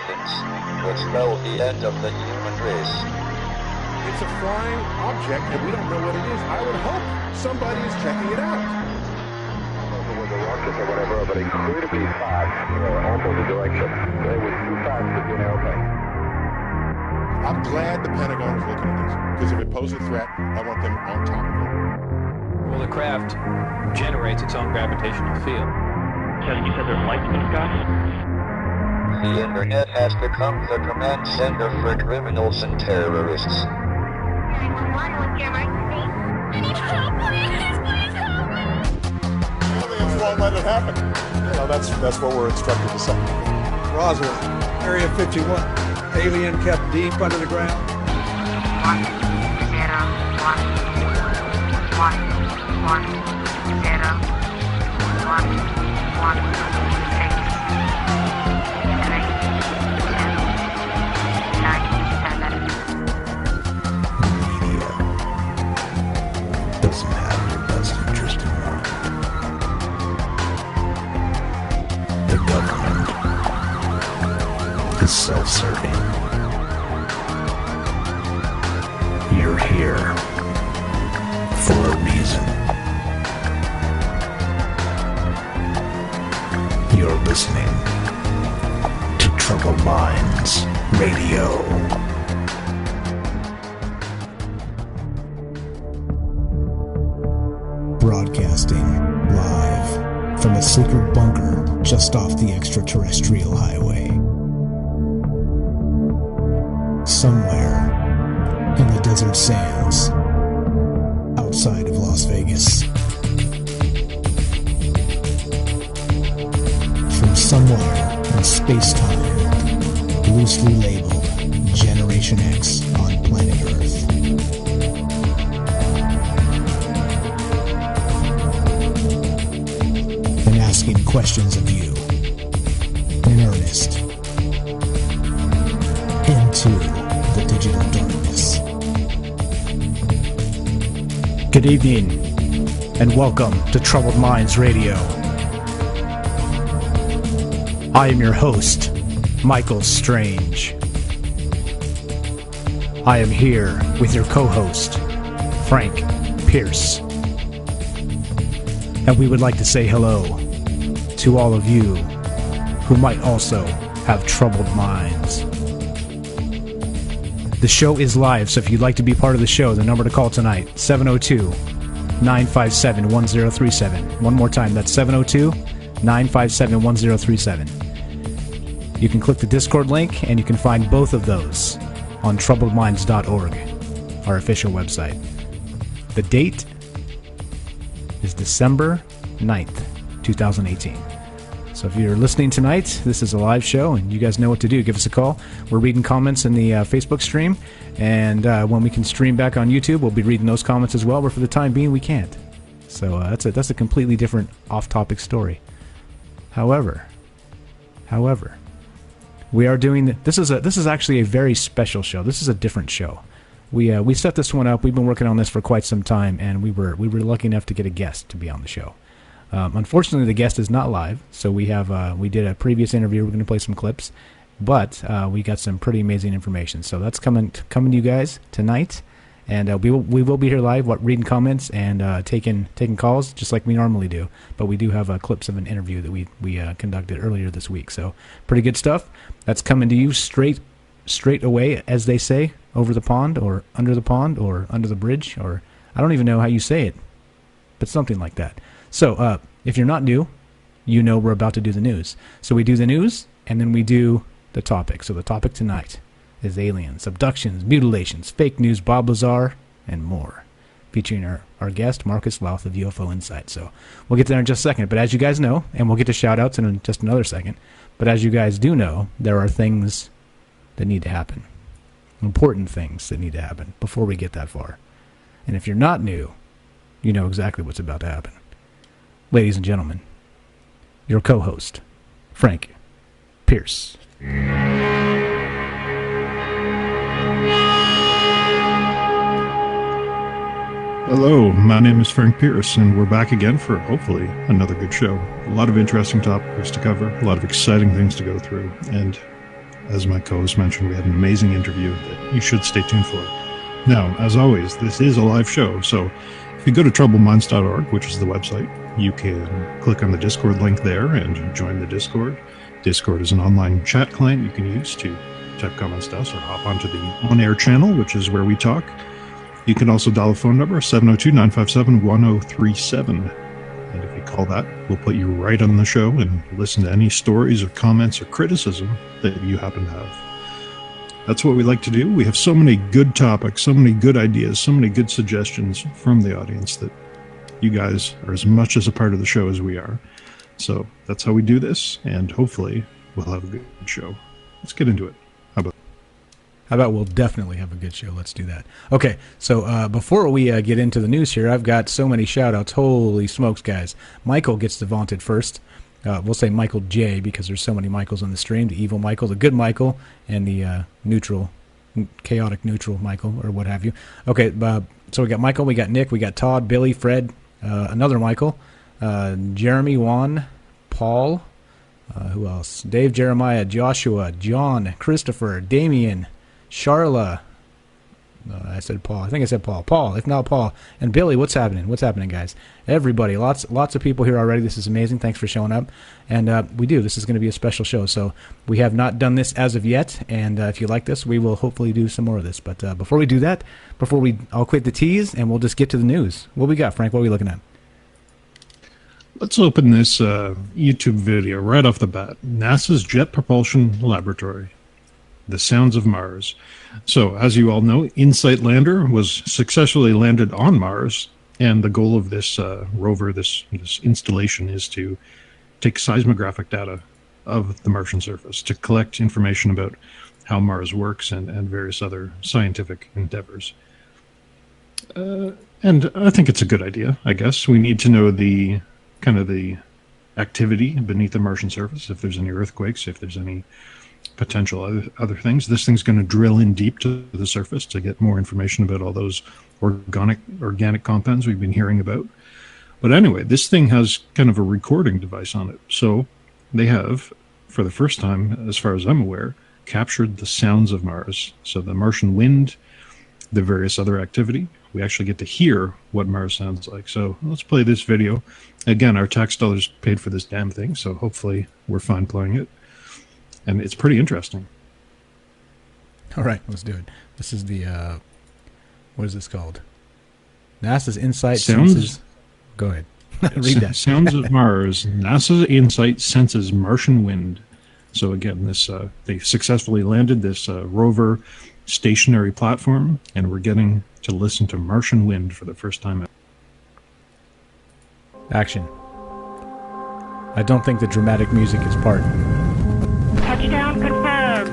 intelligence could spell the end of the human race. It's a flying object, and we don't know what it is. I would hope somebody is checking it out. With the rockets or whatever, but incredibly fast, opposite direction. It was too fast to be an airplane. I'm glad the Pentagon is looking at this, because if it poses a threat, I want them on top of it. Well, the craft generates its own gravitational field. You said there's lights in the sky? The internet has become the command center for criminals and terrorists. 911, what's your emergency? I need help, please help me! Aliens won't let it happen. You know, that's what we're instructed to say. Roswell, Area 51. Alien kept deep under the ground. 1 0 1 1 1 0 1 1 6 3 2 9 Media doesn't have your best interest in mind. The government is self-serving. You're here for a reason. You're listening to Troubled Minds Radio. Broadcasting live from a secret bunker just off the extraterrestrial highway. Somewhere in the desert sands outside of Las Vegas. From somewhere in space-time, loosely labeled Generation X on planet Earth. And asking questions of you in earnest into the digital darkness. Good evening, and welcome to Troubled Minds Radio. I am your host, Michael Strange. I am here with your co-host, Frank Pierce. And we would like to say hello to all of you who might also have troubled minds. The show is live, so if you'd like to be part of the show, the number to call tonight, 702-957-1037. One more time, that's 702-957-1037. You can click the Discord link, and you can find both of those on troubledminds.org, our official website. The date is December 9th, 2018. So if you're listening tonight, this is a live show, and you guys know what to do. Give us a call. We're reading comments in the Facebook stream, and when we can stream back on YouTube, we'll be reading those comments as well, but for the time being, we can't. So that's a completely different off-topic story. However, we are doing this is actually a very special show. This is a different show. We set this one up. We've been working on this for quite some time, and we were lucky enough to get a guest to be on the show. Unfortunately, the guest is not live, so we did a previous interview. We're going to play some clips, but we got some pretty amazing information. So that's coming to you guys tonight, and we will be here live, reading comments and taking calls just like we normally do. But we do have clips of an interview that we conducted earlier this week. So pretty good stuff. That's coming to you straight away, as they say, over the pond or under the bridge, or I don't even know how you say it, but something like that. So if you're not new, you know we're about to do the news. So we do the news, and then we do the topic. So the topic tonight is aliens, abductions, mutilations, fake news, Bob Lazar, and more, featuring our guest, Marcus Lowth of UFO Insight. So we'll get there in just a second. But as you guys know, and we'll get to shout-outs in just another second, but as you guys do know, there are things that need to happen, important things that need to happen before we get that far. And if you're not new, you know exactly what's about to happen. Ladies and gentlemen, your co-host, Frank Pierce. Hello, my name is Frank Pierce, and we're back again for, hopefully, another good show. A lot of interesting topics to cover, a lot of exciting things to go through, and as my co-host mentioned, we had an amazing interview that you should stay tuned for. Now, as always, this is a live show, so if you go to troubledminds.org, which is the website, you can click on the Discord link there and join the Discord. Discord is an online chat client you can use to type comments to us or hop onto the on-air channel, which is where we talk. You can also dial a phone number, 702-957-1037. And if you call that, we'll put you right on the show and listen to any stories or comments or criticism that you happen to have. That's what we like to do. We have so many good topics, so many good ideas, so many good suggestions from the audience that you guys are as much as a part of the show as we are. So that's how we do this, and hopefully we'll have a good show. Let's get into it. How about we'll definitely have a good show? Let's do that. Okay, so before we get into the news here, I've got so many shout-outs. Holy smokes, guys. Michael gets the vaunted first. We'll say Michael J, because there's so many Michaels on the stream. The evil Michael, the good Michael, and the neutral, chaotic neutral Michael, or what have you. Okay, so we got Michael, we got Nick, we got Todd, Billy, Fred, another Michael, Jeremy, Juan, Paul, who else? Dave, Jeremiah, Joshua, John, Christopher, Damien, Charla. I said Paul. I think I said Paul. Paul, if not Paul. And Billy, what's happening? What's happening, guys? Everybody, lots of people here already. This is amazing. Thanks for showing up. And this is going to be a special show. So we have not done this as of yet. And if you like this, we will hopefully do some more of this. But before we do that, I'll quit the tease and we'll just get to the news. What we got, Frank? What are we looking at? Let's open this YouTube video right off the bat. NASA's Jet Propulsion Laboratory. The Sounds of Mars. So, as you all know, InSight lander was successfully landed on Mars, and the goal of this rover, this installation, is to take seismographic data of the Martian surface to collect information about how Mars works and various other scientific endeavors. And I think it's a good idea, I guess. We need to know the activity beneath the Martian surface, if there's any earthquakes, if there's any potential other things. This thing's going to drill in deep to the surface to get more information about all those organic compounds we've been hearing about. But anyway, this thing has kind of a recording device on it. So they have, for the first time, as far as I'm aware, captured the sounds of Mars. So the Martian wind, the various other activity. We actually get to hear what Mars sounds like. So let's play this video. Again, our tax dollars paid for this damn thing, so hopefully we're fine playing it. And it's pretty interesting. All right, let's do it. This is the, what is this called? NASA's InSight senses. Go ahead. Read that. Sounds of Mars. NASA's InSight senses Martian wind. So again, this they successfully landed this rover stationary platform, and we're getting to listen to Martian wind for the first time ever. Action. I don't think the dramatic music is part. Touchdown confirmed.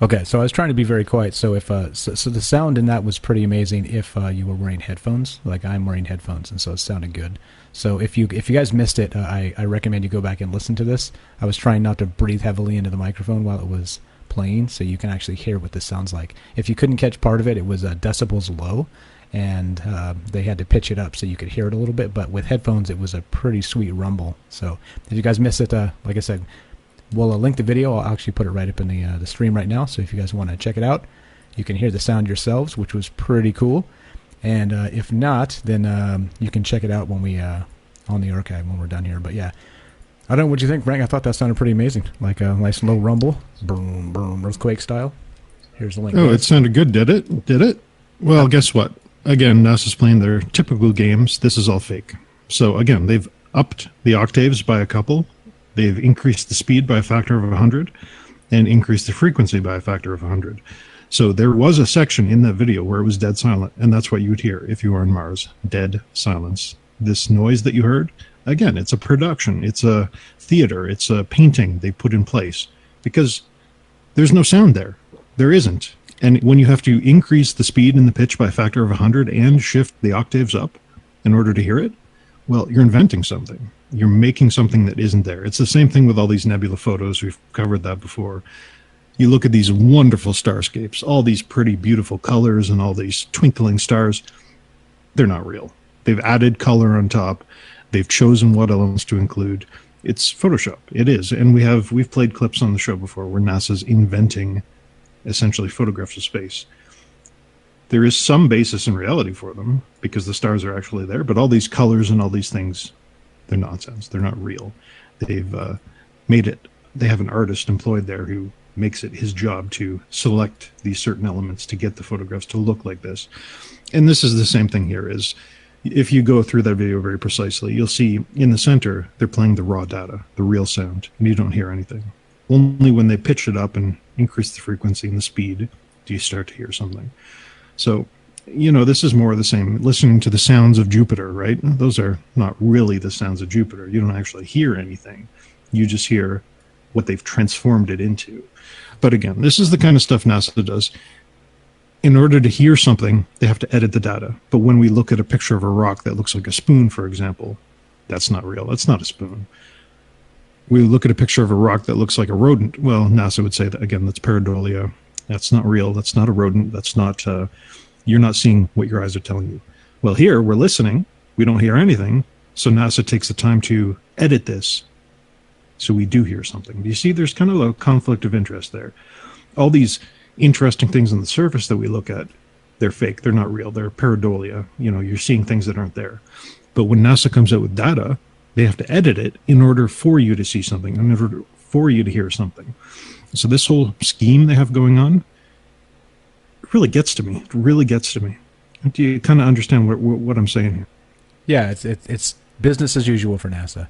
Okay, so I was trying to be very quiet. So if so the sound in that was pretty amazing. If you were wearing headphones, like I'm wearing headphones, and so it sounded good. So if you guys missed it, I recommend you go back and listen to this. I was trying not to breathe heavily into the microphone while it was playing, so you can actually hear what this sounds like. If you couldn't catch part of it, it was decibels low, and they had to pitch it up so you could hear it a little bit. But with headphones, it was a pretty sweet rumble. So if you guys missed it, like I said, we'll link the video. I'll actually put it right up in the stream right now. So if you guys want to check it out, you can hear the sound yourselves, which was pretty cool. And if not, then you can check it out when we on the archive when we're done here. But yeah, I don't know what you think, Frank. I thought that sounded pretty amazing, like a nice low rumble, boom, boom, earthquake style. Here's the link. Oh, it sounded good, did it? Did it? Well, guess what? Again, NASA's playing their typical games. This is all fake. So again, they've upped the octaves by a couple. They've increased the speed by a factor of 100 and increased the frequency by a factor of 100. So there was a section in that video where it was dead silent, and that's what you would hear if you were on Mars. Dead silence. This noise that you heard, again, it's a production. It's a theater. It's a painting they put in place because there's no sound there. There isn't. And when you have to increase the speed and the pitch by a factor of 100 and shift the octaves up in order to hear it, well, you're inventing something. You're making something that isn't there. It's the same thing with all these nebula photos. We've covered that before. You look at these wonderful starscapes, all these pretty beautiful colors and all these twinkling stars. They're not real. They've added color on top. They've chosen what elements to include. It's Photoshop. It is. And we've played clips on the show before where NASA's inventing essentially photographs of space. There is some basis in reality for them because the stars are actually there, but all these colors and all these things, they're nonsense. They're not real. They've made it. They have an artist employed there who makes it his job to select these certain elements to get the photographs to look like this. And this is the same thing here. Is if you go through that video very precisely, you'll see in the center, they're playing the raw data, the real sound, and you don't hear anything. Only when they pitch it up and increase the frequency and the speed do you start to hear something. So, this is more of the same. Listening to the sounds of Jupiter, right? Those are not really the sounds of Jupiter. You don't actually hear anything. You just hear what they've transformed it into. But again, this is the kind of stuff NASA does. In order to hear something, they have to edit the data. But when we look at a picture of a rock that looks like a spoon, for example, that's not real. That's not a spoon. We look at a picture of a rock that looks like a rodent. Well, NASA would say that, again, that's pareidolia. That's not real. That's not a rodent. That's not, you're not seeing what your eyes are telling you. Well, here, we're listening. We don't hear anything. So NASA takes the time to edit this so we do hear something. Do you see there's kind of a conflict of interest there? All these interesting things on the surface that we look at, they're fake. They're not real. They're pareidolia. You're seeing things that aren't there. But when NASA comes out with data, they have to edit it in order for you to see something, in order for you to hear something. So this whole scheme they have going on, it really gets to me. It really gets to me. Do you kind of understand what I'm saying here? Yeah, it's business as usual for NASA.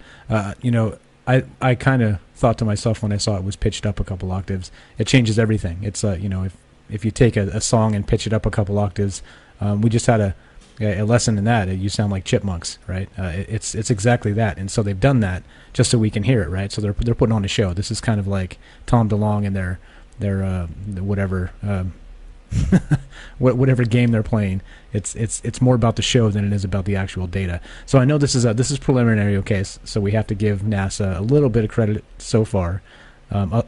I kind of thought to myself when I saw it was pitched up a couple octaves, it changes everything. It's if you take a song and pitch it up a couple octaves, we just had a lesson in that. You sound like chipmunks, right? It's exactly that. And so they've done that just so we can hear it, right? So they're putting on a show. This is kind of like Tom DeLonge and their whatever whatever game they're playing. It's more about the show than it is about the actual data. So I know this is preliminary, okay? So we have to give NASA a little bit of credit so far,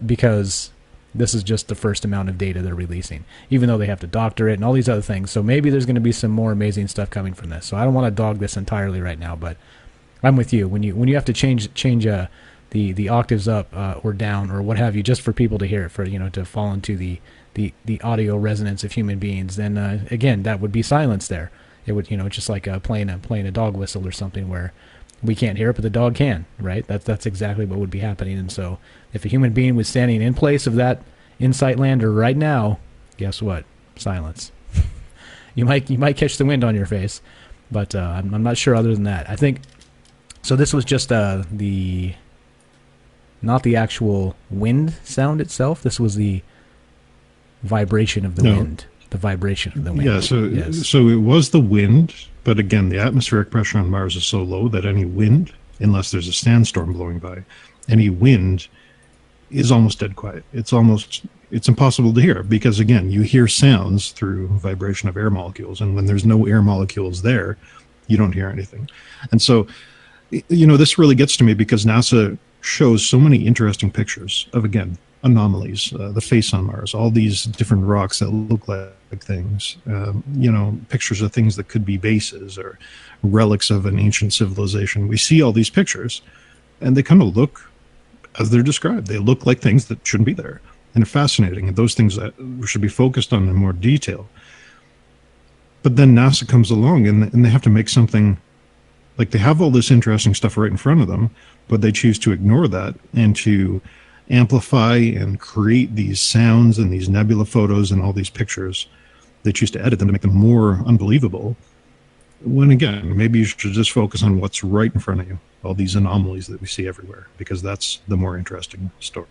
because this is just the first amount of data they're releasing, even though they have to doctor it and all these other things. So maybe there's going to be some more amazing stuff coming from this. So I don't want to dog this entirely right now, but I'm with you. When you have to change the octaves up or down or what have you, just for people to hear it, for to fall into the audio resonance of human beings, then again, that would be silence there. It would just like playing a dog whistle or something where we can't hear it, but the dog can, right? That's exactly what would be happening. And so if a human being was standing in place of that InSight lander right now, guess what? Silence. you might catch the wind on your face, but I'm not sure other than that. I think so. This was just not the actual wind sound itself. This was the vibration of the wind. The vibration of the wind. Yeah, so it was the wind, but again, the atmospheric pressure on Mars is so low that any wind, unless there's a sandstorm blowing by, any wind is almost dead quiet. It's impossible to hear because, again, you hear sounds through vibration of air molecules, and when there's no air molecules there, you don't hear anything. And so, this really gets to me because NASA shows so many interesting pictures of, again, anomalies, the face on Mars, all these different rocks that look like things, pictures of things that could be bases or relics of an ancient civilization. We see all these pictures, and they kind of look as they're described. They look like things that shouldn't be there, and they're fascinating, and those things that should be focused on in more detail. But then NASA comes along, and they have to make something, like they have all this interesting stuff right in front of them, but they choose to ignore that and to amplify and create these sounds and these nebula photos and all these pictures. They choose to edit them to make them more unbelievable. When, again, maybe you should just focus on what's right in front of you, all these anomalies that we see everywhere, because that's the more interesting story.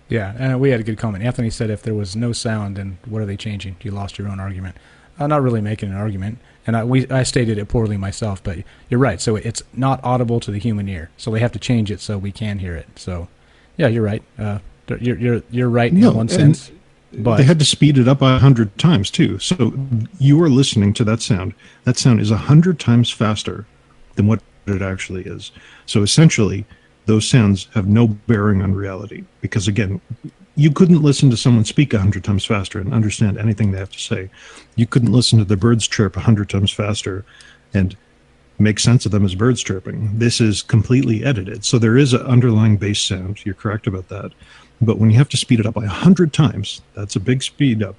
Yeah, and we had a good comment. Anthony said if there was no sound, then what are they changing? You lost your own argument. I'm not really making an argument, and I stated it poorly myself, but you're right. So it's not audible to the human ear, so they have to change it so we can hear it. So, yeah, you're right. You're right in one sense. But they had to speed it up 100 times too. So you are listening to that sound. That sound is 100 times faster than what it actually is. So essentially, those sounds have no bearing on reality because, again, you couldn't listen to someone speak 100 times faster and understand anything they have to say. You couldn't listen to the birds chirp 100 times faster and make sense of them as birds chirping. This is completely edited. So there is an underlying bass sound. You're correct about that. But when you have to speed it up by 100 times, that's a big speed up.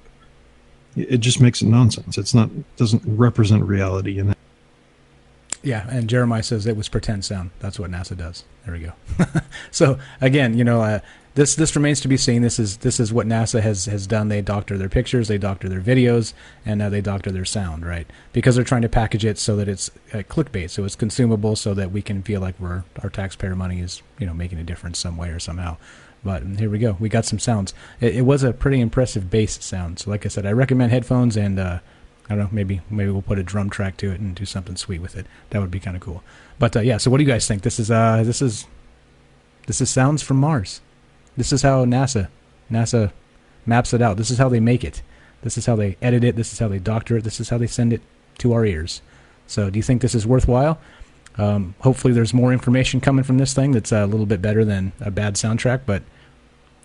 It just makes it nonsense. Doesn't represent reality. And yeah, and Jeremiah says it was pretend sound. That's what NASA does. There we go. So again, this remains to be seen. This is what NASA has done. They doctor their pictures, they doctor their videos, and now they doctor their sound, right? Because they're trying to package it so that it's clickbait, so it's consumable, so that we can feel like our taxpayer money is making a difference some way or somehow. But here we go. We got some sounds. It was a pretty impressive bass sound. So like I said, I recommend headphones, and I don't know, maybe we'll put a drum track to it and do something sweet with it. That would be kind of cool. But yeah, so what do you guys think? This is sounds from Mars. This is how NASA maps it out. This is how they make it. This is how they edit it. This is how they doctor it. This is how they send it to our ears. So do you think this is worthwhile? Hopefully there's more information coming from this thing that's a little bit better than a bad soundtrack, but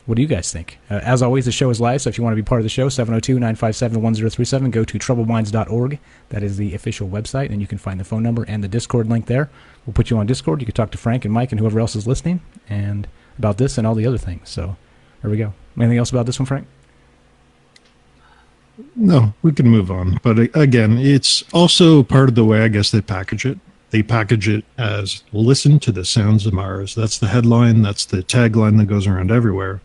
what do you guys think? As always, the show is live, so if you want to be part of the show, 702-957-1037, go to troubledminds.org. That is the official website, and you can find the phone number and the Discord link there. We'll put you on Discord. You can talk to Frank and Mike and whoever else is listening and about this and all the other things. So there we go. Anything else about this one, Frank? No, we can move on. But again, it's also part of the way I guess they package it. They package it as listen to the sounds of Mars. That's the headline. That's the tagline that goes around everywhere.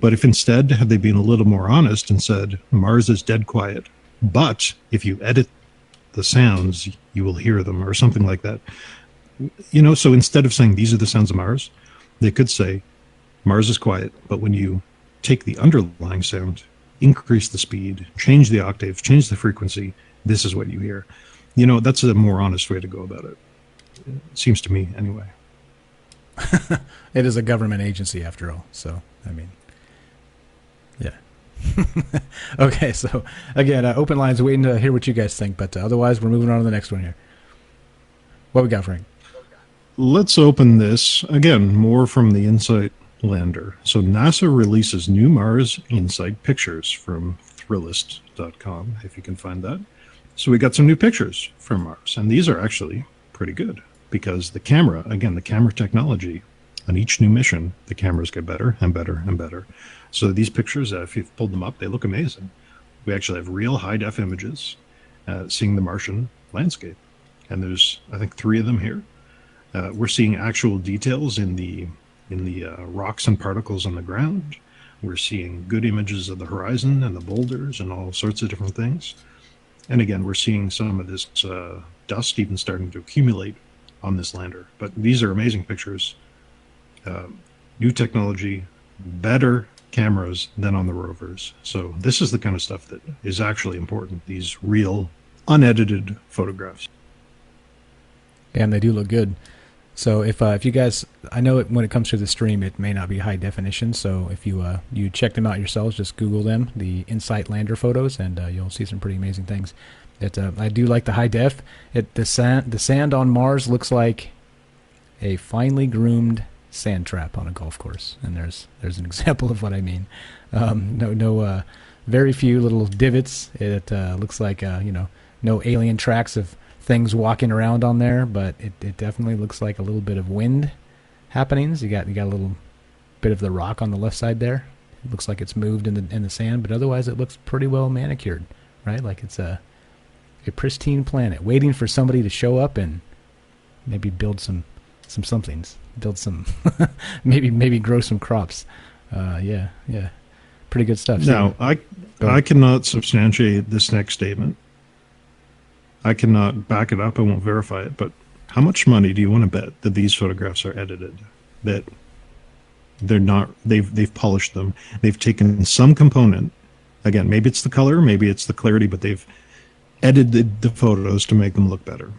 But if instead had they been a little more honest and said, Mars is dead quiet, but if you edit the sounds, you will hear them, or something like that. So instead of saying these are the sounds of Mars, they could say Mars is quiet, but when you take the underlying sound, increase the speed, change the octave, change the frequency, this is what you hear. That's a more honest way to go about it. It seems to me, anyway. It is a government agency, after all. So, I mean, yeah. Okay, so, again, open lines, waiting to hear what you guys think. But otherwise, we're moving on to the next one here. What we got, Frank? Let's open this. Again, more from the Insight lander. So NASA releases new Mars Insight pictures from Thrillist.com, if you can find that. So we got some new pictures from Mars, and these are actually pretty good because the camera technology on each new mission, the cameras get better and better and better. So these pictures, if you've pulled them up, they look amazing. We actually have real high-def images seeing the Martian landscape, and there's, I think, 3 of them here. We're seeing actual details in the rocks and particles on the ground. We're seeing good images of the horizon and the boulders and all sorts of different things. And again, we're seeing some of this dust even starting to accumulate on this lander. But these are amazing pictures. New technology, better cameras than on the rovers. So this is the kind of stuff that is actually important, these real, unedited photographs. And they do look good. So if you guys, I know when it comes to the stream, it may not be high definition. So if you you check them out yourselves, just Google them, the InSight lander photos, and you'll see some pretty amazing things. I do like the high def. The sand on Mars looks like a finely groomed sand trap on a golf course, and there's an example of what I mean. Very few little divots. It looks like no alien tracks of things walking around on there, but it definitely looks like a little bit of wind happenings. You got a little bit of the rock on the left side there. It looks like it's moved in the sand, but otherwise it looks pretty well manicured, right? Like it's a pristine planet waiting for somebody to show up and maybe build some somethings, build some maybe grow some crops. Yeah, pretty good stuff. Now, I cannot substantiate this next statement. I cannot back it up. I won't verify it. But how much money do you want to bet that these photographs are edited? That they're not? They've polished them. They've taken some component. Again, maybe it's the color, maybe it's the clarity, but they've edited the photos to make them look better.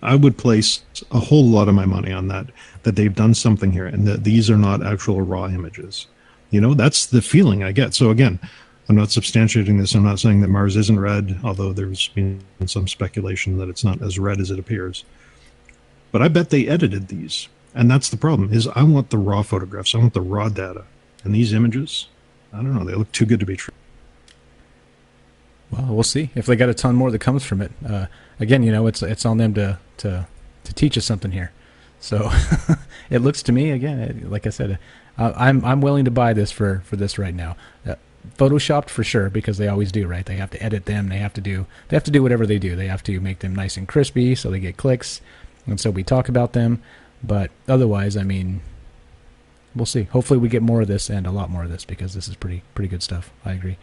I would place a whole lot of my money on that they've done something here, and that these are not actual raw images. That's the feeling I get. So again, I'm not substantiating this. I'm not saying that Mars isn't red, although there's been some speculation that it's not as red as it appears. But I bet they edited these. And that's the problem, is I want the raw photographs. I want the raw data. And these images, I don't know, they look too good to be true. Well, we'll see if they got a ton more that comes from it. Again, it's on them to teach us something here. So it looks to me, again, like I said, I'm willing to buy this for this right now. Photoshopped for sure, because they always do, right? They have to edit them. They have to do whatever they do. They have to make them nice and crispy so they get clicks, and so we talk about them. But otherwise, I mean, we'll see. Hopefully, we get more of this and a lot more of this, because this is pretty good stuff. I agree.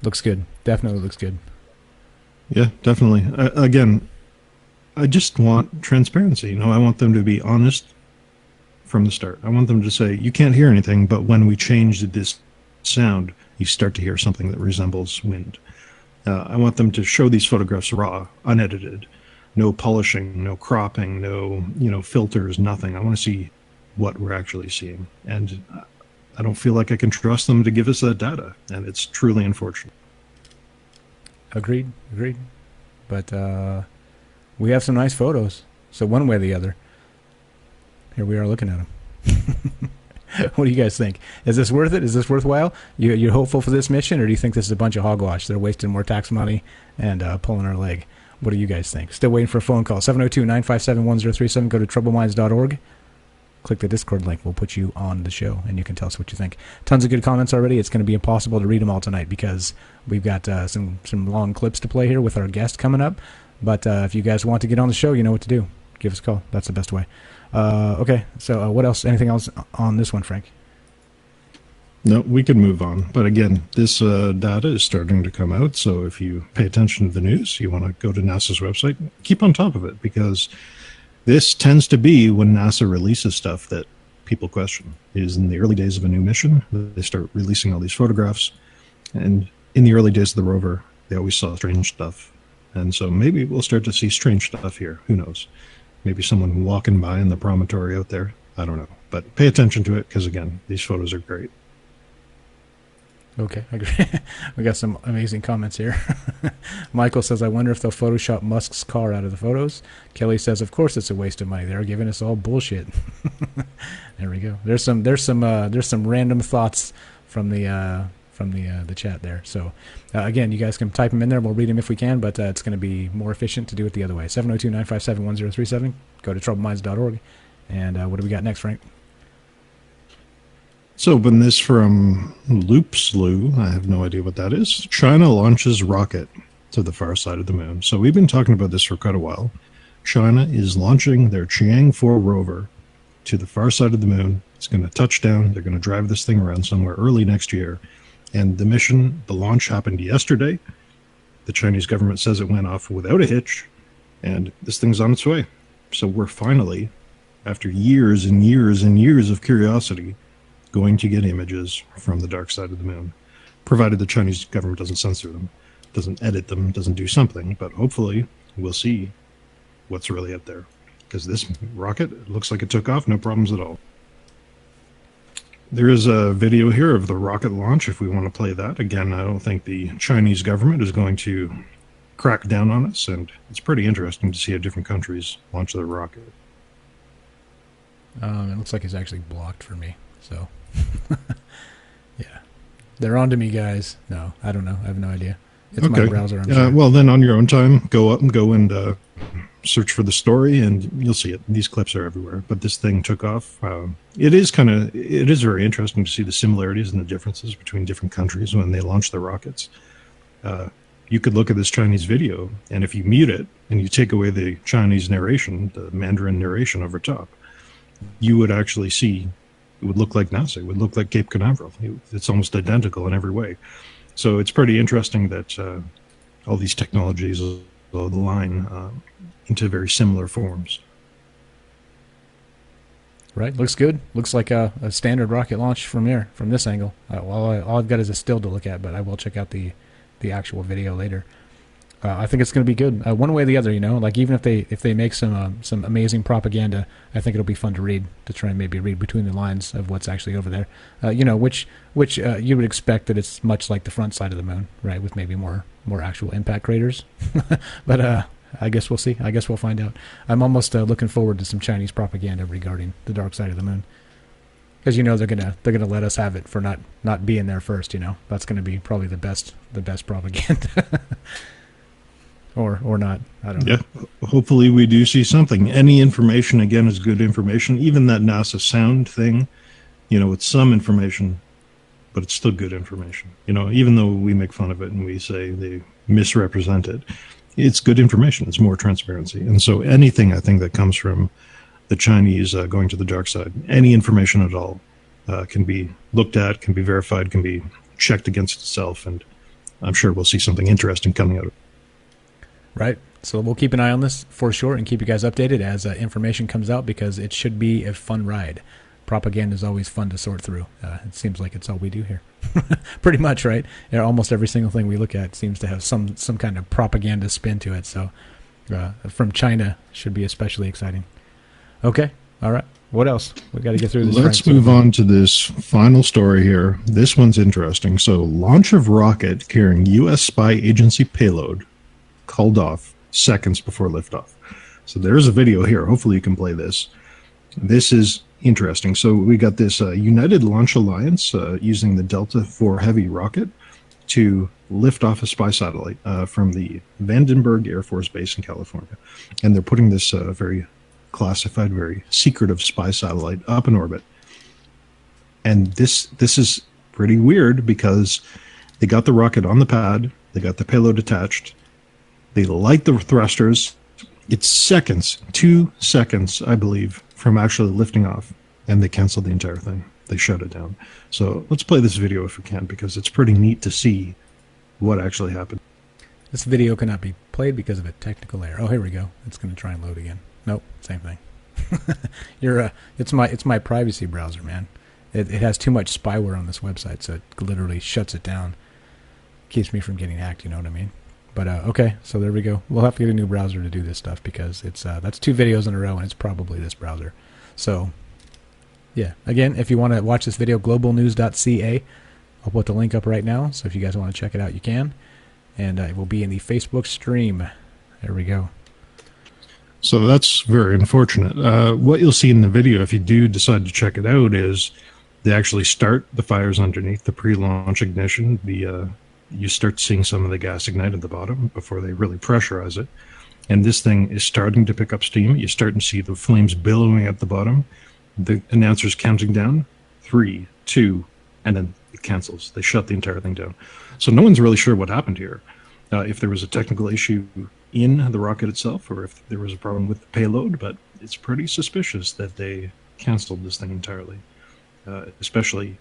Looks good. Definitely looks good. Yeah, definitely. Again, I just want transparency. I want them to be honest from the start. I want them to say, you can't hear anything, but when we changed this sound, you start to hear something that resembles wind. I want them to show these photographs raw, unedited, no polishing, no cropping, no filters, nothing. I want to see what we're actually seeing, and I don't feel like I can trust them to give us that data, and it's truly unfortunate. Agreed. But we have some nice photos, so one way or the other, here we are looking at them. What do you guys think? Is this worth it? Is this worthwhile? You're hopeful for this mission, or do you think this is a bunch of hogwash? They're wasting more tax money and pulling our leg. What do you guys think? Still waiting for a phone call. 702-957-1037. Go to troubleminds.org. Click the Discord link. We'll put you on the show, and you can tell us what you think. Tons of good comments already. It's going to be impossible to read them all tonight, because we've got some long clips to play here with our guest coming up. But if you guys want to get on the show, you know what to do. Give us a call. That's the best way. Okay, so what else? Anything else on this one, Frank? No, we could move on. But again, this data is starting to come out. So if you pay attention to the news, you want to go to NASA's website, keep on top of it, because this tends to be when NASA releases stuff that people question. It is in the early days of a new mission. They start releasing all these photographs. And in the early days of the rover, they always saw strange stuff. And so maybe we'll start to see strange stuff here. Who knows? Maybe someone walking by in the promontory out there. I don't know. But pay attention to it, because, again, these photos are great. Okay, I agree. We got some amazing comments here. Michael says, I wonder if they'll Photoshop Musk's car out of the photos. Kelly says, of course it's a waste of money. They're giving us all bullshit. There we go. There's some random thoughts from the chat there. So again, you guys can type them in there. We'll read them if we can, but it's going to be more efficient to do it the other way. 702-957-1037. Go to troubleminds.org. And what do we got next, Frank? So, when this from Loop Slew, I have no idea what that is. China launches rocket to the far side of the moon. So we've been talking about this for quite a while. China is launching their Chang'e 4 rover to the far side of the moon. It's going to touch down. They're going to drive this thing around somewhere early next year. And the launch happened yesterday. The Chinese government says it went off without a hitch, and this thing's on its way. So we're finally, after years and years and years of curiosity, going to get images from the dark side of the moon, provided the Chinese government doesn't censor them, doesn't edit them, doesn't do something. But hopefully we'll see what's really up there. because this rocket looks like it took off, no problems at all. There is a video here of the rocket launch if we want to play that. Again, I don't think the Chinese government is going to crack down on us, and it's pretty interesting to see how different countries launch their rocket. It looks like it's actually blocked for me, so yeah. They're on to me, guys. No, I don't know. I have no idea. It's my browser, I'm sure. Well, then on your own time, go and search for the story, and you'll see it. These clips are everywhere. But this thing took off. It is very interesting to see the similarities and the differences between different countries when they launch their rockets. You could look at this Chinese video, and if you mute it and you take away the Chinese narration, the Mandarin narration over top, you would actually see it would look like NASA. It would look like Cape Canaveral. It's almost identical in every way. So it's pretty interesting that all these technologies align into very similar forms. Right, looks good. Looks like a standard rocket launch from this angle. All I've got is a still to look at, but I will check out the actual video later. I think it's going to be good, one way or the other. Like even if they make some amazing propaganda, I think it'll be fun to read, to try and maybe read between the lines of what's actually over there. Which you would expect that it's much like the front side of the moon, right, with maybe more actual impact craters. But I guess we'll see. I guess we'll find out. I'm almost looking forward to some Chinese propaganda regarding the dark side of the moon, because they're gonna let us have it for not being there first. That's going to be probably the best propaganda. Or not. I don't know. Yeah, hopefully we do see something. Any information, again, is good information. Even that NASA sound thing, it's some information, but it's still good information. Even though we make fun of it and we say they misrepresent it, it's good information. It's more transparency. And so anything, I think, that comes from the Chinese going to the dark side, any information at all, can be looked at, can be verified, can be checked against itself, and I'm sure we'll see something interesting coming out of it. Right. So we'll keep an eye on this for sure and keep you guys updated as information comes out, because it should be a fun ride. Propaganda is always fun to sort through. It seems like it's all we do here. Pretty much, right? Almost every single thing we look at seems to have some kind of propaganda spin to it. So from China should be especially exciting. Okay. All right. What else? We got to get through this. Let's move on to this final story here. This one's interesting. So launch of rocket carrying U.S. spy agency payload called off seconds before liftoff. So there's a video here. Hopefully you can play this. This is interesting. So we got this United Launch Alliance using the Delta IV Heavy rocket to lift off a spy satellite from the Vandenberg Air Force Base in California. And they're putting this very classified, very secretive spy satellite up in orbit. And this is pretty weird, because they got the rocket on the pad, they got the payload attached, they light the thrusters. It's seconds, 2 seconds, I believe, from actually lifting off, and they canceled the entire thing. They shut it down. So let's play this video if we can, because it's pretty neat to see what actually happened. This video cannot be played because of a technical error. Oh, here we go. It's going to try and load again. Nope, same thing. It's my privacy browser, man. It has too much spyware on this website, so it literally shuts it down. Keeps me from getting hacked, you know what I mean? But okay, so there we go. We'll have to get a new browser to do this stuff, because it's that's 2 videos in a row, and it's probably this browser. So yeah, again, if you want to watch this video, globalnews.ca. I'll put the link up right now, so if you guys want to check it out, you can. And it will be in the Facebook stream. There we go. So that's very unfortunate. What you'll see in the video, if you do decide to check it out, is they actually start the fires underneath the pre-launch ignition. You start seeing some of the gas ignite at the bottom before they really pressurize it. And this thing is starting to pick up steam. You're starting to see the flames billowing at the bottom. The announcer's counting down, 3, 2, and then it cancels. They shut the entire thing down. So no one's really sure what happened here. If there was a technical issue in the rocket itself, or if there was a problem with the payload, but it's pretty suspicious that they canceled this thing entirely, especially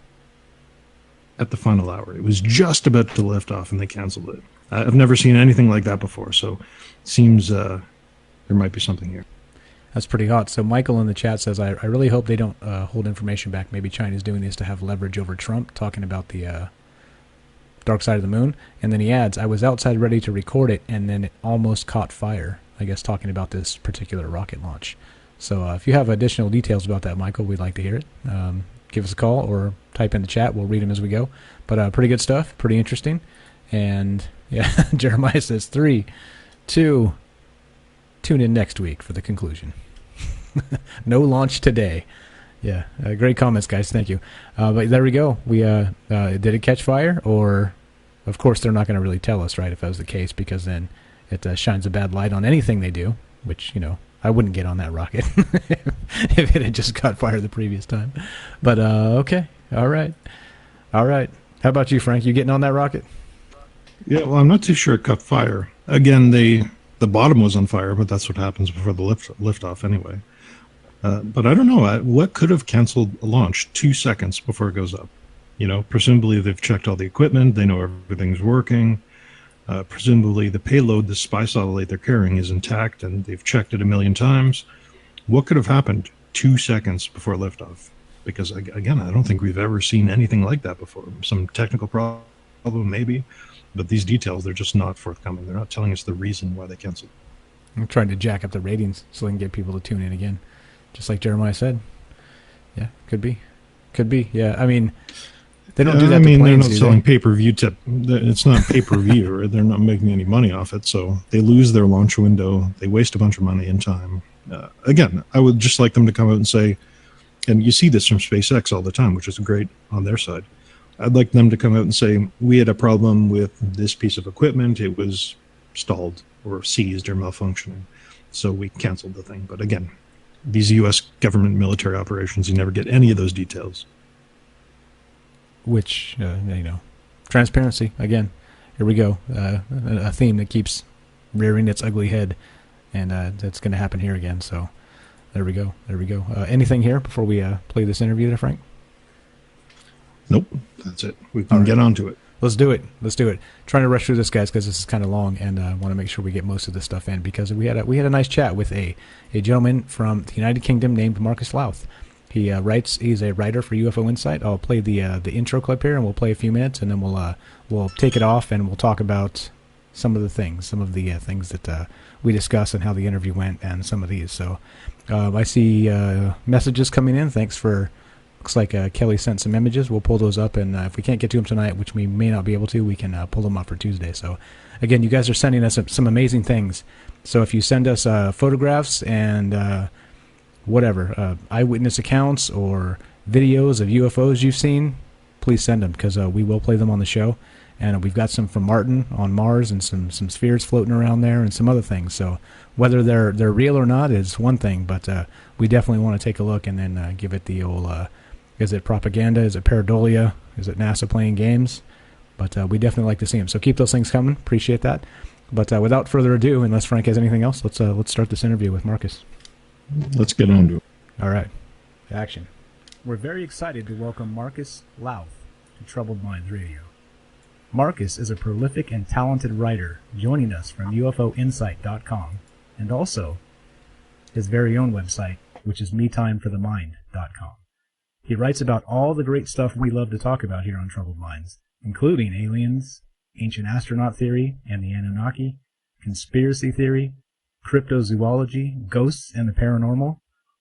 at the final hour. It was just about to lift off and they canceled it. I've never seen anything like that before, so it seems there might be something here. That's pretty hot. So Michael in the chat says, I really hope they don't hold information back. Maybe China's doing this to have leverage over Trump, talking about the dark side of the moon. And then he adds, I was outside ready to record it, and then it almost caught fire. I guess talking about this particular rocket launch. So if you have additional details about that, Michael, we'd like to hear it. Give us a call or type in the chat. We'll read them as we go. But pretty good stuff, pretty interesting. And yeah, Jeremiah says 3, 2, tune in next week for the conclusion. No launch today. Yeah, great comments, guys. Thank you. But there we go. We did it catch fire? Or, of course, they're not going to really tell us, right, if that was the case, because then it shines a bad light on anything they do, which, I wouldn't get on that rocket if it had just caught fire the previous time. But, okay. All right. How about you, Frank? You getting on that rocket? Yeah, well, I'm not too sure it caught fire. Again, the bottom was on fire, but that's what happens before the liftoff anyway. But I don't know. What could have canceled a launch 2 seconds before it goes up? Presumably they've checked all the equipment. They know everything's working. Presumably the payload, the spy satellite they're carrying, is intact, and they've checked it 1,000,000 times. What could have happened 2 seconds before liftoff? Because, again, I don't think we've ever seen anything like that before. Some technical problem, maybe, but these details, they're just not forthcoming. They're not telling us the reason why they canceled. I'm trying to jack up the ratings so they can get people to tune in again, just like Jeremiah said. Yeah, could be. Yeah, I mean, they don't do that. They're not selling pay-per-view It's not pay-per-view, or they're not making any money off it, so they lose their launch window. They waste a bunch of money and time. Again, I would just like them to come out and say, and you see this from SpaceX all the time, which is great on their side. I'd like them to come out and say, we had a problem with this piece of equipment. It was stalled or seized or malfunctioning, so we canceled the thing. But again, these U.S. government military operations, you never get any of those details. Which, transparency, again, here we go. A theme that keeps rearing its ugly head, and that's going to happen here again. So there we go. Anything here before we play this interview there, Frank? Nope, that's it. We can get on to it. Let's do it. Trying to rush through this, guys, because this is kind of long, and I want to make sure we get most of this stuff in, because we had a nice chat with a gentleman from the United Kingdom named Marcus Lowth. He's a writer for UFO Insight. I'll play the intro clip here, and we'll play a few minutes, and then we'll take it off, and we'll talk about some of the things that we discussed and how the interview went, and some of these. So I see messages coming in. Thanks for. Looks like Kelly sent some images. We'll pull those up, and if we can't get to them tonight, which we may not be able to, we can pull them up for Tuesday. So, again, you guys are sending us some amazing things. So if you send us photographs and whatever, eyewitness accounts or videos of UFOs you've seen, please send them, because we will play them on the show. And we've got some from Martin on Mars, and some spheres floating around there, and some other things. So whether they're real or not is one thing, but we definitely want to take a look and then give it the old... is it propaganda? Is it pareidolia? Is it NASA playing games? But we definitely like to see them. So keep those things coming. Appreciate that. But without further ado, unless Frank has anything else, let's start this interview with Marcus. Let's get on to it. All right. Action. We're very excited to welcome Marcus Lowth to Troubled Minds Radio. Marcus is a prolific and talented writer joining us from UFOinsight.com, and also his very own website, which is MeTimeForTheMind.com. He writes about all the great stuff we love to talk about here on Troubled Minds, including aliens, ancient astronaut theory and the Anunnaki, conspiracy theory, cryptozoology, ghosts and the paranormal,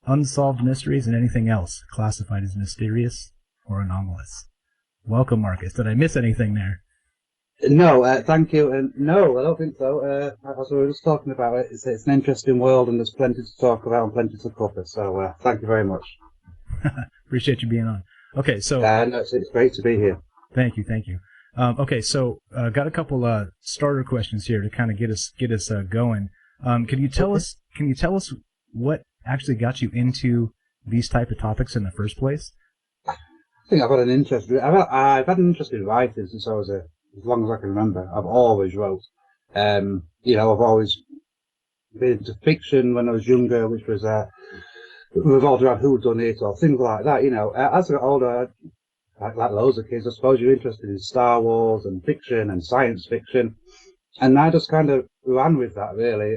unsolved mysteries, and anything else classified as mysterious or anomalous. Welcome, Marcus. Did I miss anything there? No, thank you. No, I don't think so. As we were just talking about it, it's an interesting world, and there's plenty to talk about and plenty to cover. So thank you very much. Appreciate you being on. Okay, so no, it's great to be here. Thank you. Okay, so got a couple starter questions here to kind of get us going. Can you tell us what actually got you into these type of topics in the first place? I think I've had an interest. I've had an interest in writing since I was as long as I can remember. I've always wrote. I've always been into fiction when I was younger, which was revolved around who done it or things like that. As I got older, like loads of kids, I suppose you're interested in Star Wars and fiction and science fiction, and I just kind of ran with that, really.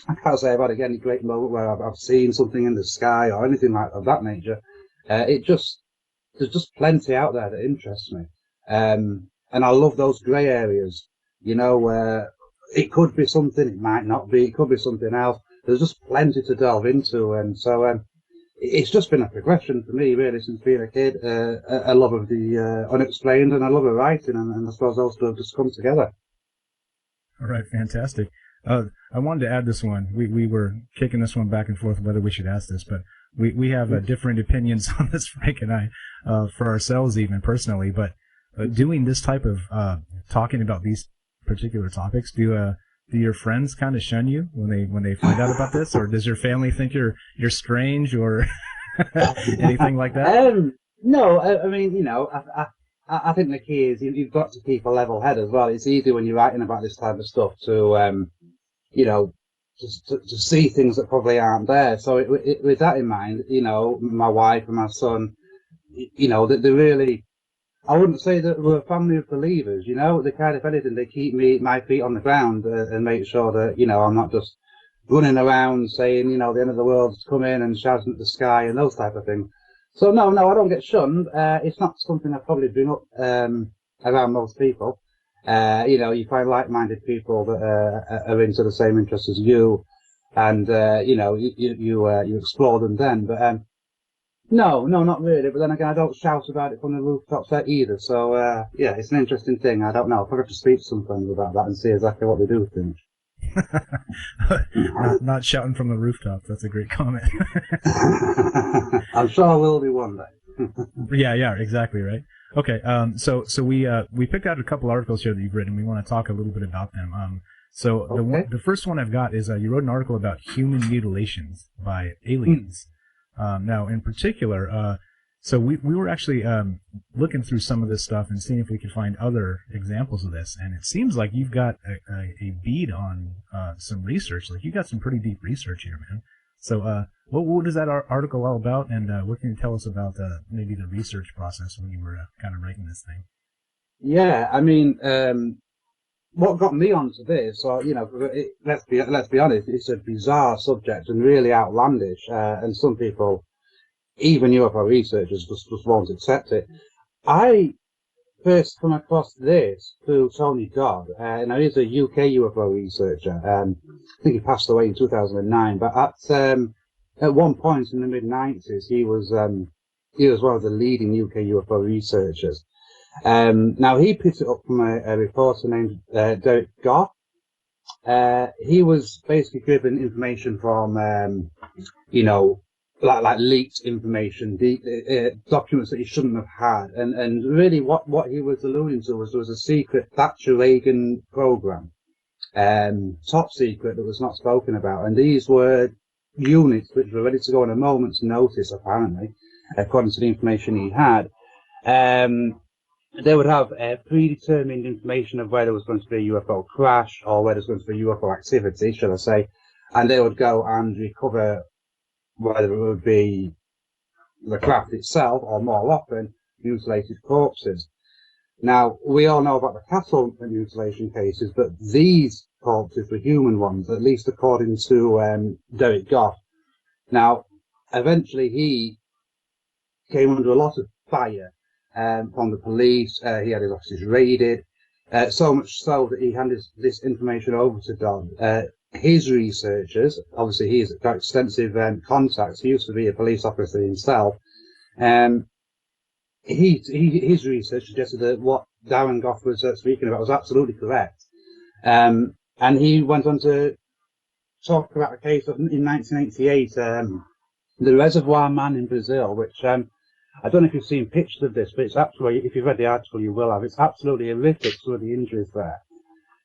I can't say I've had any great moment where I've seen something in the sky or anything of that nature. There's just plenty out there that interests me, and I love those grey areas, where it could be something, it might not be, it could be something else. there's just plenty to delve into, and so it's just been a progression for me really since being a kid. A love of the unexplained and a love of writing, and I suppose those two have just come together. All right, fantastic. I wanted to add this one. We were kicking this one back and forth whether we should ask this, but we have different opinions on this, Frank and I, for ourselves even personally. But doing this type of talking about these particular topics, do your friends kind of shun you when they find out about this, or does your family think you're strange or anything like that? No, I mean, you know, I think the key is you've got to keep a level head as well. It's easy when you're writing about this type of stuff to, you know, to see things that probably aren't there. So with that in mind, you know, my wife and my son, you know, they really, I wouldn't say that we're a family of believers, you know. They kind of, if anything, they keep my feet on the ground and make sure that, you know, I'm not just running around saying, you know, the end of the world's coming and shouting at the sky and those type of things. So no, I don't get shunned. It's not something I probably bring up around most people. You know, you find like-minded people that are into the same interests as you, and you know, you explore them then. But no, not really. But then again, I don't shout about it from the rooftops there either. So yeah, it's an interesting thing. I don't know. I'll probably have to speak to some friends about that and see exactly what they do think. not shouting from the rooftop. That's a great comment. I'm sure I will be one day. yeah, exactly right. Okay, so we picked out a couple articles here that you've written. We want to talk a little bit about them. So the first one I've got is you wrote an article about human mutilations by aliens. Now, in particular, so we were actually looking through some of this stuff and seeing if we could find other examples of this. And it seems like you've got a bead on some research. Like you got some pretty deep research here, man. So what is that article all about? And what can you tell us about maybe the research process when you were kind of writing this thing? Yeah, I mean, what got me onto this, or you know, let's be honest, it's a bizarre subject and really outlandish, and some people, even UFO researchers, just won't accept it. I first come across this through Tony Dodd. Now he's a UK UFO researcher. I think he passed away in 2009, but at one point in the mid-90s, he was one of the leading UK UFO researchers. Now he picked it up from a reporter named Derek Goff. He was basically given information from, you know, like leaked information, documents that he shouldn't have had, and really what he was alluding to was there was a secret Thatcher Reagan program, top secret, that was not spoken about, and these were units which were ready to go on a moment's notice, apparently, according to the information he had. They would have predetermined information of where there was going to be a UFO crash or where there's going to be UFO activity, shall I say, and they would go and recover whether it would be the craft itself or, more often, mutilated corpses. Now, we all know about the cattle mutilation cases, but these corpses were human ones, at least according to Derek Goff. Now, eventually he came under a lot of fire from the police. He had his offices raided, so much so that he handed this information over to Don. His researchers, obviously he's got extensive contacts. He used to be a police officer himself. His research suggested that what Darren Goff was speaking about was absolutely correct. And he went on to talk about a case of, in 1988, the Reservoir Man in Brazil, which I don't know if you've seen pictures of this, but it's actually, if you've read the article, you will have. It's absolutely horrific, some of the injuries there.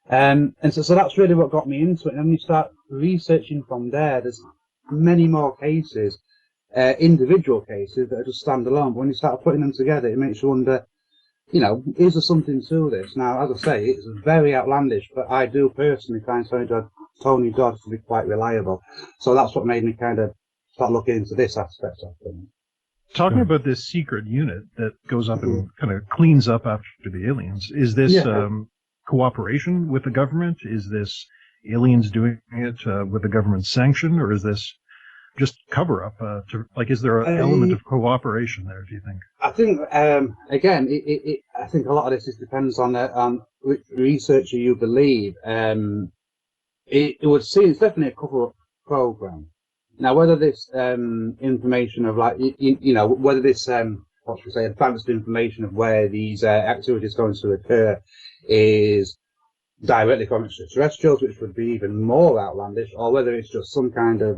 And so that's really what got me into it. And when you start researching from there, there's many more cases, individual cases that are just standalone. But when you start putting them together, it makes you wonder, you know, is there something to this? Now, as I say, it's very outlandish, but I do personally find Tony Dodd to be quite reliable. So that's what made me kind of start looking into this aspect of things. Talking about this secret unit that goes up and kind of cleans up after the aliens, is this cooperation with the government? Is this aliens doing it with the government's sanction, or is this just cover up? Is there an element of cooperation there, do you think? I think again, I think a lot of this depends on which researcher you believe. It would seem it's definitely a program. Now, whether this information of like, whether this, what should we say, advanced information of where these activities are going to occur is directly from extraterrestrials, which would be even more outlandish, or whether it's just some kind of,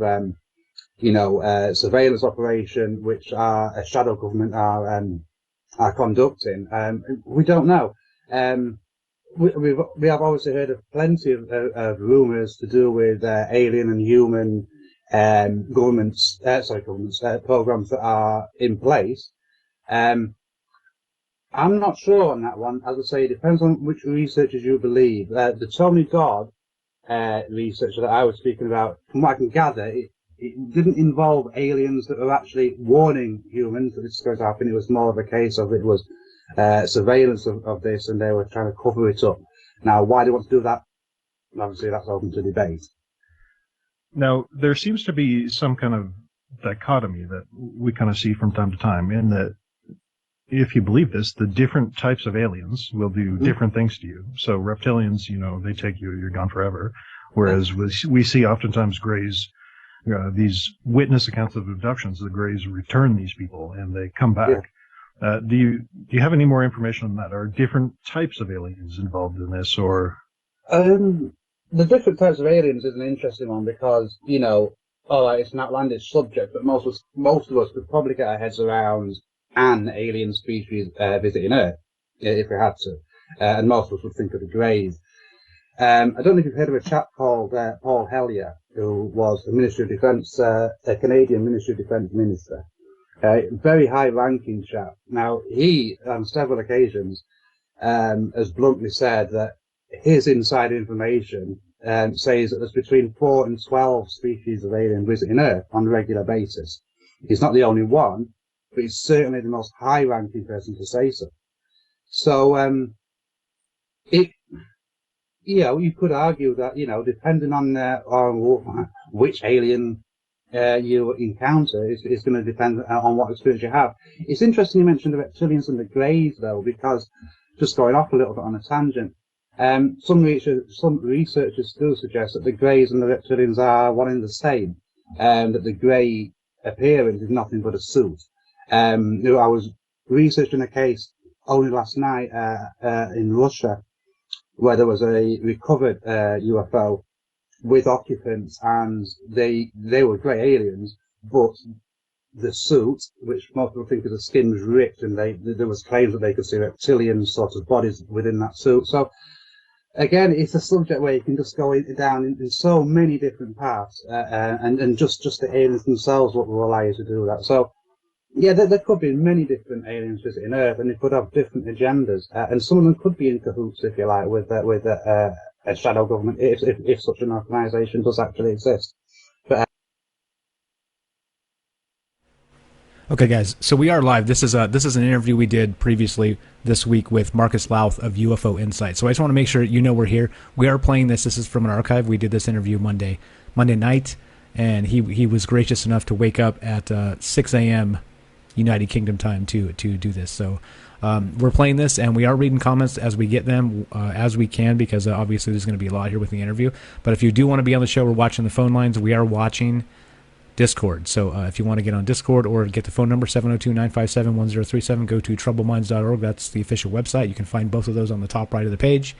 surveillance operation which a shadow government are conducting. We don't know. We have obviously heard of plenty of rumours to do with alien and human programs that are in place. I'm not sure on that one. As I say, it depends on which researchers you believe. The Tony Dodd researcher that I was speaking about, from what I can gather, it didn't involve aliens that were actually warning humans that this is going to happen. It was more of a case of it was surveillance of this, and they were trying to cover it up. Now, why they want to do that, obviously that's open to debate. Now, there seems to be some kind of dichotomy that we kind of see from time to time, in that if you believe this, the different types of aliens will do different things to you. So reptilians, they take you, you're gone forever. Whereas we see oftentimes Greys, these witness accounts of abductions, the Greys return these people and they come back. Yeah. Do you have any more information on that? Are different types of aliens involved in this, or? The different types of aliens is an interesting one because, it's an outlandish subject, but most of us could probably get our heads around an alien species visiting Earth, if we had to. And most of us would think of the Greys. I don't know if you've heard of a chap called Paul Hellyer, who was the Ministry of Defence, a Canadian Ministry of Defence minister. Very high-ranking chap. Now, he, on several occasions, has bluntly said that his inside information says that there's between 4 and 12 species of alien visiting Earth on a regular basis. He's not the only one, but he's certainly the most high-ranking person to say so. So, you could argue that, depending on which alien you encounter, is going to depend on what experience you have. It's interesting you mentioned the reptilians and the Greys, though, because, just going off a little bit on a tangent, some researchers still suggest that the Greys and the reptilians are one and the same, that the Grey appearance is nothing but a suit. I was researching a case only last night in Russia, where there was a recovered UFO with occupants, and they were grey aliens, but the suit, which most people think is the skin, was ripped, and there was claims that they could see reptilian sort of bodies within that suit. So again, it's a subject where you can just go down in so many different paths, and just the aliens themselves will allow you to do that. So yeah, there could be many different aliens visiting Earth, and they could have different agendas, and some of them could be in cahoots, if you like, with a shadow government, if such an organisation does actually exist. But okay, guys, so we are live. This is an interview we did previously this week with Marcus Lowth of UFO Insight. So I just want to make sure we're here. We are playing this. This is from an archive. We did this interview Monday night, and he was gracious enough to wake up at 6 a.m. United Kingdom time to do this. So we're playing this, and we are reading comments as we get them, as we can, because obviously there's going to be a lot here with the interview. But if you do want to be on the show, we're watching the phone lines. We are watching Discord. So if you want to get on Discord or get the phone number, 702-957-1037, go to troubleminds.org. That's the official website. You can find both of those on the top right of the page.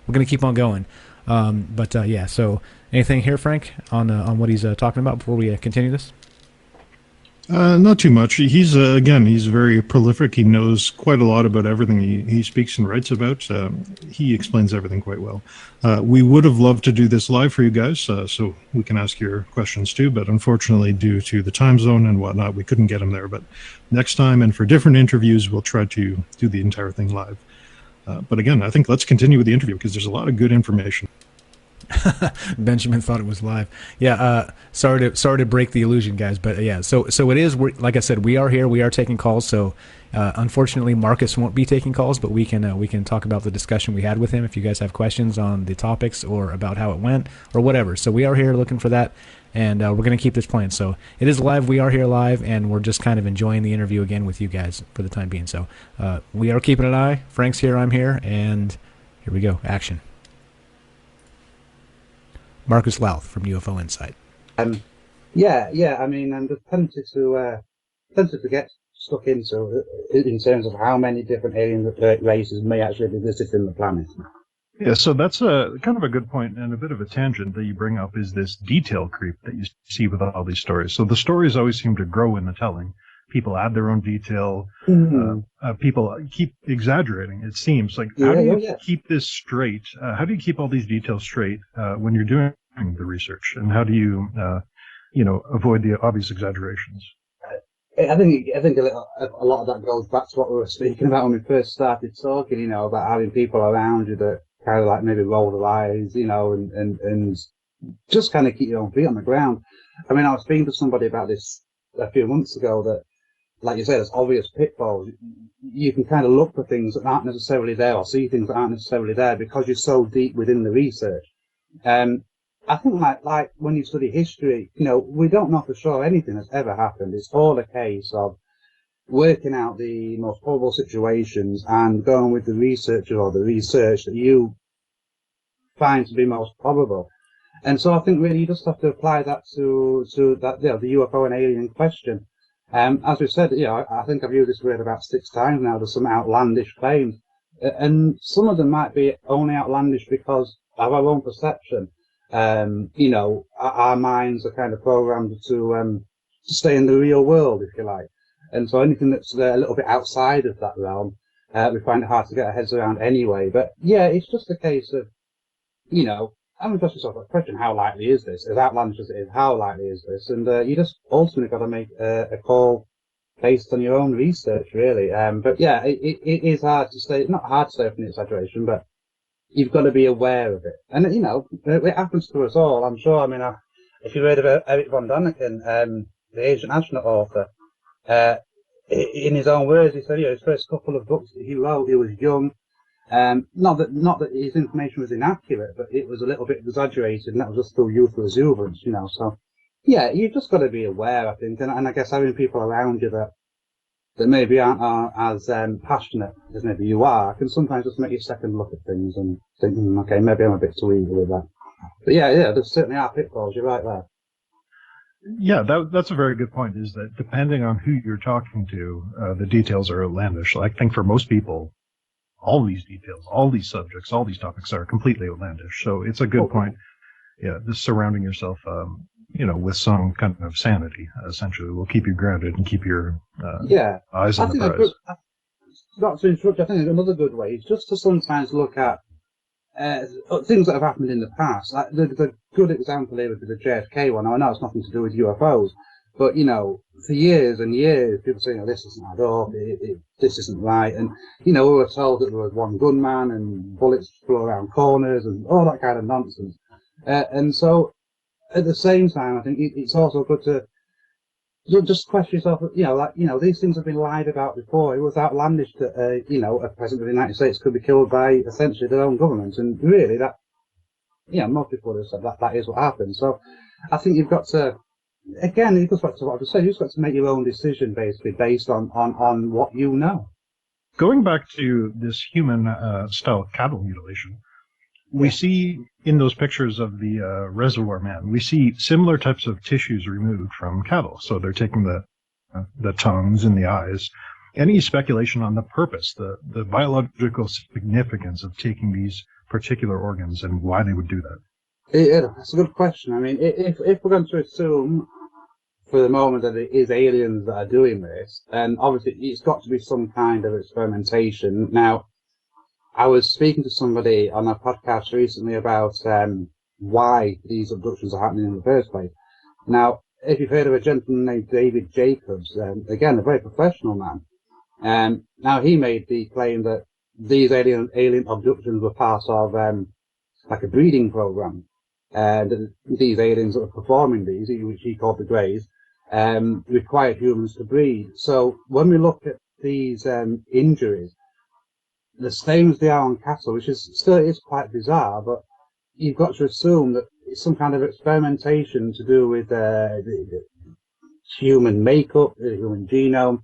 We're going to keep on going. Yeah, so anything here, Frank, on what he's talking about before we continue this? Not too much. He's very prolific. He knows quite a lot about everything he speaks and writes about. He explains everything quite well. We would have loved to do this live for you guys, so we can ask your questions too, but unfortunately, due to the time zone and whatnot, we couldn't get him there. But next time, and for different interviews, we'll try to do the entire thing live. But again, I think let's continue with the interview, because there's a lot of good information. Benjamin thought it was live. Yeah, sorry to break the illusion, guys, but yeah, so it is. Like I said, we are here. We are taking calls. So unfortunately, Marcus won't be taking calls, but we can talk about the discussion we had with him if you guys have questions on the topics or about how it went or whatever. So we are here looking for that, and we're going to keep this playing. So it is live. We are here live, and we're just kind of enjoying the interview again with you guys for the time being. So we are keeping an eye. Frank's here. I'm here, and here we go. Action. Marcus Lowth from UFO Insight. Yeah. I mean, and there's plenty to get stuck into in terms of how many different alien races may actually be visiting the planet. Yeah, so that's a kind of a good point and a bit of a tangent that you bring up is this detail creep that you see with all these stories. So the stories always seem to grow in the telling. People add their own detail. People keep exaggerating. It seems like how do you keep this straight? How do you keep all these details straight when you're doing the research? And how do you, avoid the obvious exaggerations? I think a lot of that goes back to what we were speaking about when we first started talking. About having people around you that kind of like maybe roll their eyes, and just kind of keep your own feet on the ground. I mean, I was speaking to somebody about this a few months ago that, like you said, there's obvious pitfalls. You can kind of look for things that aren't necessarily there or see things that aren't necessarily there because you're so deep within the research. I think like when you study history, we don't know for sure anything that's ever happened. It's all a case of working out the most probable situations and going with the researcher or the research that you find to be most probable. And so I think really you just have to apply that to that, the UFO and alien question. As we said, I think I've used this word about 6 times now. There's some outlandish claims, and some of them might be only outlandish because of our own perception. Our minds are kind of programmed to stay in the real world, if you like. And so anything that's a little bit outside of that realm, we find it hard to get our heads around anyway. But yeah, it's just a case of, having to ask yourself a question, how likely is this? As outlandish as it is, how likely is this? And you just ultimately got to make a call based on your own research, really. But yeah, it is hard to say, not hard to say from the exaggeration, but you've got to be aware of it. And, it happens to us all, I'm sure. I mean, if you read about Eric von Daniken, the Ancient Astronaut author, in his own words, he said, his first couple of books that he wrote, he was young. Not that his information was inaccurate, but it was a little bit exaggerated, and that was just through youthful exuberance, So, yeah, you've just got to be aware, I think, and I guess having people around you that maybe aren't as passionate as maybe you are can sometimes just make you second look at things and think, okay, maybe I'm a bit too eager with that. But yeah, there certainly are pitfalls. You're right there. Yeah, that's a very good point, is that depending on who you're talking to, the details are outlandish. I think for most people, all these details, all these subjects, all these topics are completely outlandish. So it's a good point. Yeah, just surrounding yourself, with some kind of sanity, essentially, will keep you grounded and keep your eyes on the prize. Not to interrupt, I think another good way is just to sometimes look at things that have happened in the past. Like the good example here would be the JFK one. I know it's nothing to do with UFOs, but for years and years, people saying, this isn't add up, this isn't right. And, we were told that there was one gunman and bullets flew around corners and all that kind of nonsense. And so, at the same time, I think it's also good to just question yourself, these things have been lied about before. It was outlandish that, a president of the United States could be killed by essentially their own government. And really that, most people have said that is what happened. So I think you've got to, again, it goes back to what I was saying, you've just got to make your own decision basically based on what you know. Going back to this human style cattle mutilation, we see in those pictures of the Reservoir Man, we see similar types of tissues removed from cattle. So they're taking the tongues and the eyes. Any speculation on the purpose, the biological significance of taking these particular organs and why they would do that? Yeah, that's a good question. I mean, if we're going to assume for the moment that it is aliens that are doing this, then obviously it's got to be some kind of experimentation. Now, I was speaking to somebody on a podcast recently about why these abductions are happening in the first place. Now, if you've heard of a gentleman named David Jacobs, again, a very professional man, now he made the claim that these alien abductions were part of like a breeding program. And these aliens that were performing these, which he called the Greys, required humans to breed. So when we look at these injuries, the same as they are on cattle, which is quite bizarre, but you've got to assume that it's some kind of experimentation to do with the human makeup, the human genome.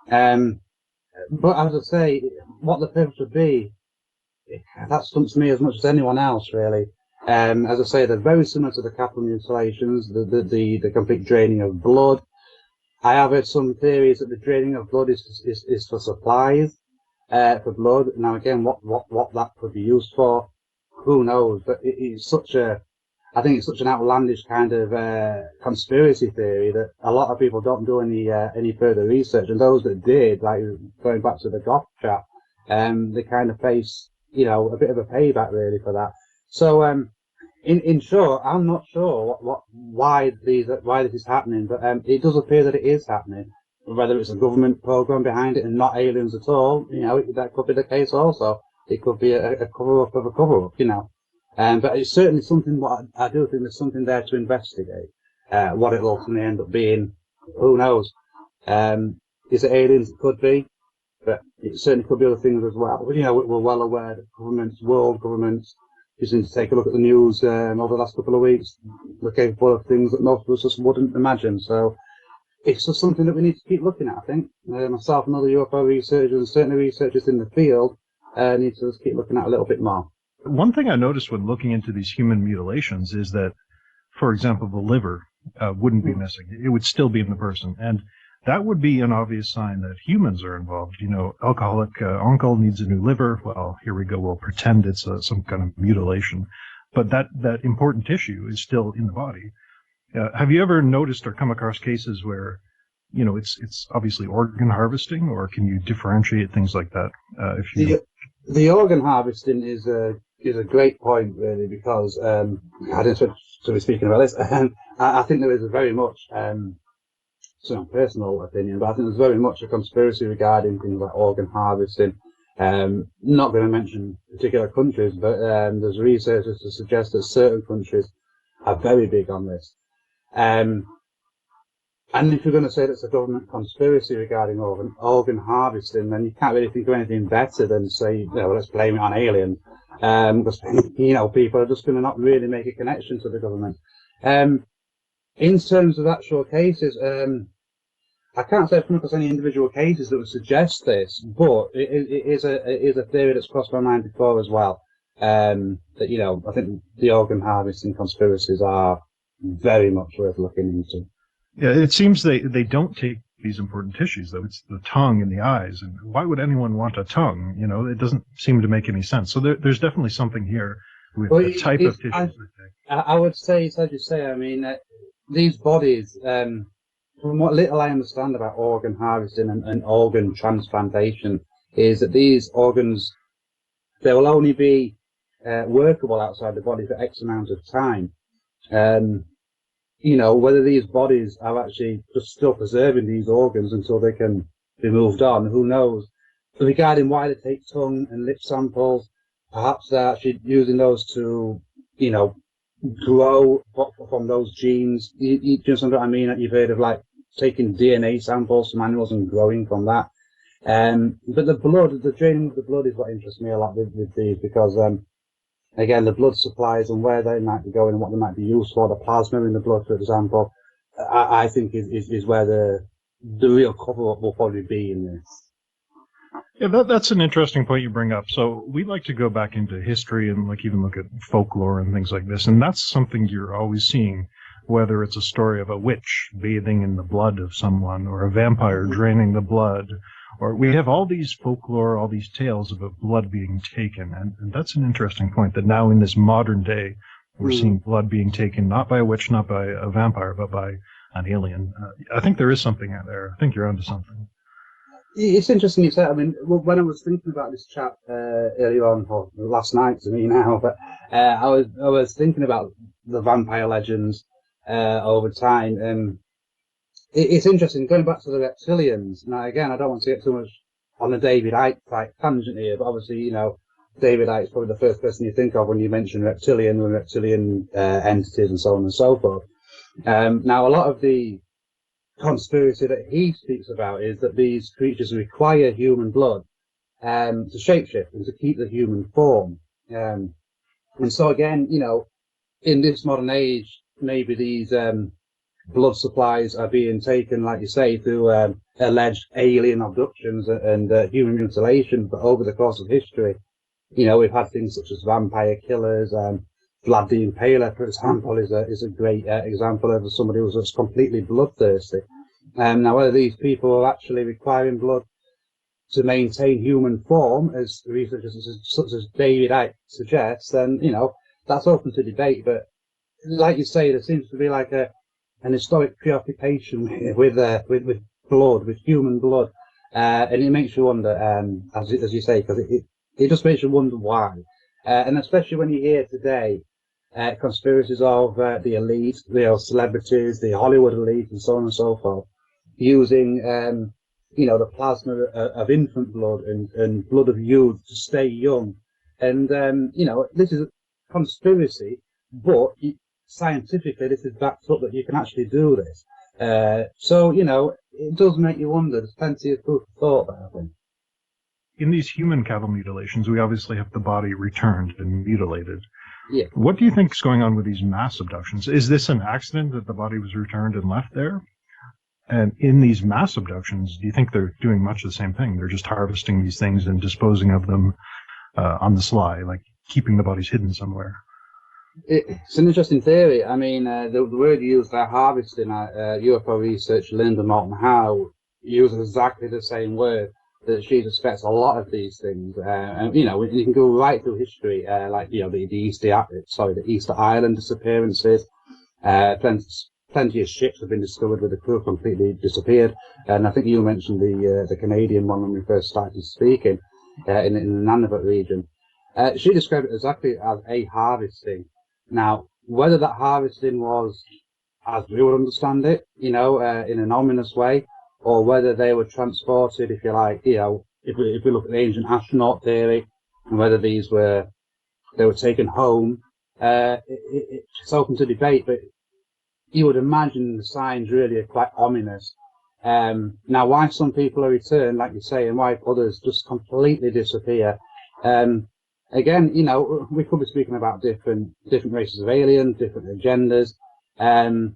But as I say, what the purpose would be, that stumps me as much as anyone else, really. As I say, they're very similar to the capital mutilations, the complete draining of blood. I have heard some theories that the draining of blood is for supplies, for blood. Now again, what that could be used for, who knows? But I think it's such an outlandish kind of conspiracy theory that a lot of people don't do any further research, and those that did, like going back to the goth chat, they kind of face, a bit of a payback really for that. So, in short, I'm not sure why this is happening, but it does appear that it is happening. Whether it's a government program behind it and not aliens at all, that could be the case also. It could be a cover-up of a cover-up, but it's certainly something. What I do think there's something there to investigate. What it'll ultimately end up being, who knows? Is it aliens? It could be, but it certainly could be other things as well. We're well aware that governments, world governments, just need to take a look at the news over the last couple of weeks. We're capable of things that most of us just wouldn't imagine. So it's just something that we need to keep looking at, I think. Myself and other UFO researchers, and certainly researchers in the field, need to just keep looking at a little bit more. One thing I noticed when looking into these human mutilations is that, for example, the liver wouldn't be missing. It would still be in the person. And that would be an obvious sign that humans are involved. Alcoholic uncle needs a new liver. Well, here we go. We'll pretend it's some kind of mutilation. But that important tissue is still in the body. Have you ever noticed or come across cases where, it's obviously organ harvesting, or can you differentiate things like that? The organ harvesting is a great point, really, because I didn't expect to be speaking about this. I think there is very much, some personal opinion, but I think there's very much a conspiracy regarding things like organ harvesting. Not going to mention particular countries, but there's research to suggest that certain countries are very big on this. And if you're going to say that's a government conspiracy regarding organ harvesting, then you can't really think of anything better than say, let's blame it on aliens. Because, people are just going to not really make a connection to the government. In terms of actual cases, I can't say I've come across any individual cases that would suggest this, but it is a theory that's crossed my mind before as well. That, I think the organ harvesting conspiracies are very much worth looking into. Yeah, it seems they don't take these important tissues, though. It's the tongue and the eyes. And why would anyone want a tongue? It doesn't seem to make any sense. So there's definitely something here with the type of tissues they take. I would say, as you say, these bodies, from what little I understand about organ harvesting and organ transplantation, is that these organs, they will only be workable outside the body for X amount of time. Whether these bodies are actually just still preserving these organs until they can be moved on, who knows? But regarding why they take tongue and lip samples, perhaps they're actually using those to, grow from those genes. You just know what I mean? You've heard of taking DNA samples from animals and growing from that. But the draining of the blood is what interests me a lot with these, because again, the blood supplies and where they might be going and what they might be used for, the plasma in the blood, for example, I think is where the real cover-up will probably be in this. Yeah, that's an interesting point you bring up. So we like to go back into history and even look at folklore and things like this, and that's something you're always seeing, whether it's a story of a witch bathing in the blood of someone, or a vampire draining the blood, or we have all these folklore, all these tales about blood being taken, and that's an interesting point, that now in this modern day, we're seeing blood being taken not by a witch, not by a vampire, but by an alien. I think there is something out there. I think you're onto something. It's interesting you say. When I was thinking about this chat earlier on, or last night to me now, but I was thinking about the vampire legends over time, and it's interesting going back to the reptilians. Now, again, I don't want to get too much on the David Icke type tangent here, but obviously, David Icke is probably the first person you think of when you mention reptilian entities and so on and so forth. Now, a lot of the conspiracy that he speaks about is that these creatures require human blood to shapeshift and to keep the human form. And so again, in this modern age, maybe these blood supplies are being taken, like you say, through alleged alien abductions and human mutilation. But over the course of history, we've had things such as vampire killers, Vlad the Impaler, for example, is a great example of somebody who was just completely bloodthirsty. Now, whether these people are actually requiring blood to maintain human form, as researchers such as David Icke suggests, then, that's open to debate. But like you say, there seems to be like an historic preoccupation with blood, with human blood. And it makes you wonder, as you say, because it just makes you wonder why. And especially when you hear today conspiracies of the elite, celebrities, the Hollywood elite, and so on and so forth, using, the plasma of infant blood and blood of youth to stay young. And, this is a conspiracy, but scientifically this is backed up that you can actually do this. So, it does make you wonder. There's plenty of food for thought there, I think. In these human cattle mutilations, we obviously have the body returned and mutilated. Yeah. What do you think is going on with these mass abductions? Is this an accident that the body was returned and left there? And in these mass abductions, do you think they're doing much of the same thing? They're just harvesting these things and disposing of them on the sly, like keeping the bodies hidden somewhere? It's an interesting theory. I mean, the word used there, harvesting, UFO researcher Linda Moulton Howe uses exactly the same word, that she suspects a lot of these things. And, you can go right through history, the Easter Island disappearances. Plenty of ships have been discovered with the crew completely disappeared. And I think you mentioned the Canadian one when we first started speaking, in the Nunavut region. She described it exactly as a harvesting. Now, whether that harvesting was, as we would understand it, in an ominous way, or whether they were transported, if you like, if we look at the ancient astronaut theory, and whether they were taken home, it's open to debate, but you would imagine the signs really are quite ominous. Now, why some people are returned, like you say, and why others just completely disappear, again, we could be speaking about different races of aliens, different agendas, and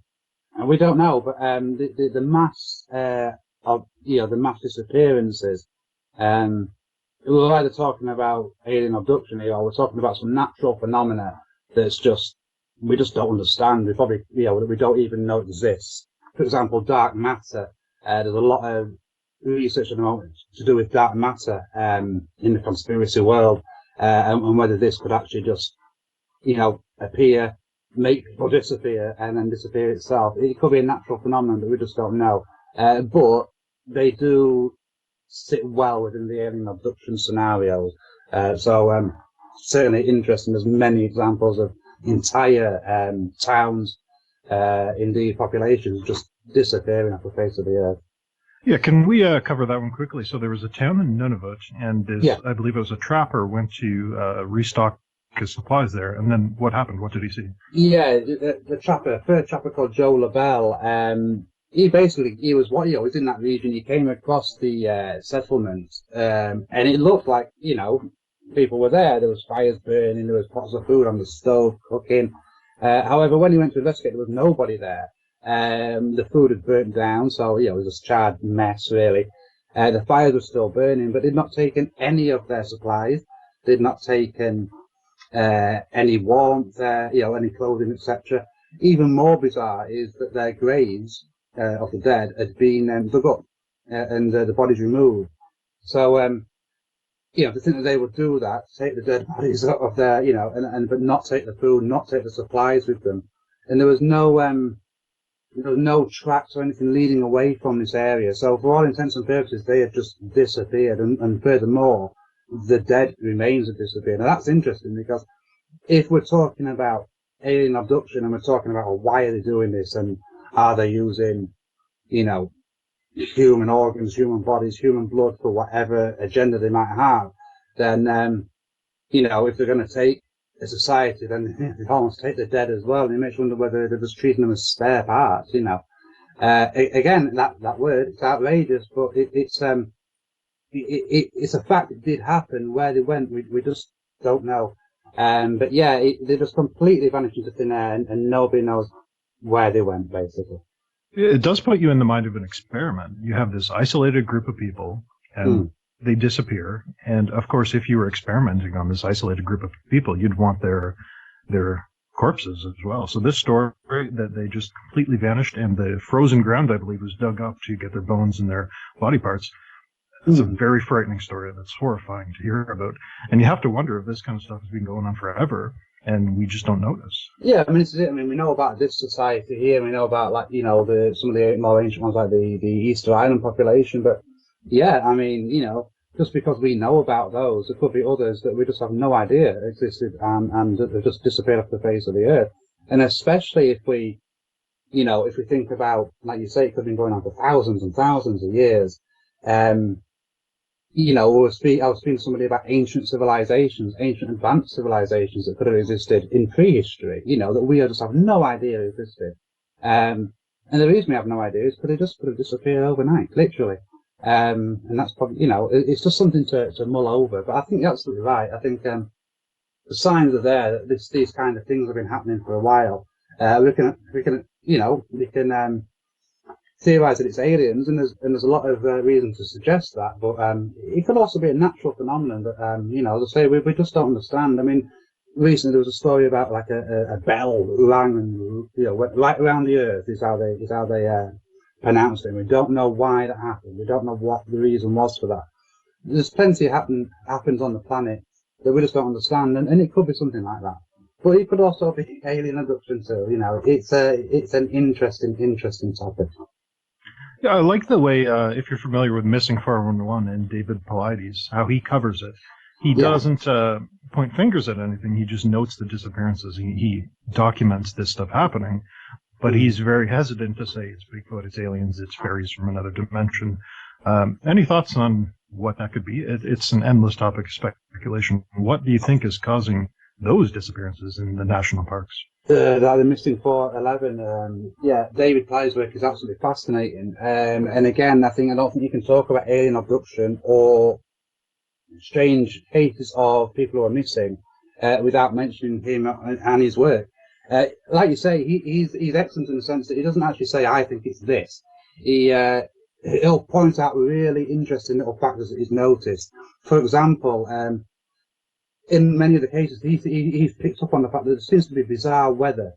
we don't know. But the mass the mass disappearances, we're either talking about alien abduction here, or we're talking about some natural phenomena that's we just don't understand. We probably we don't even know exists. For example, dark matter. There's a lot of research at the moment to do with dark matter in the conspiracy world. And whether this could actually just, appear, make people disappear, and then disappear itself. It could be a natural phenomenon that we just don't know. But they do sit well within the alien abduction scenarios. So certainly interesting. There's many examples of entire towns, indeed populations, just disappearing off the face of the earth. Yeah, can we cover that one quickly? So there was a town in Nunavut, and I believe it was a trapper went to restock his supplies there, and then what happened? What did he see? Yeah, the third trapper called Joe LaBelle, he was in that region. He came across the settlement, and it looked like, people were there. There was fires burning, there was pots of food on the stove cooking. However, when he went to investigate, there was nobody there. The food had burnt down, so it was a charred mess, really. The fires were still burning, but they'd not taken any of their supplies. They'd not taken any warmth, any clothing, etc. Even more bizarre is that their graves of the dead had been dug up and the bodies removed. So, to think that they would do that, take the dead bodies out of there, but not take the food, not take the supplies with them, and there was no tracks or anything leading away from this area. So for all intents and purposes, they had just disappeared. And furthermore, the dead remains have disappeared. Now that's interesting, because if we're talking about alien abduction and we're talking about why are they doing this and are they using, human organs, human bodies, human blood for whatever agenda they might have, then, if they're going to take a society, then they almost take the dead as well. And it makes you wonder whether they're just treating them as spare parts, Again, that word, it's outrageous, but it's a fact. It did happen. Where they went, we just don't know. But yeah, they just completely vanished into thin air, and nobody knows where they went, basically. It does put you in the mind of an experiment. You have this isolated group of people, and they disappear. And of course, if you were experimenting on this isolated group of people, you'd want their corpses as well. So this story that they just completely vanished, and the frozen ground, I believe, was dug up to get their bones and their body parts. It's a very frightening story that's horrifying to hear about. And you have to wonder if this kind of stuff has been going on forever, and we just don't notice. Yeah, I mean, this is it. I mean, we know about this society here. We know about, like, you know, some of the more ancient ones, like the Easter Island population. But yeah, I mean, you know, just because we know about those, there could be others that we just have no idea existed and they've just disappeared off the face of the earth. And especially if we, you know, if we think about, like you say, it could have been going on for thousands and thousands of years. You know, I was speaking to somebody about ancient civilizations, ancient advanced civilizations that could have existed in prehistory, you know, that we just have no idea existed. And the reason we have no idea is because they just could have disappeared overnight, literally. And that's probably, you know, it's just something to mull over. But I think you're absolutely right. I think the signs are there that these kind of things have been happening for a while. We can theorize that it's aliens, and there's a lot of reason to suggest that. But it could also be a natural phenomenon that, you know, as I say, we just don't understand. I mean, recently there was a story about like a bell rang and, you know, went right around the earth is how they pronounced it. We don't know why that happened. We don't know what the reason was for that. There's plenty happens on the planet that we just don't understand, and it could be something like that. But it could also be alien abduction too. You know, it's an interesting topic. Yeah, I like the way, if you're familiar with Missing 411 and David Paulides, how he covers it. He doesn't point fingers at anything. He just notes the disappearances. He documents this stuff happening. But he's very hesitant to say it's Bigfoot, it's aliens, it's fairies from another dimension. Any thoughts on what that could be? It's an endless topic of speculation. What do you think is causing those disappearances in the national parks? The Missing 411, David Paulides' work is absolutely fascinating. And again, I don't think you can talk about alien abduction or strange cases of people who are missing without mentioning him and his work. Like you say, he's excellent in the sense that he doesn't actually say, I think it's this. He'll point out really interesting little factors that he's noticed. For example, in many of the cases, he's picked up on the fact that there seems to be bizarre weather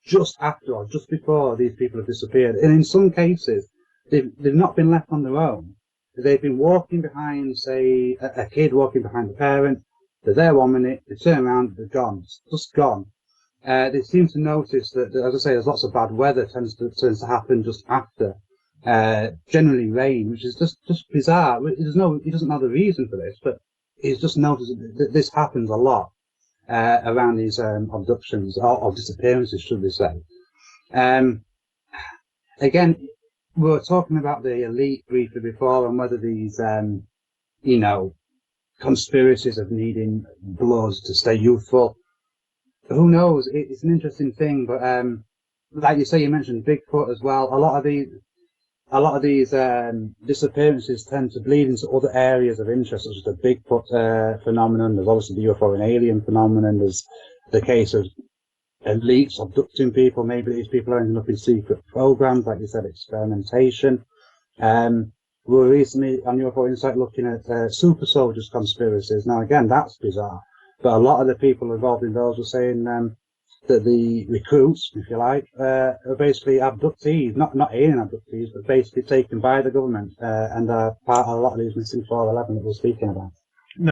just after or just before these people have disappeared. And in some cases, they've not been left on their own. They've been walking behind, say, a kid walking behind the parent. They're there 1 minute, they turn around, they're gone, just gone. They seem to notice that, as I say, there's lots of bad weather tends to happen just after. Generally rain, which is just bizarre. He doesn't know the reason for this, but he's just noticed that this happens a lot around these abductions or disappearances, should we say. Again, we were talking about the elite briefly before and whether these, you know, conspiracies of needing blood to stay youthful. Who knows? It's an interesting thing, but like you say, you mentioned Bigfoot as well. A lot of these disappearances tend to bleed into other areas of interest, such as the Bigfoot phenomenon. There's obviously the UFO and alien phenomenon. There's the case of elites abducting people. Maybe these people are ending up in secret programs, like you said, experimentation. We were recently on UFO Insight looking at super soldiers conspiracies. Now, again, that's bizarre. But a lot of the people involved in those were saying that the recruits, if you like, are basically abductees, not alien abductees, but basically taken by the government and are part of a lot of these missing 411 that we're speaking about. No.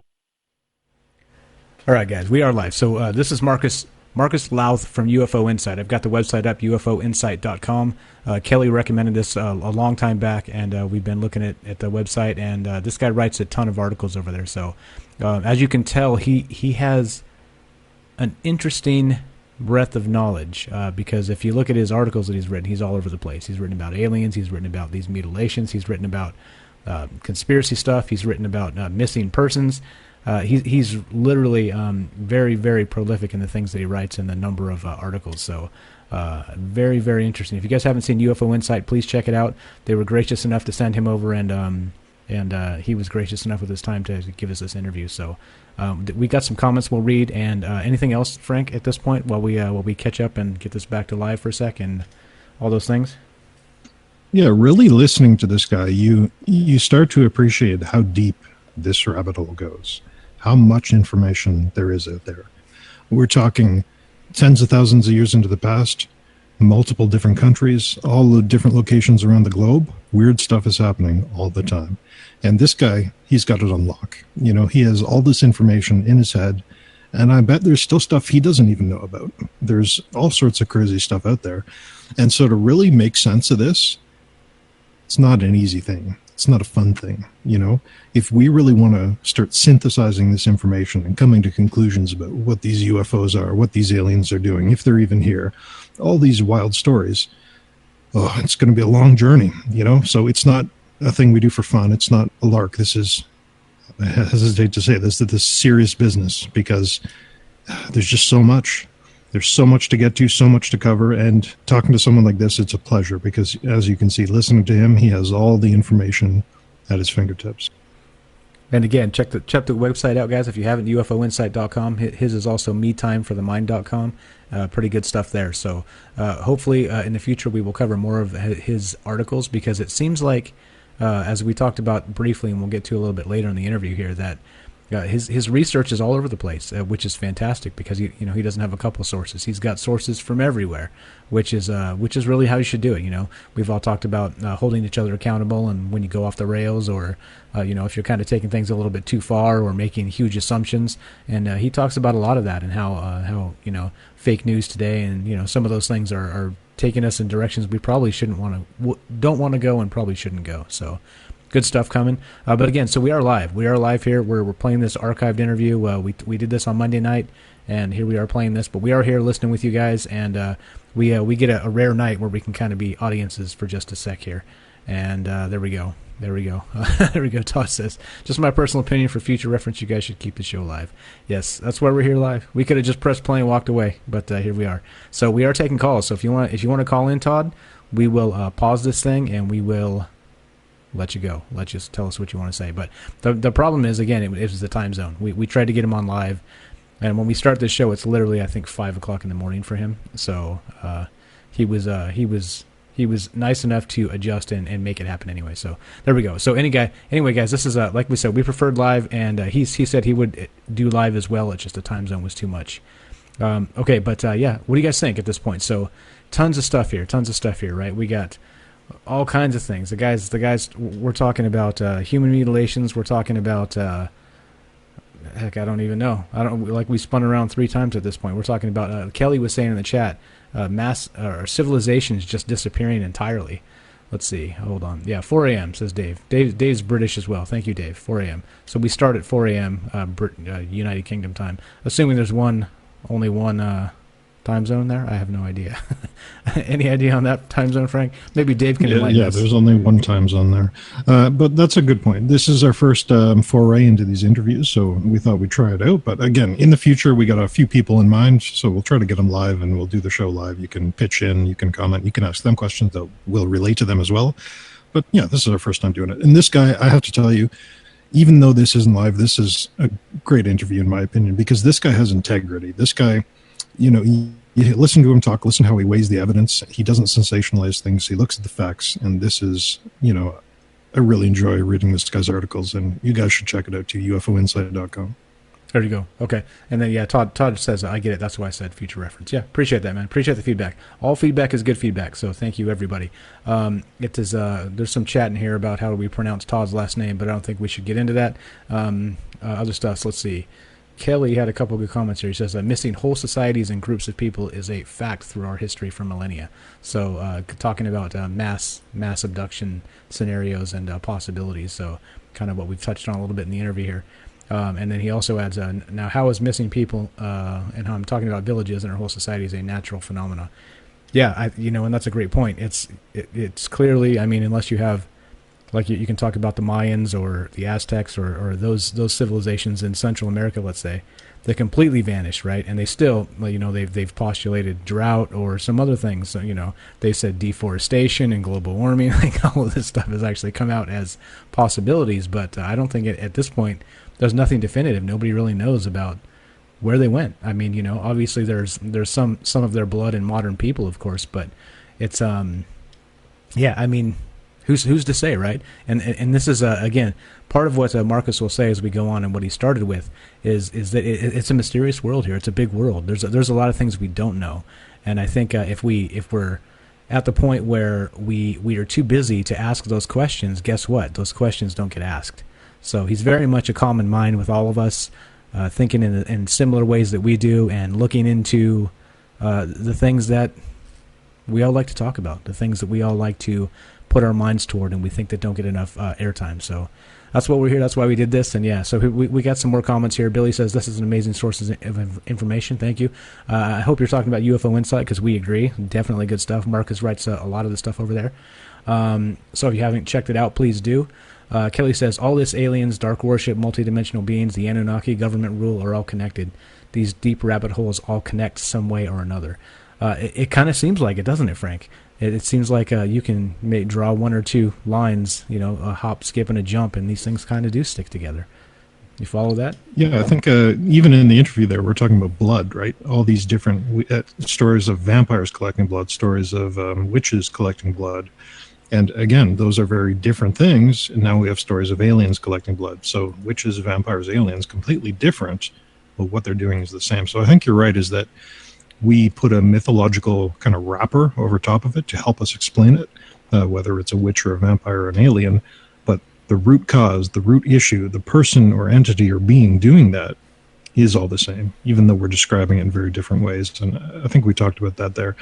All right, guys, we are live. So this is Marcus Lowth from UFO Insight. I've got the website up, ufoinsight.com. Kelly recommended this a long time back, and we've been looking at the website, and this guy writes a ton of articles over there. So as you can tell, he has an interesting breadth of knowledge because if you look at his articles that he's written, he's all over the place. He's written about aliens, he's written about these mutilations, he's written about conspiracy stuff, he's written about missing persons. He's literally very, very prolific in the things that he writes and the number of articles. So very, very interesting. If you guys haven't seen UFO Insight, please check it out. They were gracious enough to send him over, and he was gracious enough with his time to give us this interview. So we got some comments we'll read, and anything else, Frank, at this point while we catch up and get this back to live for a sec and all those things? Yeah, really listening to this guy, you start to appreciate how deep this rabbit hole goes, how much information there is out there. We're talking tens of thousands of years into the past, multiple different countries, all the different locations around the globe. Weird stuff is happening all the time. And this guy, he's got it on lock. You know, he has all this information in his head, and I bet there's still stuff he doesn't even know about. There's all sorts of crazy stuff out there. And so to really make sense of this, it's not an easy thing. It's not a fun thing, you know. If we really want to start synthesizing this information and coming to conclusions about what these UFOs are, what these aliens are doing, if they're even here, all these wild stories, oh, it's going to be a long journey, you know. So it's not a thing we do for fun. It's not a lark. This is, I hesitate to say this, that this is serious business, because there's just so much. There's so much to get to, so much to cover, and talking to someone like this, it's a pleasure, because as you can see, listening to him, he has all the information at his fingertips. And again, check the website out, guys, if you haven't, ufoinsight.com. His is also metimefforthemind.com. Pretty good stuff there. So hopefully in the future we will cover more of his articles, because it seems like, as we talked about briefly, and we'll get to a little bit later in the interview here, that his research is all over the place, which is fantastic, because he doesn't have a couple sources. He's got sources from everywhere, which is really how you should do it. You know, we've all talked about holding each other accountable, and when you go off the rails, or if you're kind of taking things a little bit too far or making huge assumptions. And he talks about a lot of that, and how fake news today, and some of those things are taking us in directions we probably don't want to go, and probably shouldn't go. So. Good stuff coming. But again, so we are live. We are live here. We're playing this archived interview. We did this on Monday night, and here we are playing this. But we are here listening with you guys, and we get a rare night where we can kind of be audiences for just a sec here. And there we go. There we go. There we go. Todd says, just my personal opinion, for future reference, you guys should keep the show live. Yes, that's why we're here live. We could have just pressed play and walked away, but here we are. So we are taking calls. So if you want to call in, Todd, we will pause this thing, and we will let you go. Let you tell us what you want to say. But the problem is, again, it was the time zone. We tried to get him on live, and when we start this show, it's literally, I think, 5 o'clock in the morning for him. So he was nice enough to adjust and make it happen anyway. So there we go. So anyway, guys, this is like we said, we preferred live, and he said he would do live as well. It's just the time zone was too much. Okay, but yeah, what do you guys think at this point? So tons of stuff here, right? We got all kinds of things. The guys we're talking about human mutilations. We're talking about heck, I don't even know. We spun around 3 times at this point. We're talking about Kelly was saying in the chat, mass or civilizations just disappearing entirely. Let's see. Hold on. Yeah, 4 a.m. says Dave. Dave's British as well. Thank you, Dave. 4 a.m. So we start at 4 a.m. United Kingdom time. Assuming there's only one time zone there? I have no idea. Any idea on that time zone, Frank? Maybe Dave can enlighten us. Yeah, there's only one time zone there. But that's a good point. This is our first foray into these interviews, so we thought we'd try it out. But again, in the future, we got a few people in mind, so we'll try to get them live, and we'll do the show live. You can pitch in, you can comment, you can ask them questions that will relate to them as well. But yeah, this is our first time doing it. And this guy, I have to tell you, even though this isn't live, this is a great interview in my opinion, because this guy has integrity. This guy, you listen to him talk, listen how he weighs the evidence. He doesn't sensationalize things. He looks at the facts, and this is, I really enjoy reading this guy's articles, and you guys should check it out too, ufoinsight.com. There you go. Okay. And then, yeah, Todd says, I get it. That's why I said future reference. Yeah, appreciate that, man. Appreciate the feedback. All feedback is good feedback, so thank you, everybody. There's some chat in here about how do we pronounce Todd's last name, but I don't think we should get into that. Other stuff, let's see. Kelly had a couple good comments here. He says, missing whole societies and groups of people is a fact through our history for millennia. So talking about mass abduction scenarios and possibilities. So kind of what we've touched on a little bit in the interview here. And then he also adds, now how is missing people and how I'm talking about villages and our whole society is a natural phenomena. Yeah, and that's a great point. It's clearly, unless you have, like you can talk about the Mayans or the Aztecs or those civilizations in Central America, let's say, they completely vanished, right? And they still, they've postulated drought or some other things. So, they said deforestation and global warming. Like all of this stuff has actually come out as possibilities, but I don't think at this point there's nothing definitive. Nobody really knows about where they went. Obviously there's some of their blood in modern people, of course, but it's who who's to say, right? And this is again part of what Marcus will say as we go on, and what he started with is that it's a mysterious world here. It's a big world. There's a lot of things we don't know, and I think if we're at the point where we are too busy to ask those questions, guess what? Those questions don't get asked. So he's very much a common mind with all of us, thinking in similar ways that we do, and looking into the things that we all like to talk about, the things that we all like to put our minds toward, and we think that don't get enough airtime. So that's what we're here. That's why we did this. And yeah, so we got some more comments here. Billy says, this is an amazing source of information. Thank you. I hope you're talking about UFO Insight, because we agree. Definitely good stuff. Marcus writes a lot of the stuff over there. So if you haven't checked it out, please do. Kelly says, all this aliens, dark worship, multidimensional beings, the Anunnaki, government rule are all connected. These deep rabbit holes all connect some way or another. It kind of seems like it, doesn't it, Frank? It seems like you can draw one or two lines, a hop, skip, and a jump, and these things kind of do stick together. You follow that? Yeah, I think even in the interview there, we're talking about blood, right? All these different stories of vampires collecting blood, stories of witches collecting blood. And again, those are very different things. And now we have stories of aliens collecting blood. So witches, vampires, aliens, completely different, but what they're doing is the same. So I think you're right, is that we put a mythological kind of wrapper over top of it to help us explain it, whether it's a witch or a vampire or an alien. But the root cause, the root issue, the person or entity or being doing that is all the same, even though we're describing it in very different ways. And I think we talked about that there.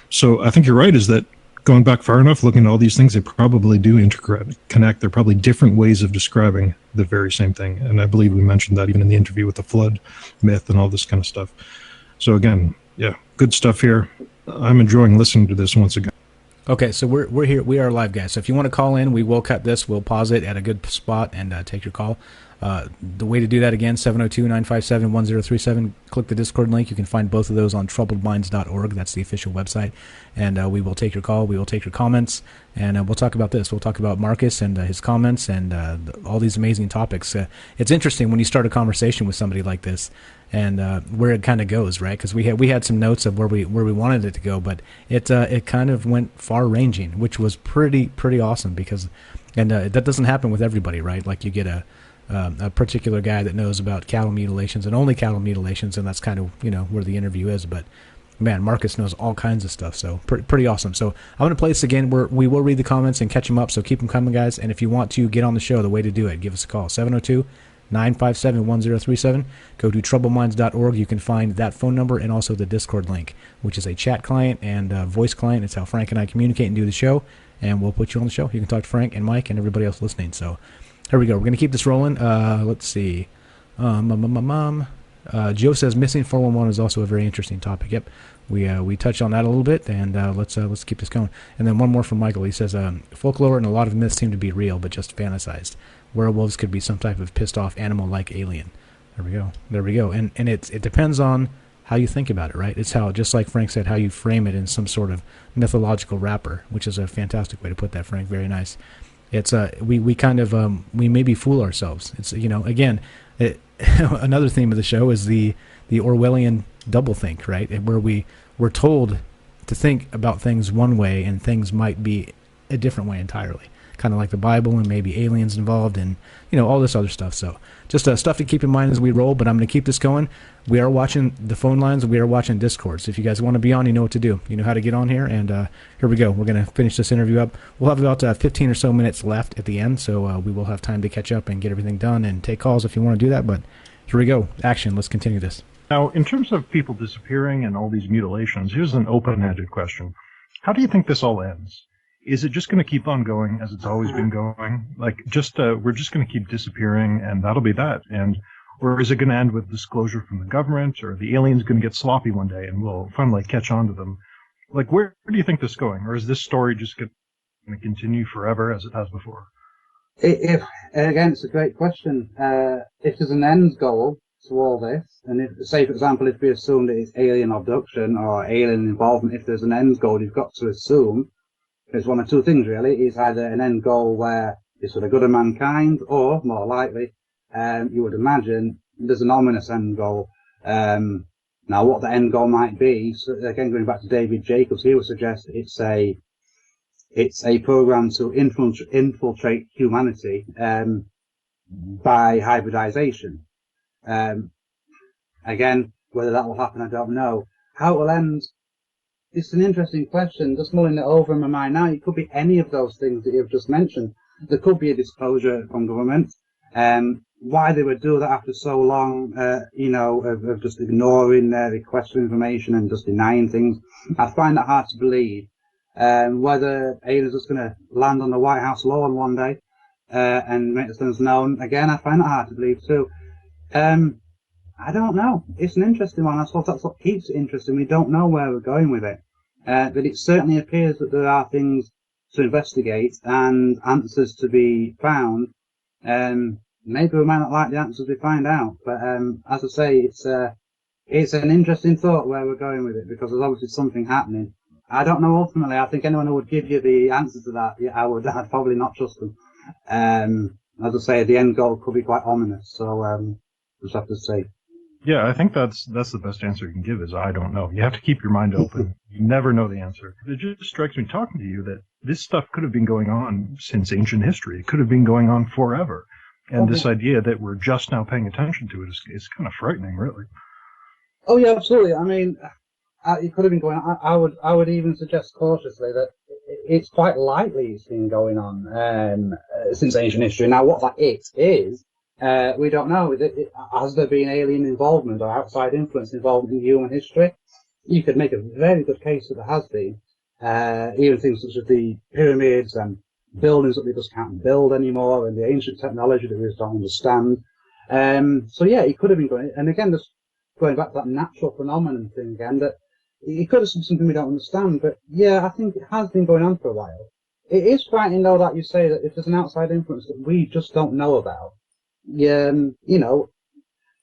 So I think you're right, is that going back far enough, looking at all these things, they probably do interconnect. They're probably different ways of describing the very same thing. And I believe we mentioned that even in the interview with the flood myth and all this kind of stuff. So again, yeah, good stuff here. I'm enjoying listening to this once again. Okay, so we're here. We are live, guys. So if you want to call in, we will cut this. We'll pause it at a good spot and take your call. The way to do that, again, 702-957-1037. Click the Discord link. You can find both of those on troubledminds.org. That's the official website. And we will take your call. We will take your comments. And we'll talk about this. We'll talk about Marcus and his comments and all these amazing topics. It's interesting when you start a conversation with somebody like this, and where it kind of goes, right? Because we had some notes of where we wanted it to go, but it kind of went far-ranging, which was pretty awesome. Because that doesn't happen with everybody, right? Like you get a particular guy that knows about cattle mutilations and only cattle mutilations, and that's kind of where the interview is. But man, Marcus knows all kinds of stuff, so pretty awesome. So I'm going to play this again. We will read the comments and catch them up, so keep them coming, guys. And if you want to get on the show, the way to do it, give us a call, 702-957-1037. Go to troubleminds.org. You can find that phone number and also the Discord link, which is a chat client and voice client. It's how Frank and I communicate and do the show, and we'll put you on the show. You can talk to Frank and Mike and everybody else listening. So here we go. We're going to keep this rolling. Let's see. Joe says missing 411 is also a very interesting topic. Yep, we touched on that a little bit, and let's keep this going. And then one more from Michael. He says folklore and a lot of myths seem to be real, but just fantasized. Werewolves could be some type of pissed off animal like alien. There we go. And it depends on how you think about it, right? It's how, just like Frank said, how you frame it in some sort of mythological wrapper, which is a fantastic way to put that, Frank. Very nice. It's we kind of we maybe fool ourselves. It's again another theme of the show is the Orwellian doublethink, right? Where we're told to think about things one way and things might be a different way entirely. Kind of like the Bible and maybe aliens involved and all this other stuff. So just stuff to keep in mind as we roll. But I'm going to keep this going. We are watching the phone lines. We are watching Discord. So if you guys want to be on, you know what to do. You know how to get on here. And here we go. We're going to finish this interview up. We'll have about 15 or so minutes left at the end. So we will have time to catch up and get everything done and take calls if you want to do that. But here we go. Action. Let's continue this. Now, in terms of people disappearing and all these mutilations, here's an open-ended question. How do you think this all ends? Is it just going to keep on going as it's always been going? Like, we're just going to keep disappearing and that'll be that? Or is it going to end with disclosure from the government, or the aliens going to get sloppy one day and we'll finally catch on to them? Like, where do you think this is going? Or is this story just going to continue forever as it has before? Again, it's a great question. If there's an end goal to all this, and say, for example, if we assume that it's alien abduction or alien involvement, if there's an end goal, you've got to assume there's one of two things, really. It's either an end goal where it's for the good of mankind, or, more likely, you would imagine, there's an ominous end goal. Now, what the end goal might be, so again, going back to David Jacobs, he would suggest it's a it's a program to infiltrate humanity by hybridization. Again, whether that will happen, I don't know. How it will end, it's an interesting question. Just mulling it over in my mind now, it could be any of those things that you've just mentioned. There could be a disclosure from government. Why they would do that after so long, of just ignoring their requests for information and just denying things, I find that hard to believe. Whether aliens are just going to land on the White House lawn one day and make themselves known, again, I find that hard to believe too. I don't know. It's an interesting one. I suppose that's what keeps it interesting. We don't know where we're going with it. But it certainly appears that there are things to investigate and answers to be found. Maybe we might not like the answers we find out. But as I say, it's an interesting thought where we're going with it, because there's obviously something happening. I don't know ultimately. I think anyone who would give you the answer to that, I'd probably not trust them. As I say, the end goal could be quite ominous. So just have to see. Yeah, I think that's the best answer you can give is I don't know. You have to keep your mind open. You never know the answer. It just strikes me talking to you that this stuff could have been going on since ancient history. It could have been going on forever. And this idea that we're just now paying attention to it is kind of frightening, really. Oh yeah, absolutely. I mean, it could have been going on. I would even suggest cautiously that it's quite likely it's been going on since ancient history. Now, what that it is, we don't know. Has there been alien involvement or outside influence involved in human history? You could make a very good case that there has been. Even things such as the pyramids and buildings that we just can't build anymore, and the ancient technology that we just don't understand. So yeah, it could have been going. And again, just going back to that natural phenomenon thing again, that it could have been something we don't understand. But yeah, I think it has been going on for a while. It is frightening though that you say that if there's an outside influence that we just don't know about. Yeah, you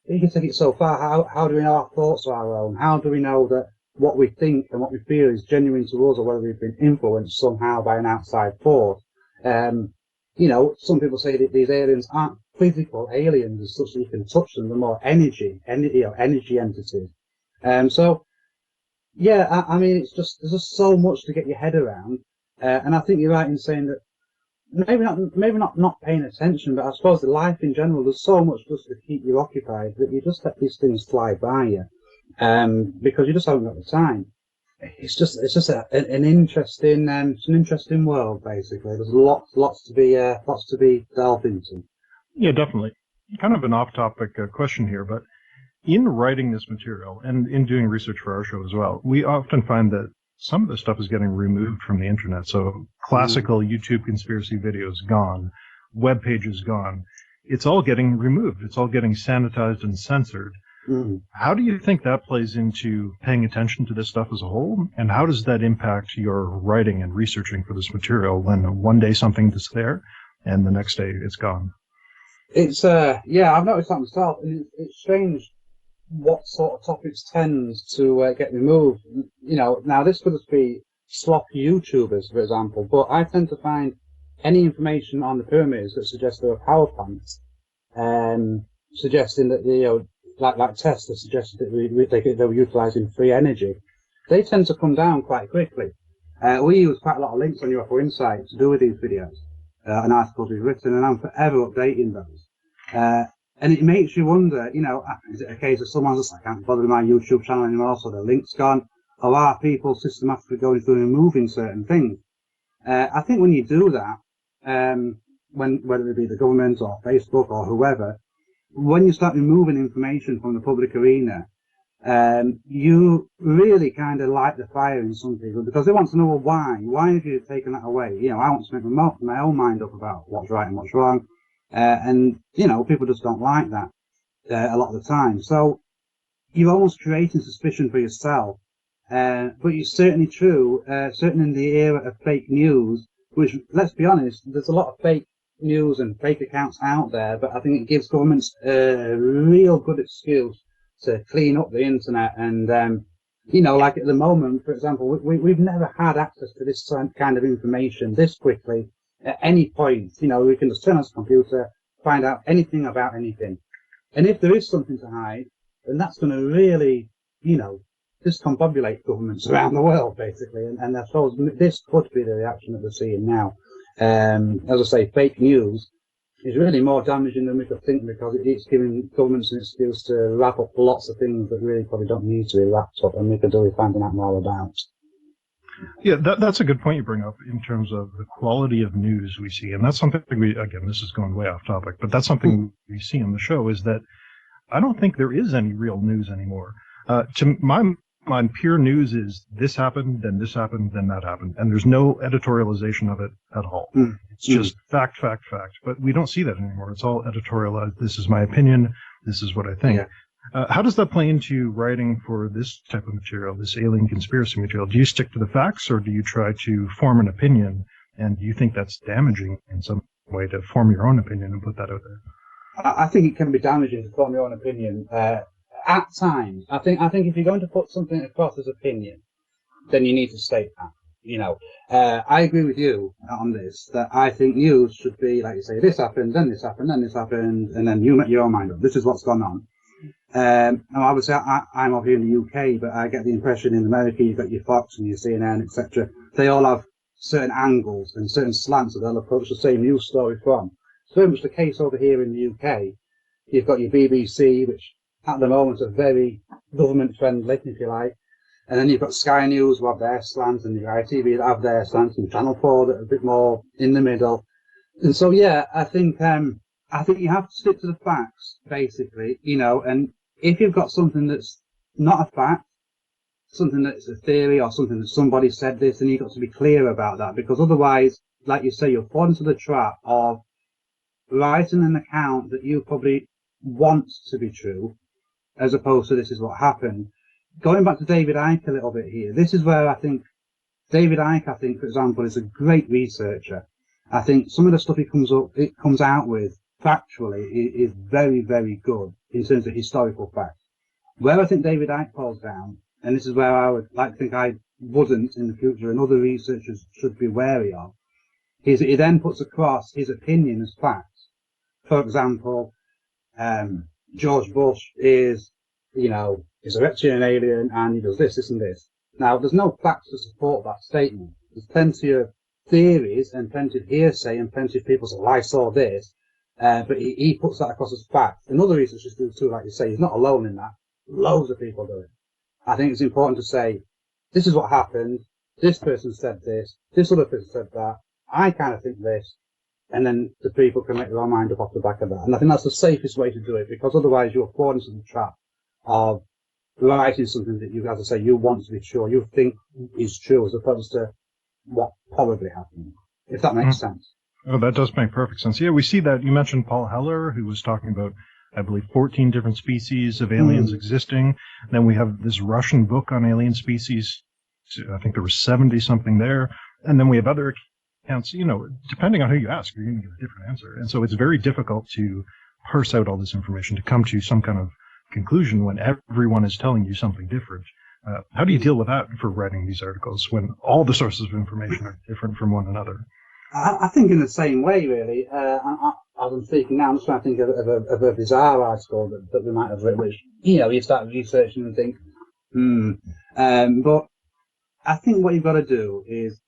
can take it so far. How do we know our thoughts are our own? How do we know that what we think and what we feel is genuine to us, or whether we've been influenced somehow by an outside force? Some people say that these aliens aren't physical aliens as such that you can touch them. They're more energy entities. So yeah, I mean, there's just so much to get your head around. And I think you're right in saying that maybe not paying attention, but I suppose the life in general, there's so much just to keep you occupied that you just let these things fly by you, because you just haven't got the time. It's just an interesting world, basically. There's lots to be delved into. Yeah, definitely. Kind of an off-topic question here, but in writing this material and in doing research for our show as well, we often find that some of this stuff is getting removed from the internet. So classical YouTube conspiracy videos gone, web pages gone. It's all getting removed. It's all getting sanitized and censored. How do you think that plays into paying attention to this stuff as a whole? And how does that impact your writing and researching for this material when one day something is there and the next day it's gone? It's, I've noticed that myself. And it's strange what sort of topics tend to get removed. Now this could just be sloppy YouTubers, for example, but I tend to find any information on the pyramids that suggests there are power plants, suggesting that, like Tesla suggested that they were utilising free energy. They tend to come down quite quickly. We use quite a lot of links on UFO Insight to do with these videos and articles we've written, and I'm forever updating those. And it makes you wonder, is it a case of someone's just like, I can't bother with my YouTube channel anymore, so the link's gone? Or are people systematically going through and removing certain things? I think when you do that, whether it be the government or Facebook or whoever, when you start removing information from the public arena, you really kind of light the fire in some people, because they want to know, well, why? Why have you taken that away? I want to make my own mind up about what's right and what's wrong. And people just don't like that a lot of the time. So you're almost creating suspicion for yourself. But it's certainly true, certainly in the era of fake news, which, let's be honest, there's a lot of fake news and fake accounts out there, but I think it gives governments a real good excuse to clean up the internet. And, like at the moment, for example, we've never had access to this kind of information this quickly. At any point, we can just turn on the computer, find out anything about anything. And if there is something to hide, then that's going to really, discombobulate governments around the world, basically. And I suppose this could be the reaction that we're seeing now. As I say, fake news is really more damaging than we could think, because it's giving governments an excuse to wrap up lots of things that really probably don't need to be wrapped up, and we could do with finding out more about. Yeah, that's a good point you bring up in terms of the quality of news we see. And that's something again, this is going way off topic, but that's something we see on the show, is that I don't think there is any real news anymore. To my mind, pure news is this happened, then that happened. And there's no editorialization of it at all. It's just fact. But we don't see that anymore. It's all editorialized. This is my opinion. This is what I think. Yeah. How does that play into writing for this type of material, this alien conspiracy material? Do you stick to the facts, or do you try to form an opinion? And do you think that's damaging in some way to form your own opinion and put that out there? I think it can be damaging to form your own opinion at times. I think if you're going to put something across as opinion, then you need to state that. You know, I agree with you on this, that I think news should be, like you say, this happened, then this happened, then this happened, and then you make your own mind up. This is what's gone on. Now, obviously, I'm over here in the UK, but I get the impression in America you've got your Fox and your CNN, etc. They all have certain angles and certain slants that they'll approach the same news story from. It's very much the case over here in the UK. You've got your BBC, which at the moment are very government-friendly, if you like. And then you've got Sky News, who have their slants, and your ITV that have their slants, and Channel 4 that are a bit more in the middle. And so, yeah, I think you have to stick to the facts, basically, you know, and if you've got something that's not a fact, something that's a theory or something that somebody said this, then you've got to be clear about that, because otherwise, like you say, you'll fall into the trap of writing an account that you probably want to be true, as opposed to this is what happened. Going back to David Icke a little bit here, this is where I think David Icke, for example, is a great researcher. I think some of the stuff he comes out with factually is very, very good in terms of historical facts. Where I think David Icke falls down, and this is where I would like to think I wouldn't in the future, and other researchers should be wary of, is that he then puts across his opinion as facts. For example, George Bush is, you know, is a reptilian alien and he does this, this and this. Now, there's no facts to support that statement. There's plenty of theories and plenty of hearsay and plenty of people say, well, I saw this, but he puts that across as facts. And other researchers do too, like you say. He's not alone in that. Loads of people do it. I think it's important to say, this is what happened, this person said this other person said that, I kind of think this, and then the people can make their own mind up off the back of that. And I think that's the safest way to do it, because otherwise you'll fall into the trap of writing something that you, as I say, you want to be sure, you think is true, as opposed to what probably happened, if that makes sense. Oh, that does make perfect sense. Yeah, we see that. You mentioned Paul Heller, who was talking about, I believe, 14 different species of aliens existing. Then we have this Russian book on alien species. I think there was 70-something there. And then we have other accounts. You know, depending on who you ask, you're going to get a different answer. And so it's very difficult to parse out all this information to come to some kind of conclusion when everyone is telling you something different. How do you deal with that for writing these articles when all the sources of information are different from one another? I think in the same way, really. As I'm speaking now, I'm just trying to think of a bizarre article that we might have written, which, you know, you start researching and think, but I think what you've got to do is,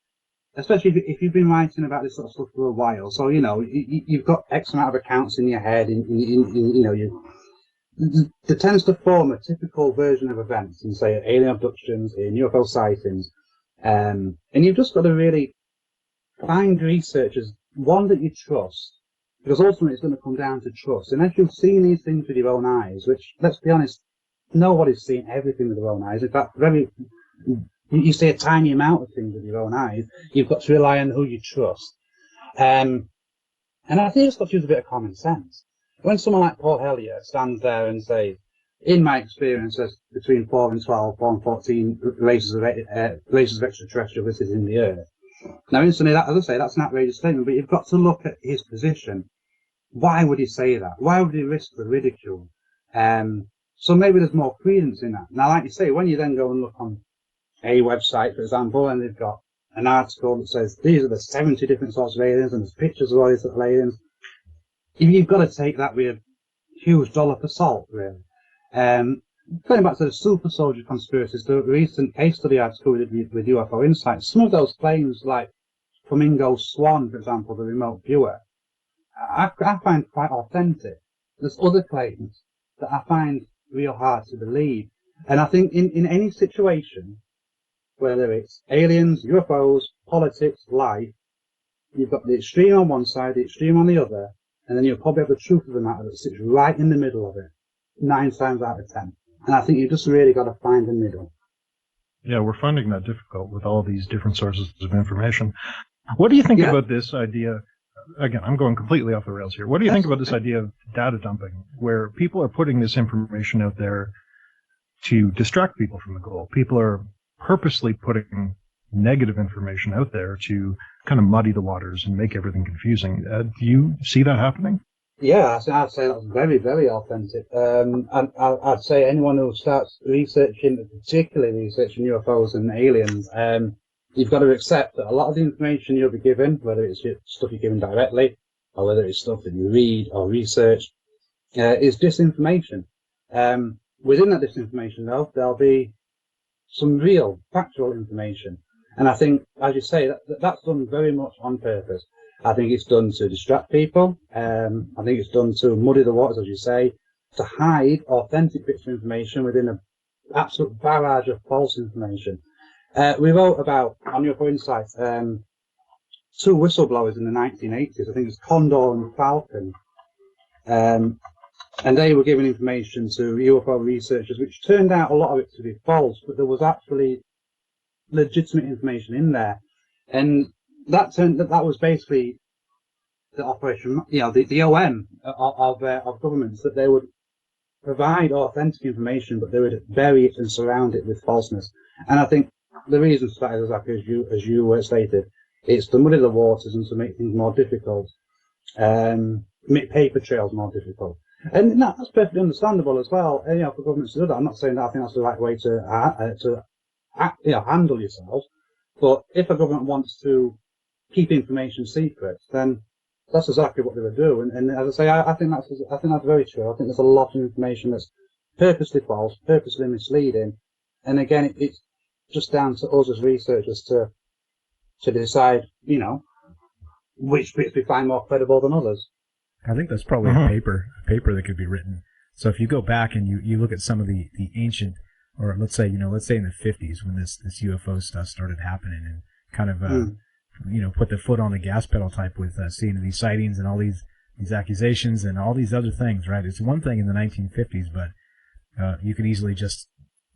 especially if you've been writing about this sort of stuff for a while, so, you know, you've got X amount of accounts in your head, you know, there tends to form a typical version of events, in, say, alien abductions, in UFO sightings, and you've just got to really find researchers, one that you trust, because ultimately it's going to come down to trust. And if you've seen these things with your own eyes, which, let's be honest, nobody's seen everything with their own eyes. In fact, you see a tiny amount of things with your own eyes, you've got to rely on who you trust. And I think it's got to use a bit of common sense. When someone like Paul Hellyer stands there and says, in my experience, there's between 4 and 12, 4 and 14 races of extraterrestrial visitors in the Earth. Now, instantly, as I say, that's an outrageous statement, but you've got to look at his position. Why would he say that? Why would he risk the ridicule? So maybe there's more credence in that. Now, like you say, when you then go and look on a website, for example, and they've got an article that says, these are the 70 different sorts of aliens, and there's pictures of all these little aliens, you've got to take that with a huge dollar for salt, really. going back to the super soldier conspiracies, the recent case study I discovered with UFO Insights, some of those claims, like Flamingo Swan, for example, the remote viewer, I find quite authentic. There's other claims that I find real hard to believe. And I think in any situation, whether it's aliens, UFOs, politics, life, you've got the extreme on one side, the extreme on the other, and then you'll probably have the truth of the matter that sits right in the middle of it, 9 times out of 10. And I think you've just really got to find the middle. Yeah, we're finding that difficult with all these different sources of information. What do you think about this idea? Again, I'm going completely off the rails here. What do you think about this idea of data dumping, where people are putting this information out there to distract people from the goal? People are purposely putting negative information out there to kind of muddy the waters and make everything confusing. Do you see that happening? Yeah, I'd say that's very, very authentic. And I'd say anyone who starts researching, particularly researching UFOs and aliens, you've got to accept that a lot of the information you'll be given, whether it's stuff you're given directly, or whether it's stuff that you read or research, is disinformation. Within that disinformation, though, there'll be some real, factual information. And I think, as you say, that's done very much on purpose. I think it's done to distract people. I think it's done to muddy the waters, as you say, to hide authentic bits of information within an absolute barrage of false information. We wrote about, on UFO Insights, 2 whistleblowers in the 1980s. I think it was Condor and Falcon. And they were giving information to UFO researchers, which turned out a lot of it to be false, but there was actually legitimate information in there. And that was basically the operation, the OM of governments, that they would provide authentic information, but they would bury it and surround it with falseness. And I think the reason for that is exactly as you stated, it's to muddy the waters and to make things more difficult, make paper trails more difficult. And that's perfectly understandable as well. And, for governments to do that, I'm not saying that I think that's the right way to handle yourselves. But if a government wants to keep information secret, then that's exactly what they would do. And as I say, I think that's very true. I think there's a lot of information that's purposely false, purposely misleading. And again, it's just down to us as researchers to decide, which bits we find more credible than others. I think that's probably a paper that could be written. So if you go back and you look at some of the ancient, or let's say in the 50s when this UFO stuff started happening, and kind of put the foot on the gas pedal type with seeing these sightings and all these accusations and all these other things, right? It's one thing in the 1950s, but you could easily just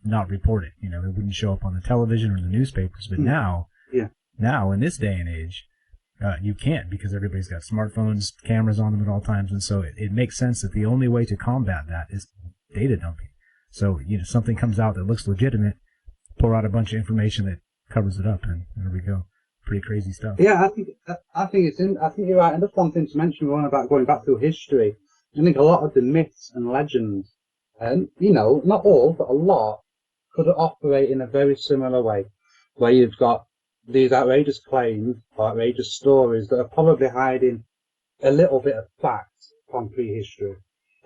not report it. It wouldn't show up on the television or the newspapers. But now in this day and age, you can't, because everybody's got smartphones, cameras on them at all times, and so it makes sense that the only way to combat that is data dumping. So something comes out that looks legitimate, pour out a bunch of information that covers it up, and there we go. Pretty crazy stuff. Yeah, I think you're right. And just one thing to mention, one about going back through history. I think a lot of the myths and legends, and not all, but a lot, could operate in a very similar way, where you've got these outrageous claims or outrageous stories that are probably hiding a little bit of fact from prehistory.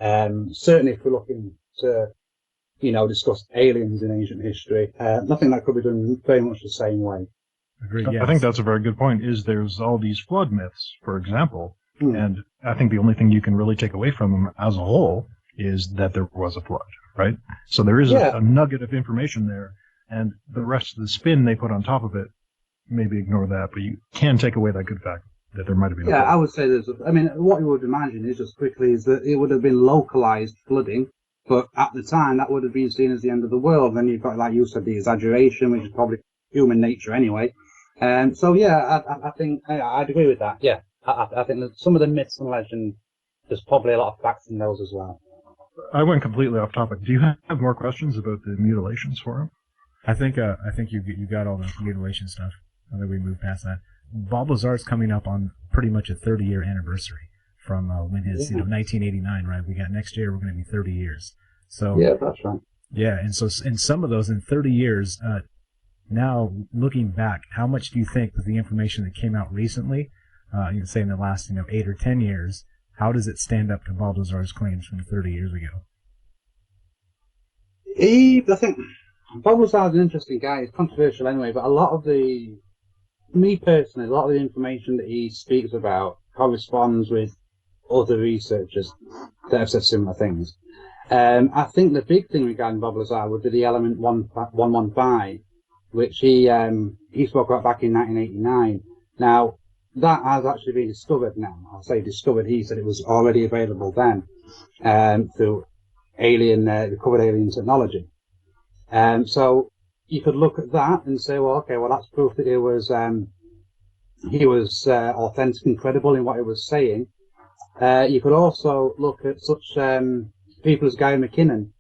Certainly if we're looking to, discuss aliens in ancient history, nothing that could be done very much the same way. Agreed, yes. I think that's a very good point, is there's all these flood myths, for example, and I think the only thing you can really take away from them as a whole is that there was a flood, right? So there is a nugget of information there, and the rest of the spin they put on top of it, maybe ignore that, but you can take away that good fact that there might have been a flood. I would say what you would imagine is, just quickly, is that it would have been localized flooding, but at the time that would have been seen as the end of the world. Then you've got, like you said, the exaggeration, which is probably human nature anyway. I think I'd agree with that. Yeah, I think that some of the myths and legends, there's probably a lot of facts in those as well. I went completely off topic. Do you have more questions about the mutilations for him? I think you got all the mutilation stuff. I think we move past that. Bob Lazar's coming up on pretty much a 30-year anniversary from when his 1989, right? We got next year we're going to be 30 years. So yeah, that's right. Yeah, and so in some of those in 30 years. Now, looking back, how much do you think that the information that came out recently, say in the last 8 or 10 years, how does it stand up to Bob Lazar's claims from 30 years ago? I think Bob Lazar's an interesting guy. He's controversial anyway, but me personally, a lot of the information that he speaks about corresponds with other researchers that have said similar things. I think the big thing regarding Bob Lazar would be the element 115, which he spoke about back in 1989. Now, that has actually been discovered now. I'll say discovered. He said it was already available then through recovered alien technology. So you could look at that and say, well, okay, well, that's proof that he was authentic and credible in what he was saying. You could also look at such people as Guy McKinnon,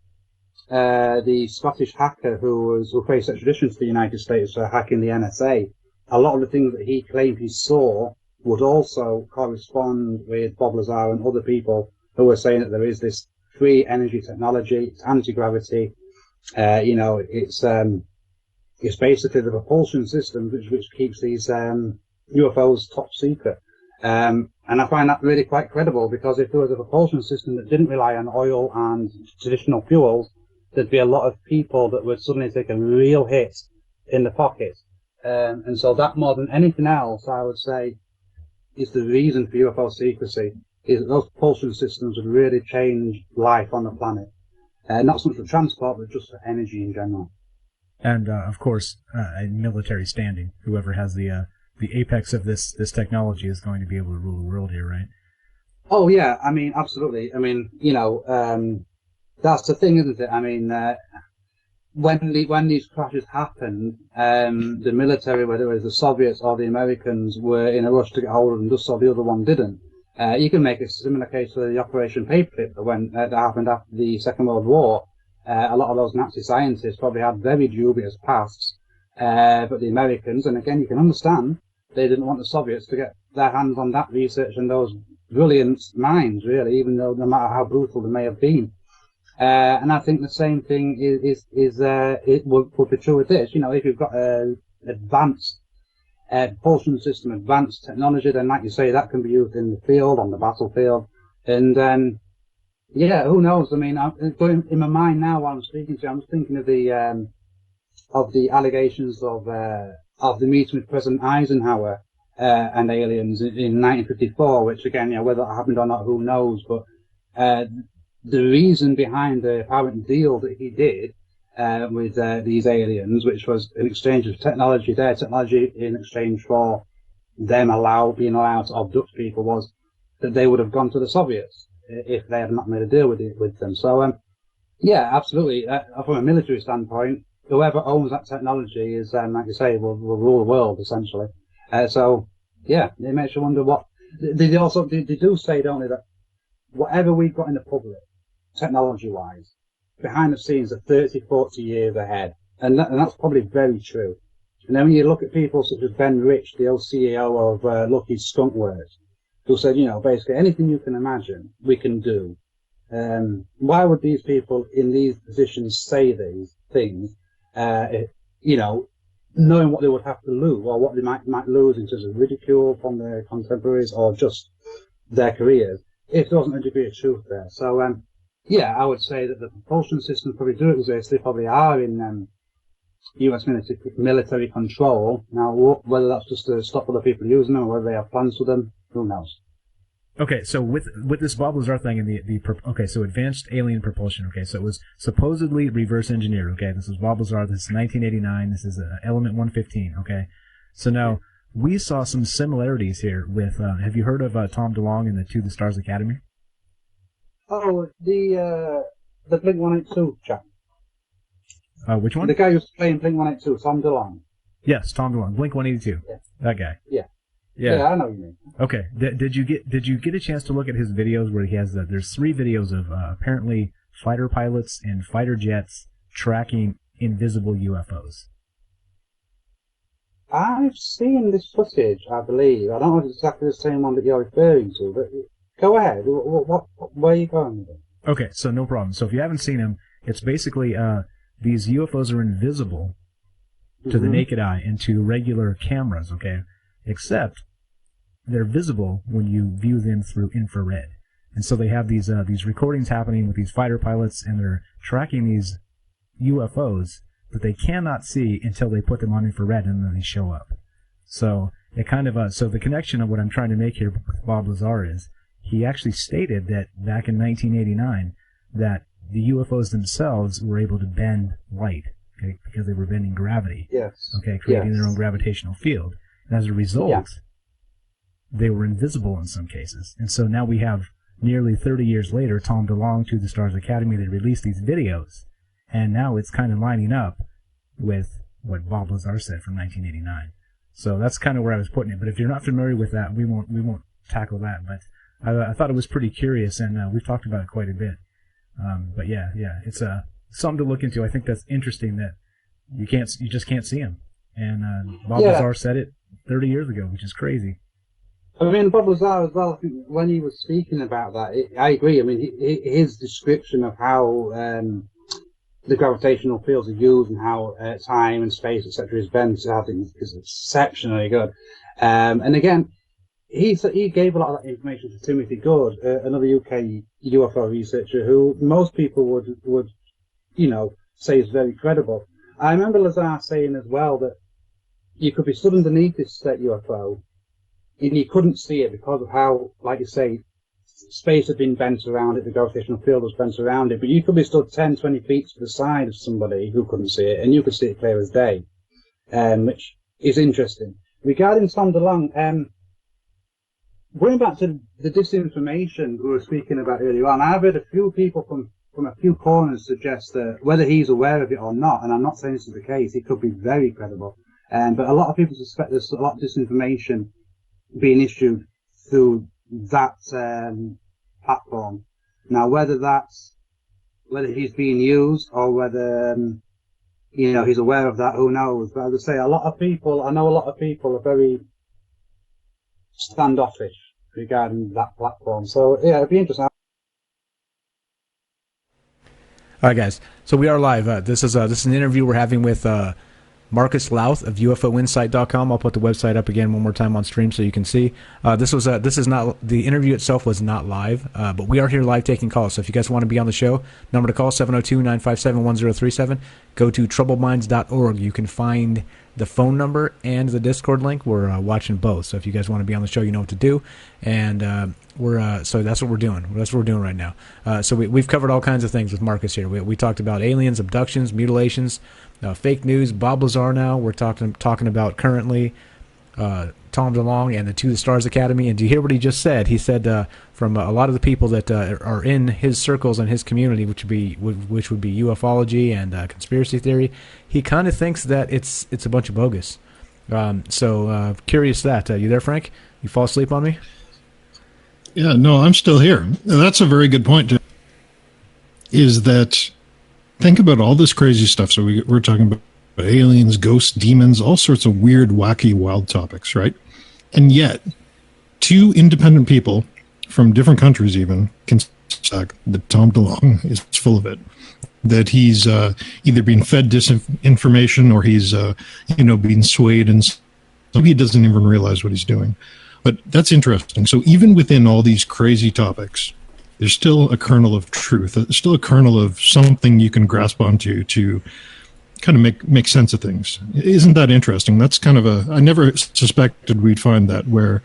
the Scottish hacker who faced extradition to the United States for hacking the NSA. A lot of the things that he claimed he saw would also correspond with Bob Lazar and other people who were saying that there is this free energy technology, it's anti-gravity, it's basically the propulsion system which keeps these UFOs top secret. And I find that really quite credible, because if there was a propulsion system that didn't rely on oil and traditional fuels, there'd be a lot of people that would suddenly take a real hit in the pocket. And so that, more than anything else, I would say, is the reason for UFO secrecy, is that those propulsion systems would really change life on the planet. Not so much for transport, but just for energy in general. And, of course, a military standing. Whoever has the apex of this technology is going to be able to rule the world here, right? Oh, yeah, I mean, absolutely. I mean, that's the thing, isn't it? I mean, when these crashes happened, the military, whether it was the Soviets or the Americans, were in a rush to get hold of them just so the other one didn't. You can make a similar case for the Operation Paperclip that happened after the Second World War. A lot of those Nazi scientists probably had very dubious pasts, but the Americans, and again, you can understand, they didn't want the Soviets to get their hands on that research and those brilliant minds, really, even though no matter how brutal they may have been. And I think the same thing it would be true with this. If you've got an advanced propulsion system, advanced technology, then, like you say, that can be used in the field, on the battlefield. And then, who knows? I mean, in my mind now, while I'm speaking to you, I'm thinking of the allegations of the meeting with President Eisenhower and aliens in 1954, which, again, whether that happened or not, who knows? But the reason behind the apparent deal that he did with these aliens, which was an exchange of technology, their technology in exchange for them being allowed to abduct people, was that they would have gone to the Soviets if they had not made a deal with them. So, absolutely. From a military standpoint, whoever owns that technology is, like you say, will rule the world, essentially. It makes you wonder what... They do say, don't they, that whatever we've got in the public, technology-wise, behind the scenes are 30, 40 years ahead. And that's probably very true. And then when you look at people such as Ben Rich, the old CEO of Lucky's Skunk Works, who said, basically anything you can imagine, we can do. Why would these people in these positions say these things, knowing what they would have to lose, or what they might lose in terms of ridicule from their contemporaries, or just their careers, if there wasn't a degree of truth there. So, I would say that the propulsion systems probably do exist. They probably are in US military control. Now, whether that's just to stop other people using them, or whether they have plans for them, who knows? Okay, so with this Bob Lazar thing and so advanced alien propulsion. Okay, so it was supposedly reverse engineered. Okay, this is Bob Lazar. This is 1989. This is element 115. Okay, so now we saw some similarities here with. Have you heard of Tom DeLonge and the To the Stars Academy? Oh, the Blink-182 chap. Which one? The guy who's playing Blink-182, Tom DeLonge. Yes, Tom DeLonge, Blink-182. Yeah. That guy. Yeah, I know what you mean. Okay, did you get a chance to look at his videos where he has there's 3 videos of apparently fighter pilots and fighter jets tracking invisible UFOs? I've seen this footage, I believe. I don't know if it's exactly the same one that you're referring to, but go ahead. Where are you going with it? Okay, so no problem. So if you haven't seen them, it's basically these UFOs are invisible to the naked eye and to regular cameras, okay? Except they're visible when you view them through infrared. And so they have these recordings happening with these fighter pilots, and they're tracking these UFOs that they cannot see until they put them on infrared and then they show up. So it kind of so the connection of what I'm trying to make here with Bob Lazar is he actually stated that back in 1989 that the UFOs themselves were able to bend light, okay, because they were bending gravity. Yes. Okay, creating their own gravitational field. And as a result, they were invisible in some cases. And so now we have nearly 30 years later, Tom DeLonge to the Stars Academy, they released these videos, and now it's kind of lining up with what Bob Lazar said from 1989. So that's kind of where I was putting it. But if you're not familiar with that, we won't tackle that. But I thought it was pretty curious, and we've talked about it quite a bit. But yeah, it's something to look into. I think that's interesting that you just can't see them. And Bob Lazar said it 30 years ago, which is crazy. I mean, Bob Lazar as well, I think when he was speaking about that, I agree. I mean, his description of how the gravitational fields are used and how time and space, etc., is bent, I think is exceptionally good. And again, he gave a lot of that information to Timothy Good, another UK UFO researcher, who most people would say is very credible. I remember Lazar saying as well that you could be stood underneath this UFO, and you couldn't see it because of how, like you say, space had been bent around it, the gravitational field was bent around it, but you could be stood 10, 20 feet to the side of somebody who couldn't see it, and you could see it clear as day, which is interesting. Regarding Tom DeLonge, going back to the disinformation we were speaking about earlier on, I've heard a few people from a few corners suggest that whether he's aware of it or not, and I'm not saying this is the case, he could be very credible, but a lot of people suspect there's a lot of disinformation being issued through that platform. Now, whether he's being used or whether he's aware of that, who knows? But as I say, I know a lot of people are very standoffish regarding that platform. So yeah, it'd be interesting. All right, guys. So we are live. This is an interview we're having with Marcus Lowth of UFOinsight.com. I'll put the website up again one more time on stream so you can see. This is not the interview itself was not live, but we are here live taking calls. So if you guys want to be on the show, number to call 702-957-1037. Go to troubledminds.org. You can find the phone number and the Discord link. We're watching both. So if you guys want to be on the show, you know what to do. And so that's what we're doing. That's what we're doing right now. So we've covered all kinds of things with Marcus here. We talked about aliens, abductions, mutilations, fake news. Bob Lazar now we're talking about currently. Tom DeLonge and the To the Stars Academy. And do you hear what he just said? He said from a lot of the people that are in his circles and his community, which would be ufology and conspiracy theory, he kind of thinks that it's a bunch of bogus. So curious that. You there, Frank? You fall asleep on me? Yeah, no, I'm still here. That's a very good point, is that think about all this crazy stuff. So we're talking about aliens, ghosts, demons, all sorts of weird, wacky, wild topics, right? And yet, two independent people from different countries even can say that Tom DeLonge is full of it, that he's either being fed disinformation or he's being swayed, and maybe he doesn't even realize what he's doing. But that's interesting. So even within all these crazy topics, there's still a kernel of truth. There's still a kernel of something you can grasp onto to kind of make sense of things. Isn't that interesting? That's kind of I never suspected we'd find that, where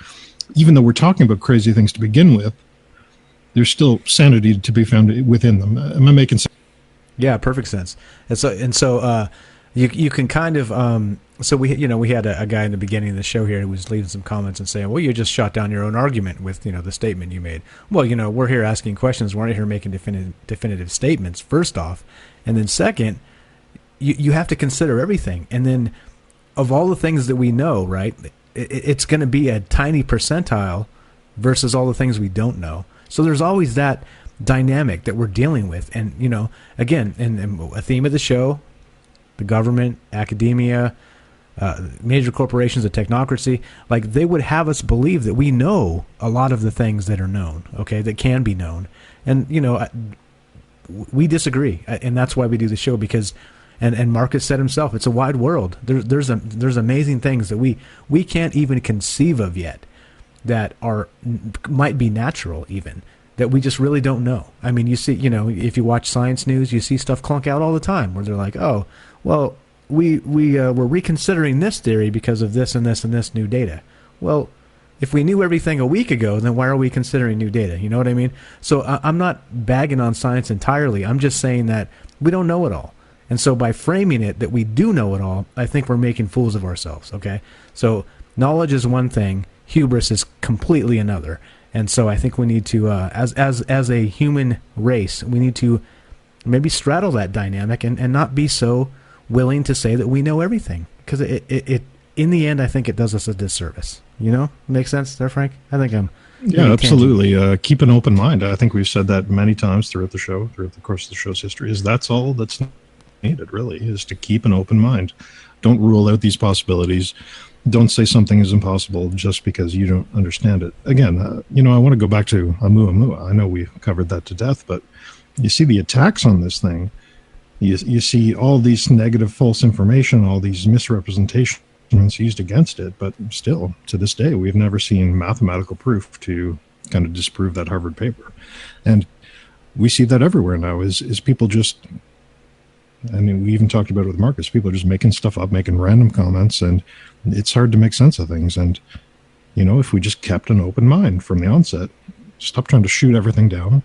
even though we're talking about crazy things to begin with, there's still sanity to be found within them. Am I making sense? Yeah, perfect sense. And so you can kind of so we had a guy in the beginning of the show here who was leaving some comments and saying, well, you just shot down your own argument with the statement you made. Well, we're here asking questions. We're not here making definitive statements, first off, and then second, you have to consider everything. And then of all the things that we know, right, it's going to be a tiny percentile versus all the things we don't know. So there's always that dynamic that we're dealing with. And, again, and a theme of the show, the government, academia, major corporations, the technocracy, like they would have us believe that we know a lot of the things that are known, okay, that can be known. And, we disagree. And that's why we do the show, because and Marcus said himself, it's a wide world. There's amazing things that we can't even conceive of yet that might be natural even, that we just really don't know. I mean, you see, if you watch science news, you see stuff clunk out all the time where they're like, oh, well, we're reconsidering this theory because of this and this and this new data. Well, if we knew everything a week ago, then why are we considering new data? You know what I mean? So I'm not bagging on science entirely. I'm just saying that we don't know it all. And so by framing it that we do know it all, I think we're making fools of ourselves, okay? So knowledge is one thing, hubris is completely another. And so I think we need to, as a human race, we need to maybe straddle that dynamic and not be so willing to say that we know everything. Because it in the end, I think it does us a disservice. Makes sense there, Frank? I think I'm... Yeah, absolutely. Keep an open mind. I think we've said that many times throughout the show, throughout the course of the show's history, that's all that's needed, really, is to keep an open mind. Don't rule out these possibilities. Don't say something is impossible just because you don't understand it. Again, I want to go back to Oumuamua. I know we covered that to death, but you see the attacks on this thing. You see all these negative false information, all these misrepresentations used against it, but still, to this day, we've never seen mathematical proof to kind of disprove that Harvard paper. And we see that everywhere now, is people just... I mean, we even talked about it with Marcus. People are just making stuff up, making random comments, and it's hard to make sense of things. And, if we just kept an open mind from the onset, stop trying to shoot everything down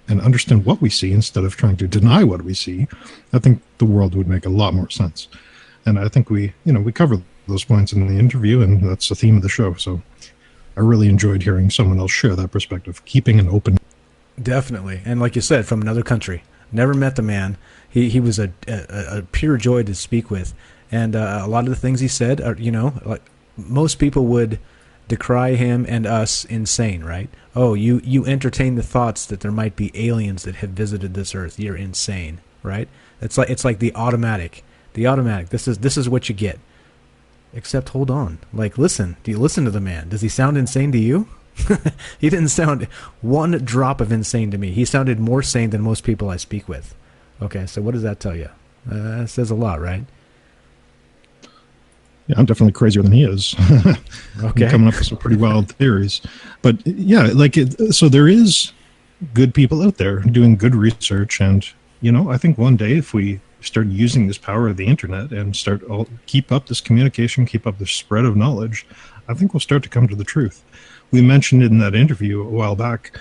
and understand what we see instead of trying to deny what we see, I think the world would make a lot more sense. And I think we covered those points in the interview, and that's the theme of the show. So I really enjoyed hearing someone else share that perspective, keeping an open... Definitely. And like you said, from another country. Never met the man. He was a pure joy to speak with, and a lot of the things he said are, like most people would decry him and us insane, right? Oh, you entertain the thoughts that there might be aliens that have visited this earth. You're insane, right? It's like the automatic. This is what you get. Except, hold on. Like, listen. Do you listen to the man? Does he sound insane to you? He didn't sound one drop of insane to me. He sounded more sane than most people I speak with. Okay, so what does that tell you? That says a lot, right? Yeah, I'm definitely crazier than he is. Okay. I'm coming up with some pretty wild theories. But yeah, so there is good people out there doing good research. And, I think one day if we start using this power of the internet and keep up this communication, keep up the spread of knowledge, I think we'll start to come to the truth. We mentioned in that interview a while back,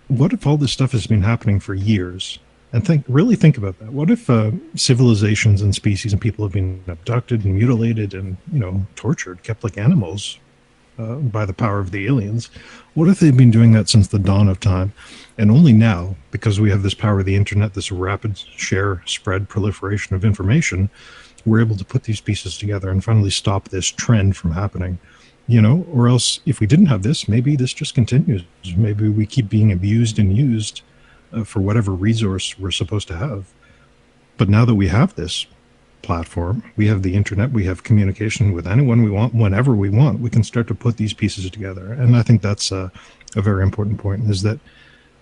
what if all this stuff has been happening for years? And really think about that. What if civilizations and species and people have been abducted and mutilated and, tortured, kept like animals by the power of the aliens? What if they've been doing that since the dawn of time? And only now, because we have this power of the internet, this rapid share, spread, proliferation of information, we're able to put these pieces together and finally stop this trend from happening. Or else if we didn't have this, maybe this just continues. Maybe we keep being abused and used for whatever resource we're supposed to have. But now that we have this platform, we have the internet, we have communication with anyone we want, whenever we want, we can start to put these pieces together. And I think that's a very important point, is that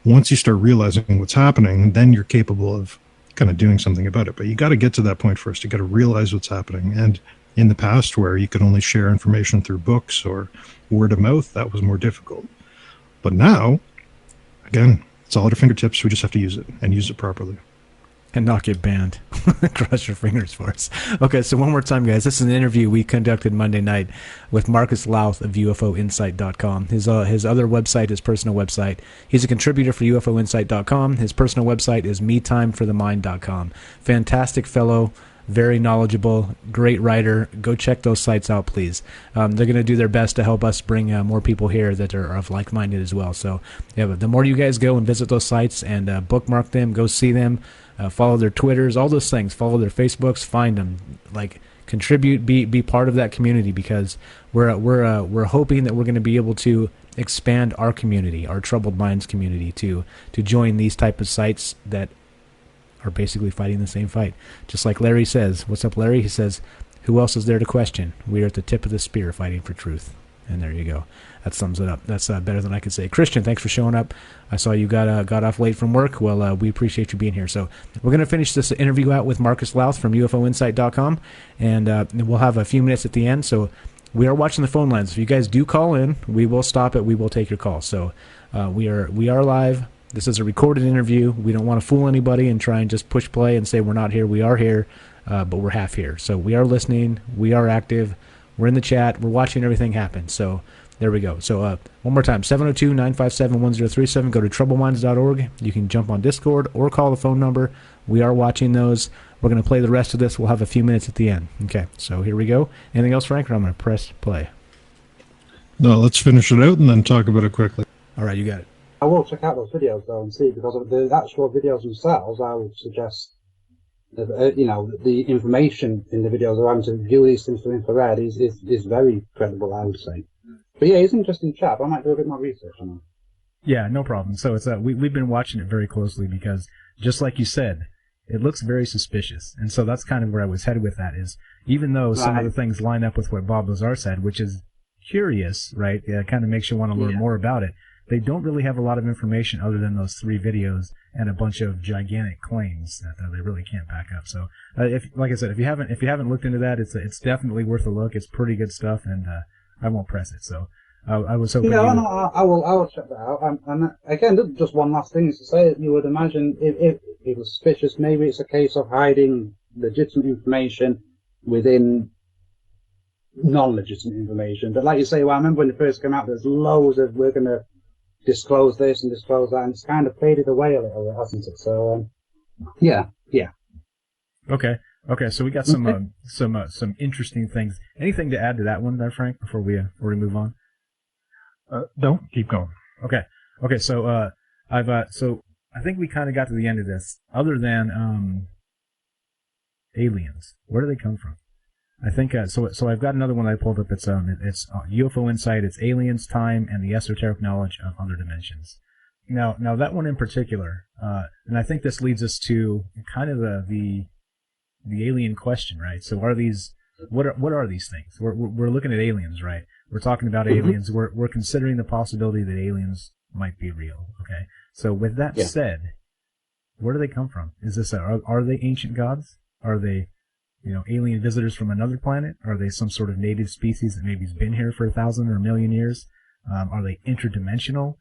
once you start realizing what's happening, then you're capable of kind of doing something about it. But you got to get to that point first. You got to realize what's happening. And in the past, where you could only share information through books or word of mouth, that was more difficult. But now, again, it's all at our fingertips. We just have to use it and use it properly. And not get banned. Cross your fingers for us. Okay, so one more time, guys. This is an interview we conducted Monday night with Marcus Lowth of UFOinsight.com. His other website, his personal website. He's a contributor for UFOinsight.com. His personal website is metimeforthemind.com. Fantastic fellow. Very knowledgeable, great writer. Go check those sites out, please. They're going to do their best to help us bring more people here that are of like-minded as well. So yeah, but the more you guys go and visit those sites and bookmark them, go see them, follow their Twitters, all those things, follow their Facebooks, find them, contribute, be part of that community, because we're hoping that we're going to be able to expand our community, our Troubled Minds community, to join these type of sites that are basically fighting the same fight. Just like Larry says. What's up, Larry? He says, who else is there to question? We are at the tip of the spear fighting for truth. And there you go. That sums it up. That's better than I could say. Christian, thanks for showing up. I saw you got off late from work. Well, we appreciate you being here. So we're going to finish this interview out with Marcus Lowth from UFOinsight.com. And we'll have a few minutes at the end. So we are watching the phone lines. If you guys do call in, we will stop it. We will take your call. So we are live. This is a recorded interview. We don't want to fool anybody and try and just push play and say we're not here. We are here, but we're half here. So we are listening. We are active. We're in the chat. We're watching everything happen. So there we go. So one more time, 702-957-1037. Go to troubleminds.org. You can jump on Discord or call the phone number. We are watching those. We're going to play the rest of this. We'll have a few minutes at the end. Okay, so here we go. Anything else, Frank, or I'm going to press play? No, let's finish it out and then talk about it quickly. All right, you got it. I will check out those videos though and see, because of the actual videos themselves, I would suggest that, the information in the videos around to view these things from infrared is very credible, I would say. But yeah, he's an interesting chap. I might do a bit more research on him. Yeah, no problem. So it's we've been watching it very closely because, just like you said, it looks very suspicious. And so that's kind of where I was headed with that, is even though some of the things line up with what Bob Lazar said, which is curious, right? It kind of makes you want to learn more about it. They don't really have a lot of information other than those 3 videos and a bunch of gigantic claims that they really can't back up. So, like I said, if you haven't looked into that, it's definitely worth a look. It's pretty good stuff, and I won't press it. So, I was hoping. I will check that out. And again, just one last thing is to say that you would imagine if it was suspicious, maybe it's a case of hiding legitimate information within non-legitimate information. But like you say, I remember when it first came out, there's loads of we're going to disclose this and disclose that, and it's kind of faded away a little bit, hasn't it? So, yeah. Okay. So we got some interesting things. Anything to add to that one there, Frank, before we move on? No, keep going. Okay. So so I think we kind of got to the end of this. Other than aliens, where do they come from? I think so I've got another one I pulled up. It's UFO Insight. It's aliens, time, and the esoteric knowledge of other dimensions. Now that one in particular, and I think this leads us to kind of the alien question, right? So are these what are these things? We're looking at aliens, right? We're talking about aliens. We're considering the possibility that aliens might be real. Okay. So with that said, where do they come from? Is this are they ancient gods? Are they alien visitors from another planet? Are they some sort of native species that maybe has been here for 1,000 or 1,000,000 years? Are they interdimensional?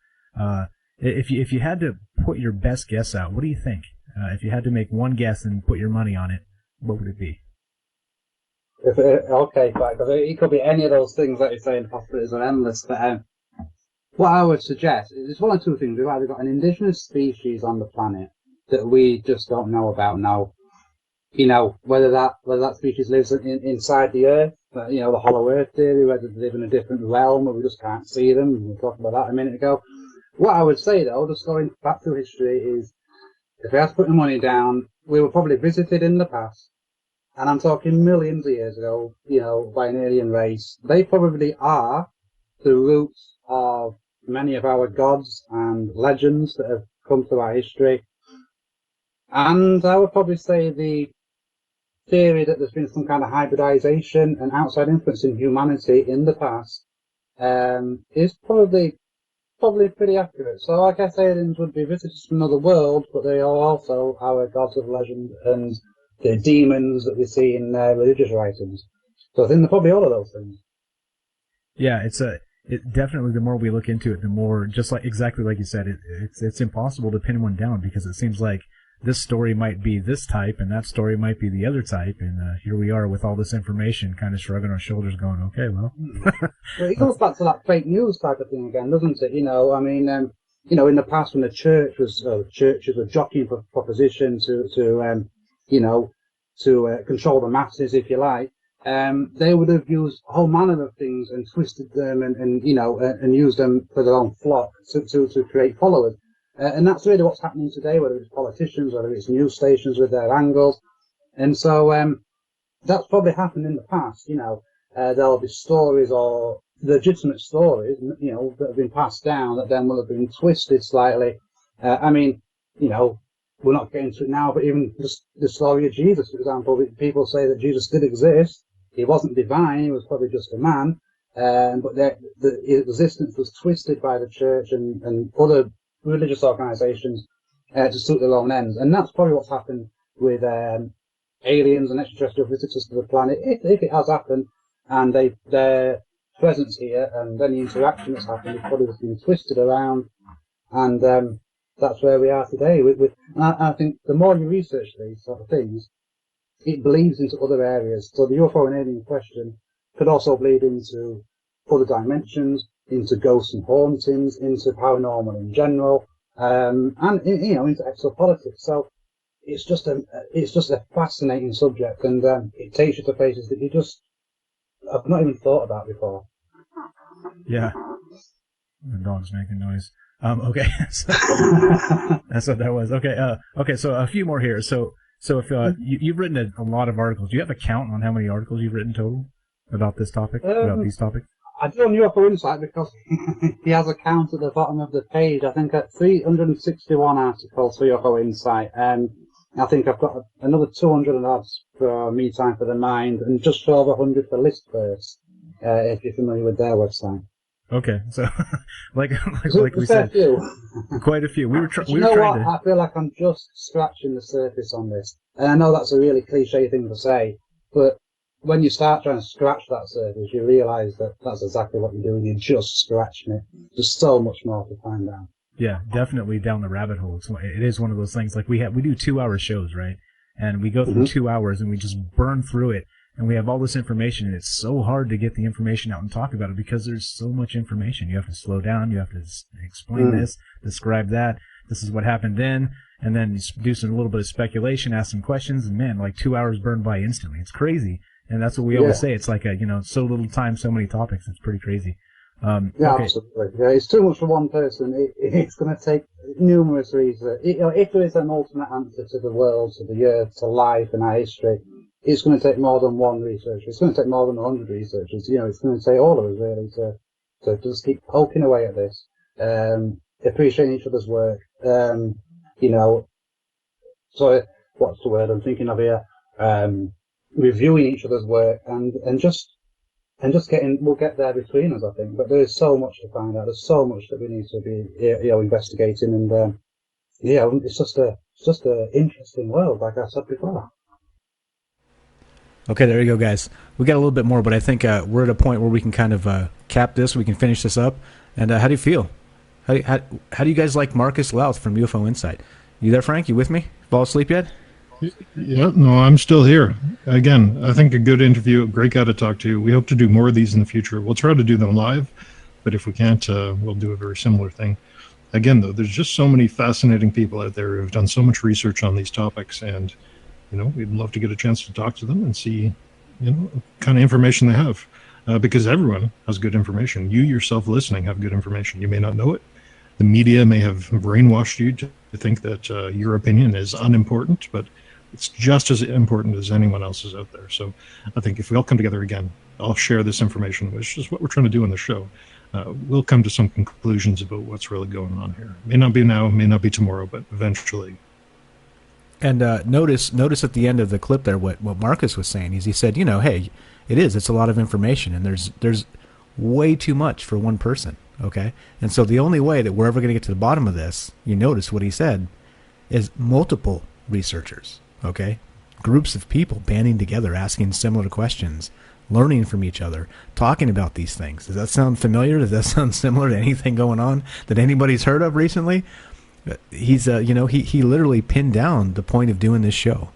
If you had to put your best guess out, what do you think? If you had to make one guess and put your money on it, what would it be? Okay, because it could be any of those things that you say in the possibilities are endless. But what I would suggest is one or two things. We've either got an indigenous species on the planet that we just don't know about now. Whether that species lives inside the Earth, the hollow Earth theory, whether they live in a different realm or we just can't see them. We talked about that a minute ago. What I would say, though, just going back through history, is if we had to put the money down, we were probably visited in the past, and I'm talking millions of years ago, by an alien race. They probably are the roots of many of our gods and legends that have come through our history. And I would probably say the theory that there's been some kind of hybridization and outside influence in humanity in the past is probably pretty accurate. So I guess aliens would be visitors from another world, but they are also our gods of legend and the demons that we see in religious writings. So I think they're probably all of those things. Yeah, it definitely, the more we look into it, the more, just exactly like you said, it's impossible to pin one down, because it seems like this story might be this type and that story might be the other type, and here we are with all this information, kind of shrugging our shoulders, going, okay, well. Well, it goes back to that fake news type of thing again, doesn't it? In the past, when the churches were jockeying for proposition to control the masses, if you like, they would have used a whole manner of things and twisted them and used them for their own flock to create followers. And that's really what's happening today, whether it's politicians, whether it's news stations with their angles. And so that's probably happened in the past. There'll be stories or legitimate stories, that have been passed down that then will have been twisted slightly. We're not getting to it now, but even the story of Jesus, for example, people say that Jesus did exist. He wasn't divine, he was probably just a man. But the existence was twisted by the church and other religious organisations to suit their own ends. And that's probably what's happened with aliens and extraterrestrial visitors to the planet, if it has happened. and their presence here and any interaction that's happened has probably just been twisted around, and that's where we are today. And I think the more you research these sort of things, it bleeds into other areas. So the UFO and alien question could also bleed into other dimensions, into ghosts and hauntings, into paranormal in general, and into exopolitics. So it's just a fascinating subject, and it takes you to places that you just have not even thought about before. Yeah, the dog's making noise. Okay, so, that's what that was. Okay, so a few more here. So if you've written a lot of articles, do you have a count on how many articles you've written total about this topic, about these topics? I do on UFO Insight because he has a count at the bottom of the page. I think at 361 articles for UFO Insight, and I think I've got another 200 and odd for Me Time for the Mind, and just over 100 for Listverse, if you're familiar with their website. Okay, so like we said, quite a few. We were trying to. I feel like I'm just scratching the surface on this, and I know that's a really cliche thing to say, but when you start trying to scratch that surface, you realise that that's exactly what you're doing. You're just scratching it. There's so much more to find out. Yeah, definitely down the rabbit hole. It is one of those things. Like we do 2-hour shows, right? And we go through 2 hours and we just burn through it. And we have all this information, and it's so hard to get the information out and talk about it because there's so much information. You have to slow down. You have to explain this, describe that. This is what happened then. And then you do a little bit of speculation, ask some questions, and man, like 2 hours burn by instantly. It's crazy. And that's what we always say. It's like so little time, so many topics. It's pretty crazy. Okay. Absolutely. Yeah, it's too much for one person. It's going to take numerous reasons. If there is an ultimate answer to the world, to the earth, to life and our history, it's going to take more than one researcher. It's going to take more than 100 researchers. It's going to take all of us really to just keep poking away at this, appreciating each other's work. So what's the word I'm thinking of here? Reviewing each other's work and just we'll get there between us, I think. But there is so much to find out. There's so much that we need to be investigating, and it's just a interesting world, like I said before. Okay, there you go, guys. We got a little bit more, but I think we're at a point where we can kind of cap this. We can finish this up. And how do you feel? How do you guys like Marcus Lowth from UFO Insight? You there, Frank? You with me? Fall asleep yet? Yeah, no, I'm still here. Again, I think a good interview, a great guy to talk to. We hope to do more of these in the future. We'll try to do them live, but if we can't, we'll do a very similar thing. Again, though, there's just so many fascinating people out there who have done so much research on these topics, and we'd love to get a chance to talk to them and see, what kind of information they have, because everyone has good information. You yourself listening have good information. You may not know it. The media may have brainwashed you to think that your opinion is unimportant, but it's just as important as anyone else's out there. So I think if we all come together again, I'll share this information, which is what we're trying to do on the show. We'll come to some conclusions about what's really going on here. May not be now, may not be tomorrow, but eventually. And notice at the end of the clip there what Marcus was saying. He said, hey, it's a lot of information, and there's way too much for one person, okay? And so the only way that we're ever going to get to the bottom of this, you notice what he said, is multiple researchers. Okay, groups of people banding together, asking similar questions, learning from each other, talking about these things. Does that sound familiar? Does that sound similar to anything going on that anybody's heard of recently? He's, he literally pinned down the point of doing this show.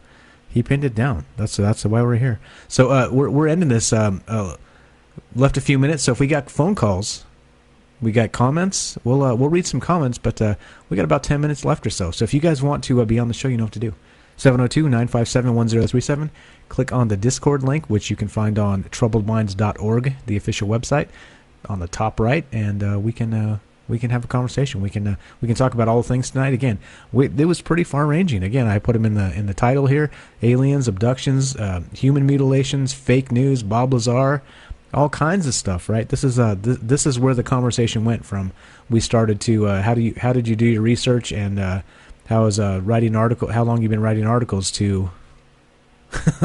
He pinned it down. That's why we're here. So we're ending this. Left a few minutes. So if we got phone calls, we got comments. We'll read some comments, but we got about 10 minutes left or so. So if you guys want to be on the show, you know what to do. 702-957-1037. Click on the Discord link, which you can find on troubledminds.org, the official website, on the top right, and we can have a conversation. We can talk about all the things tonight. Again, it was pretty far-ranging. Again, I put them in the title here: aliens, abductions, human mutilations, fake news, Bob Lazar, all kinds of stuff. Right? This is where the conversation went from. We started to how did you do your research, and how is writing article? How long you been writing articles? To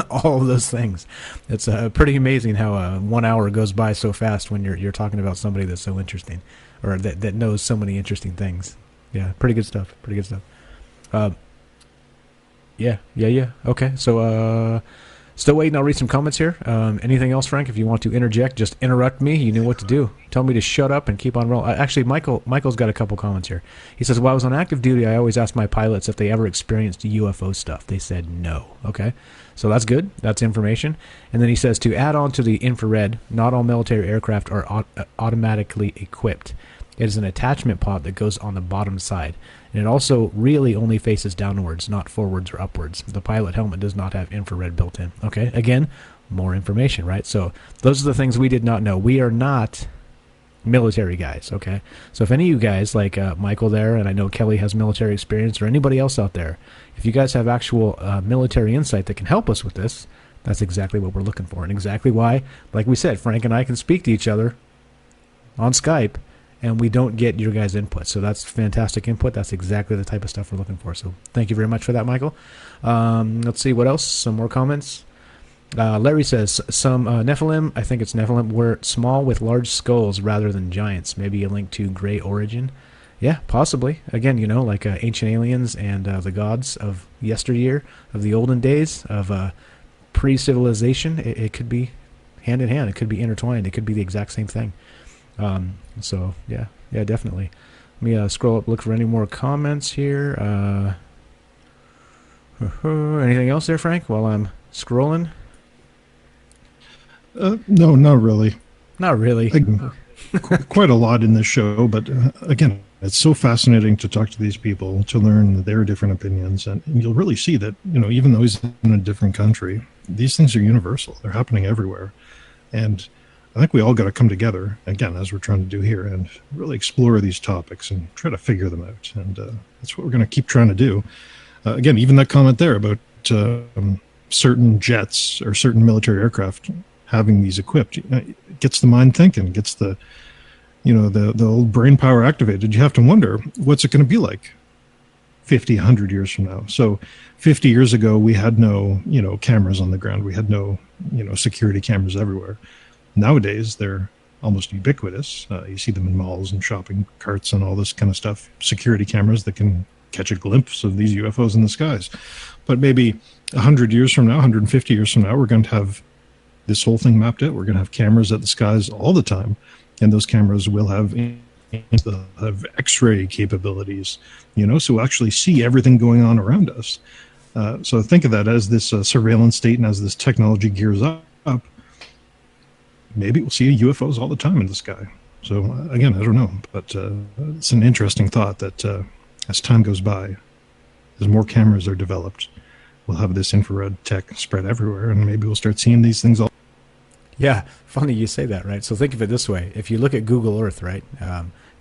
all of those things. It's pretty amazing how 1 hour goes by so fast when you're talking about somebody that's so interesting, or that knows so many interesting things. Yeah, pretty good stuff. Yeah. Okay, so Still waiting. I'll read some comments here. Anything else, Frank? If you want to interject, just interrupt me. You know what to do. Tell me to shut up and keep on rolling. Actually, Michael's got a couple comments here. He says, while I was on active duty, I always asked my pilots if they ever experienced UFO stuff. They said no. Okay, so that's good. That's information. And then he says, to add on to the infrared, not all military aircraft are automatically equipped. It is an attachment pod that goes on the bottom side. And it also really only faces downwards, not forwards or upwards. The pilot helmet does not have infrared built in. Okay, again, more information, right? So those are the things we did not know. We are not military guys, okay? So if any of you guys, like Michael there, and I know Kelly has military experience, or anybody else out there, if you guys have actual military insight that can help us with this, that's exactly what we're looking for. And exactly why, like we said, Frank and I can speak to each other on Skype, and we don't get your guys' input. So that's fantastic input. That's exactly the type of stuff we're looking for. So thank you very much for that, Michael. Let's see, what else? Some more comments. Larry says, some Nephilim, I think it's Nephilim, were small with large skulls rather than giants. Maybe a link to Grey Origin. Yeah, possibly. Again, you know, like ancient aliens and the gods of yesteryear, of the olden days, of pre-civilization. It could be hand in hand. It could be intertwined. It could be the exact same thing. So yeah, definitely. Let me scroll up, look for any more comments here. Anything else there, Frank, while I'm scrolling? No, not really. Not really. Quite a lot in this show, but again, it's so fascinating to talk to these people, to learn their different opinions, and you'll really see that, you know, even though he's in a different country, these things are universal. They're happening everywhere. And I think we all got to come together, again, as we're trying to do here, and really explore these topics and try to figure them out. And that's what we're going to keep trying to do. Again, even that comment there about certain jets or certain military aircraft having these equipped, it gets the mind thinking, gets the, you know, the old brain power activated. You have to wonder, what's it going to be like 50, 100 years from now? So 50 years ago, we had no, you know, cameras on the ground. We had no, you know, security cameras everywhere. Nowadays, they're almost ubiquitous. You see them in malls and shopping carts and all this kind of stuff. Security cameras that can catch a glimpse of these UFOs in the skies. But maybe 100 years from now, 150 years from now, we're going to have this whole thing mapped out. We're going to have cameras at the skies all the time. And those cameras will have X-ray capabilities, you know, so we'll actually see everything going on around us. So think of that as this surveillance state, and as this technology gears up, maybe we'll see UFOs all the time in the sky. So again, I don't know, but it's an interesting thought that as time goes by, as more cameras are developed, we'll have this infrared tech spread everywhere, and maybe we'll start seeing these things all. Yeah, funny you say that, right? So think of it this way. If you look at Google Earth, right,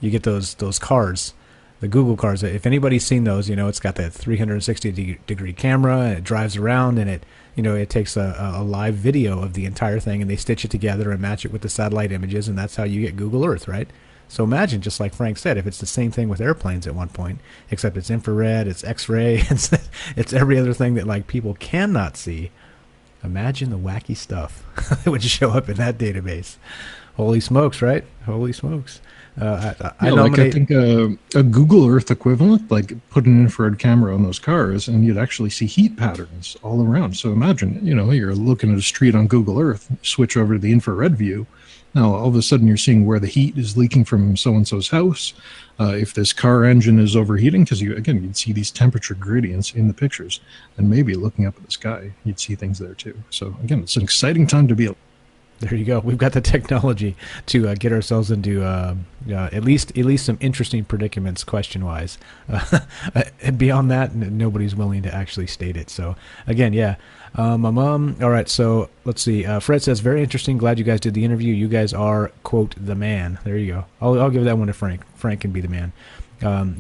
you get those cars, the Google cars. If anybody's seen those, you know, it's got that 360-degree camera, and it drives around, and it, you know, it takes a live video of the entire thing, and they stitch it together and match it with the satellite images, and that's how you get Google Earth, right? So imagine, just like Frank said, if it's the same thing with airplanes at one point, except it's infrared, it's X-ray, it's every other thing that, like, people cannot see. Imagine the wacky stuff that would show up in that database. Holy smokes, right? Holy smokes. I think a Google Earth equivalent, like put an infrared camera on those cars and you'd actually see heat patterns all around. So imagine, you know, you're looking at a street on Google Earth, switch over to the infrared view. Now, all of a sudden, you're seeing where the heat is leaking from so-and-so's house. If this car engine is overheating, because you'd see these temperature gradients in the pictures. And maybe looking up at the sky, you'd see things there too. So again, it's an exciting time to be. There you go. We've got the technology to get ourselves into at least some interesting predicaments, question-wise. And beyond that, nobody's willing to actually state it. So again, yeah. All right, so let's see. Fred says, very interesting. Glad you guys did the interview. You guys are, quote, the man. There you go. I'll give that one to Frank. Frank can be the man.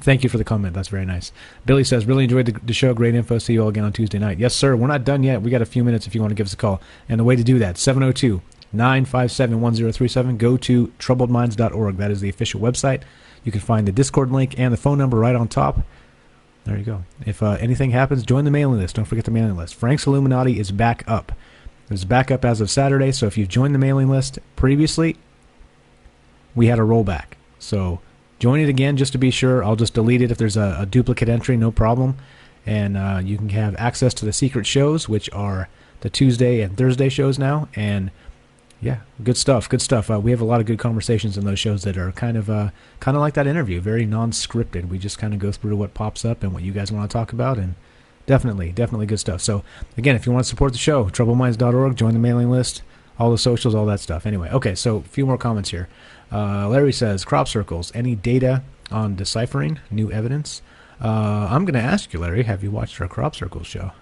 Thank you for the comment. That's very nice. Billy says, really enjoyed the show. Great info. See you all again on Tuesday night. Yes, sir. We're not done yet. We got a few minutes if you want to give us a call. And the way to do that, 702-957-1037. Go to troubledminds.org. That is the official website. You can find the Discord link and the phone number right on top. There you go. If anything happens, join the mailing list. Don't forget the mailing list. Frank's Illuminati is back up. It was back up as of Saturday, so if you've joined the mailing list previously, we had a rollback. So join it again just to be sure. I'll just delete it if there's a duplicate entry, no problem. And you can have access to the secret shows, which are the Tuesday and Thursday shows now, and yeah, good stuff. Good stuff. We have a lot of good conversations in those shows that are kind of like that interview, very non-scripted. We just kind of go through what pops up and what you guys want to talk about, and definitely good stuff. So again, if you want to support the show, troubleminds.org, join the mailing list, all the socials, all that stuff. Anyway, okay, so a few more comments here. Larry says, crop circles, any data on deciphering new evidence? I'm going to ask you, Larry, have you watched our crop circles show?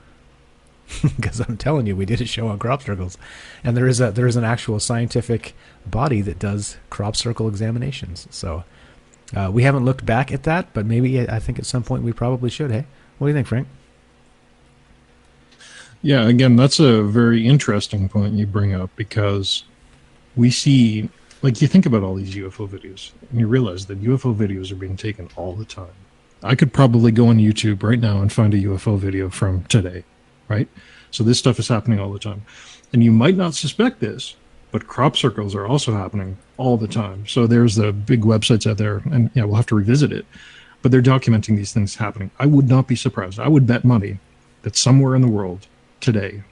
Because I'm telling you, we did a show on crop circles, and there is an actual scientific body that does crop circle examinations. So we haven't looked back at that, but maybe I think at some point we probably should. Hey, what do you think, Frank? Yeah, again, that's a very interesting point you bring up, because we see, like, you think about all these UFO videos, and you realize that UFO videos are being taken all the time. I could probably go on YouTube right now and find a UFO video from today, right? So this stuff is happening all the time. And you might not suspect this, but crop circles are also happening all the time. So there's the big websites out there, and yeah, we'll have to revisit it, but they're documenting these things happening. I would not be surprised. I would bet money that somewhere in the world today,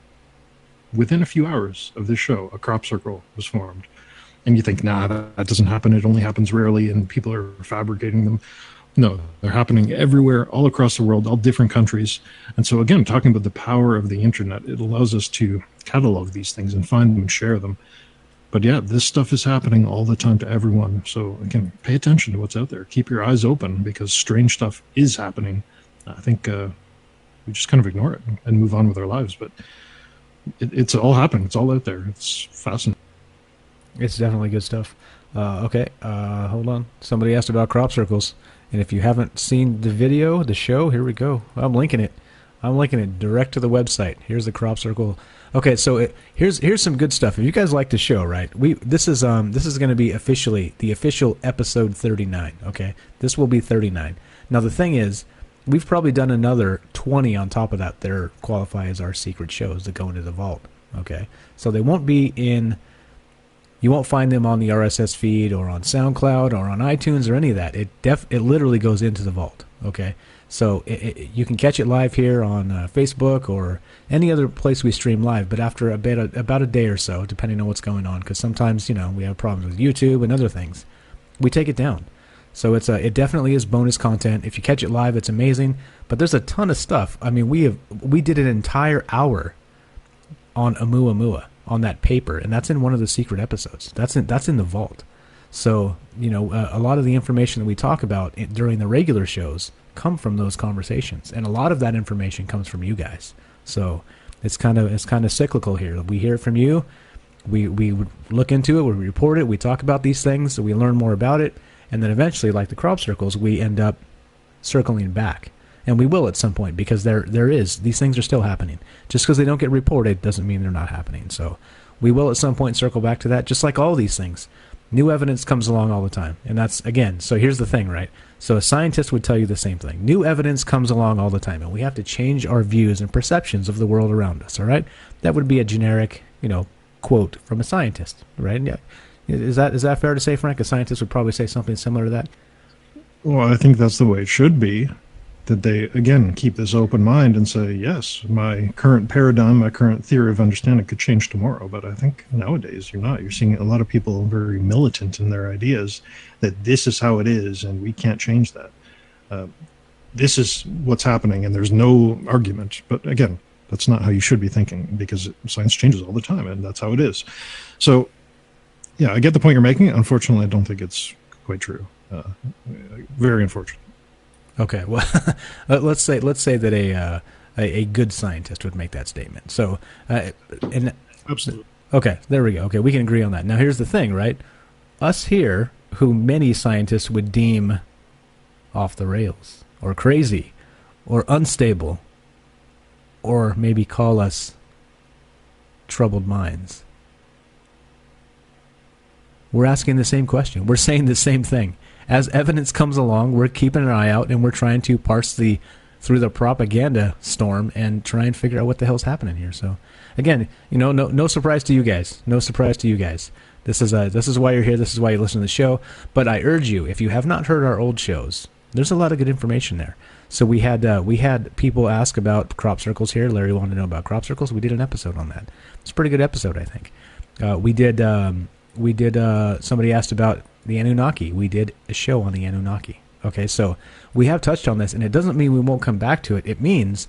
within a few hours of this show, a crop circle was formed. And you think, nah, that doesn't happen. It only happens rarely, and people are fabricating them. No, they're happening everywhere, all across the world, all different countries. And so, again, talking about the power of the internet, it allows us to catalog these things and find them and share them. But yeah, this stuff is happening all the time to everyone. So, again, pay attention to what's out there. Keep your eyes open, because strange stuff is happening. I think we just kind of ignore it and move on with our lives. But it's all happening. It's all out there. It's fascinating. It's definitely good stuff. Okay, hold on. Somebody asked about crop circles. And if you haven't seen the video, the show, here we go. I'm linking it. I'm linking it direct to the website. Here's the crop circle. Okay, so here's some good stuff. If you guys like the show, right? This is going to be officially the official episode 39. Okay, this will be 39. Now the thing is, we've probably done another 20 on top of that that qualify as our secret shows that go into the vault. Okay, so they won't be in. You won't find them on the RSS feed or on SoundCloud or on iTunes or any of that. It literally goes into the vault. Okay, so you can catch it live here on Facebook or any other place we stream live. But after about a day or so, depending on what's going on, because sometimes we have problems with YouTube and other things, we take it down. So it definitely is bonus content. If you catch it live, it's amazing. But there's a ton of stuff. I mean, we did an entire hour on Oumuamua, on that paper, and that's in one of the secret episodes. That's in the vault. So a lot of the information that we talk about during the regular shows come from those conversations, and a lot of that information comes from you guys. So it's kind of cyclical here. We hear it from you, we look into it, we report it, we talk about these things, so we learn more about it, and then eventually, like the crop circles, we end up circling back. And we will at some point, because these things are still happening. Just because they don't get reported doesn't mean they're not happening. So we will at some point circle back to that, just like all these things. New evidence comes along all the time. And that's, again, so here's the thing, right? So a scientist would tell you the same thing. New evidence comes along all the time, and we have to change our views and perceptions of the world around us, all right? That would be a generic, quote from a scientist, right? Yeah. Is that fair to say, Frank? A scientist would probably say something similar to that? Well, I think that's the way it should be. That they, again, keep this open mind and say, yes, my current paradigm, my current theory of understanding could change tomorrow. But I think nowadays you're not. You're seeing a lot of people very militant in their ideas that this is how it is and we can't change that. This is what's happening and there's no argument. But again, that's not how you should be thinking, because science changes all the time and that's how it is. So, yeah, I get the point you're making. Unfortunately, I don't think it's quite true. Very unfortunate. Okay, well, let's say that a good scientist would make that statement. So, absolutely. Okay, there we go. Okay, we can agree on that. Now, here's the thing, right? Us here, who many scientists would deem off the rails, or crazy, or unstable, or maybe call us troubled minds. We're asking the same question. We're saying the same thing. As evidence comes along, we're keeping an eye out, and we're trying to parse through the propaganda storm and try and figure out what the hell's happening here. So, again, no surprise to you guys. No surprise to you guys. This is why you're here. This is why you listen to the show. But I urge you, if you have not heard our old shows, there's a lot of good information there. So we had people ask about crop circles here. Larry wanted to know about crop circles. We did an episode on that. It's a pretty good episode, I think. Somebody asked about the Anunnaki. We did a show on the Anunnaki. Okay, so we have touched on this, and it doesn't mean we won't come back to it. It means,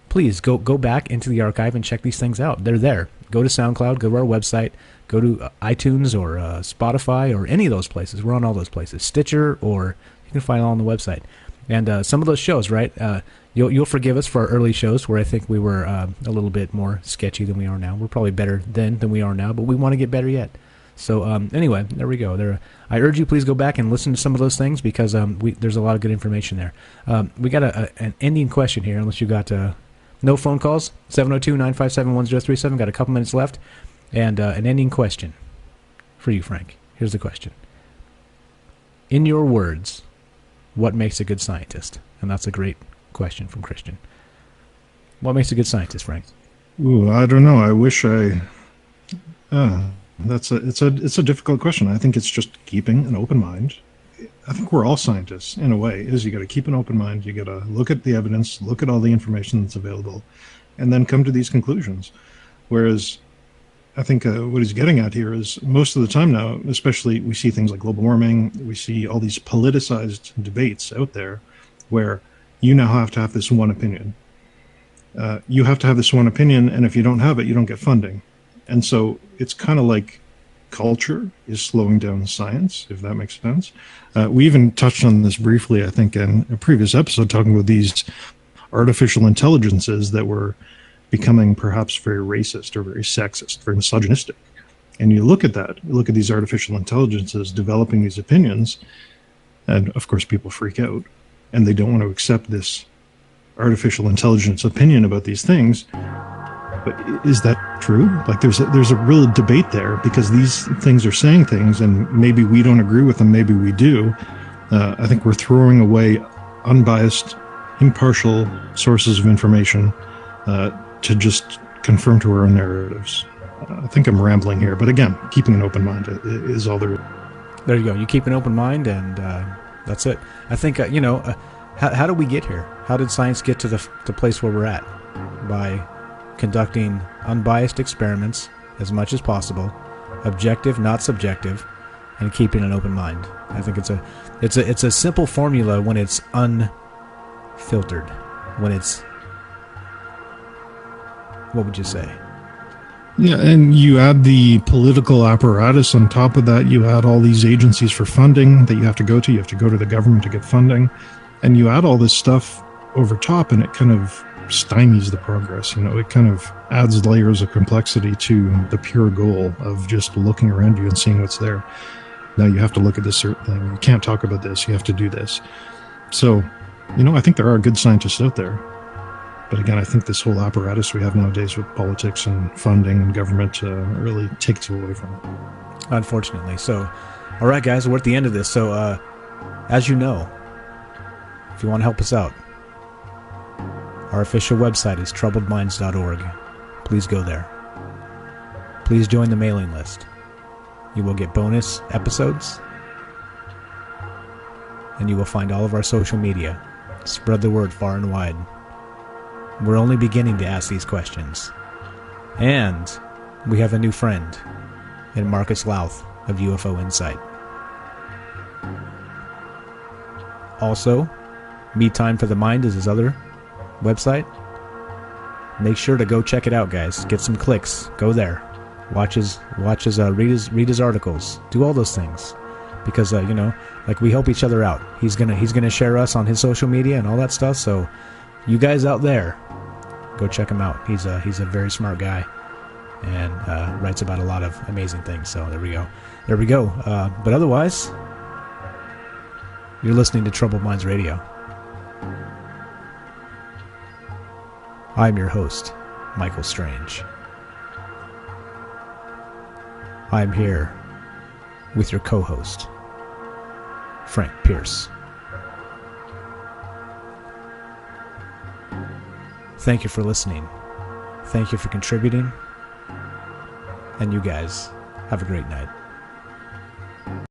please go back into the archive and check these things out. They're there. Go to SoundCloud, go to our website, go to iTunes or Spotify or any of those places. We're on all those places. Stitcher, or you can find it all on the website. And some of those shows, right? You'll forgive us for our early shows where I think we were a little bit more sketchy than we are now. We're probably better then than we are now, but we want to get better yet. So anyway, there we go. I urge you, please go back and listen to some of those things because there's a lot of good information there. We got an ending question here, unless you got no phone calls. 702-957-1037. Got a couple minutes left. And an ending question for you, Frank. Here's the question. In your words, what makes a good scientist? And that's a great question from Christian. What makes a good scientist, Frank? Ooh, I don't know. I wish I... It's a difficult question. I think it's just keeping an open mind. I think we're all scientists in a way. You got to keep an open mind. You got to look at the evidence, look at all the information that's available, and then come to these conclusions. Whereas I think what he's getting at here is most of the time now, especially we see things like global warming, we see all these politicized debates out there where you now have to have this one opinion. You have to have this one opinion, and if you don't have it, you don't get funding. And so it's kind of like culture is slowing down science, if that makes sense. We even touched on this briefly, I think, in a previous episode, talking about these artificial intelligences that were becoming perhaps very racist or very sexist, very misogynistic. And you look at that, you look at these artificial intelligences developing these opinions, and of course people freak out, and they don't want to accept this artificial intelligence opinion about these things. But is that true? Like there's a real debate there because these things are saying things and maybe we don't agree with them, maybe we do. I think we're throwing away unbiased, impartial sources of information to just confirm to our own narratives. I think I'm rambling here, but again, keeping an open mind is all there is. There you go. You keep an open mind, and that's it. I think, how do we get here? How did science get to the place where we're at? By conducting unbiased experiments as much as possible, objective, not subjective, and keeping an open mind. I think it's a simple formula when it's unfiltered. When it's, what would you say? Yeah, and you add the political apparatus on top of that. You add all these agencies for funding that you have to go to. You have to go to the government to get funding. And you add all this stuff over top, and it kind of stymies the progress. It kind of adds layers of complexity to the pure goal of just looking around you and seeing what's there. Now you have to look at this certain thing. You can't talk about this. You have to do this. So, I think there are good scientists out there. But again, I think this whole apparatus we have nowadays with politics and funding and government really takes away from it. Unfortunately. So, all right, guys, we're at the end of this. So, as you know, if you want to help us out, our official website is troubledminds.org. Please go there. Please join the mailing list. You will get bonus episodes, and you will find all of our social media. Spread the word far and wide. We're only beginning to ask these questions. And we have a new friend in Marcus Lowth of UFO Insight. Also, Me Time for the Mind is his other website. Make sure to go check it out, guys. Get some clicks. Go there. Read his articles. Do all those things. Because we help each other out. He's gonna share us on his social media and all that stuff. So you guys out there, go check him out. He's a very smart guy and writes about a lot of amazing things. So there we go. But otherwise, you're listening to Troubled Minds Radio. I'm your host, Michael Strange. I'm here with your co-host, Frank Pierce. Thank you for listening. Thank you for contributing. And you guys have a great night.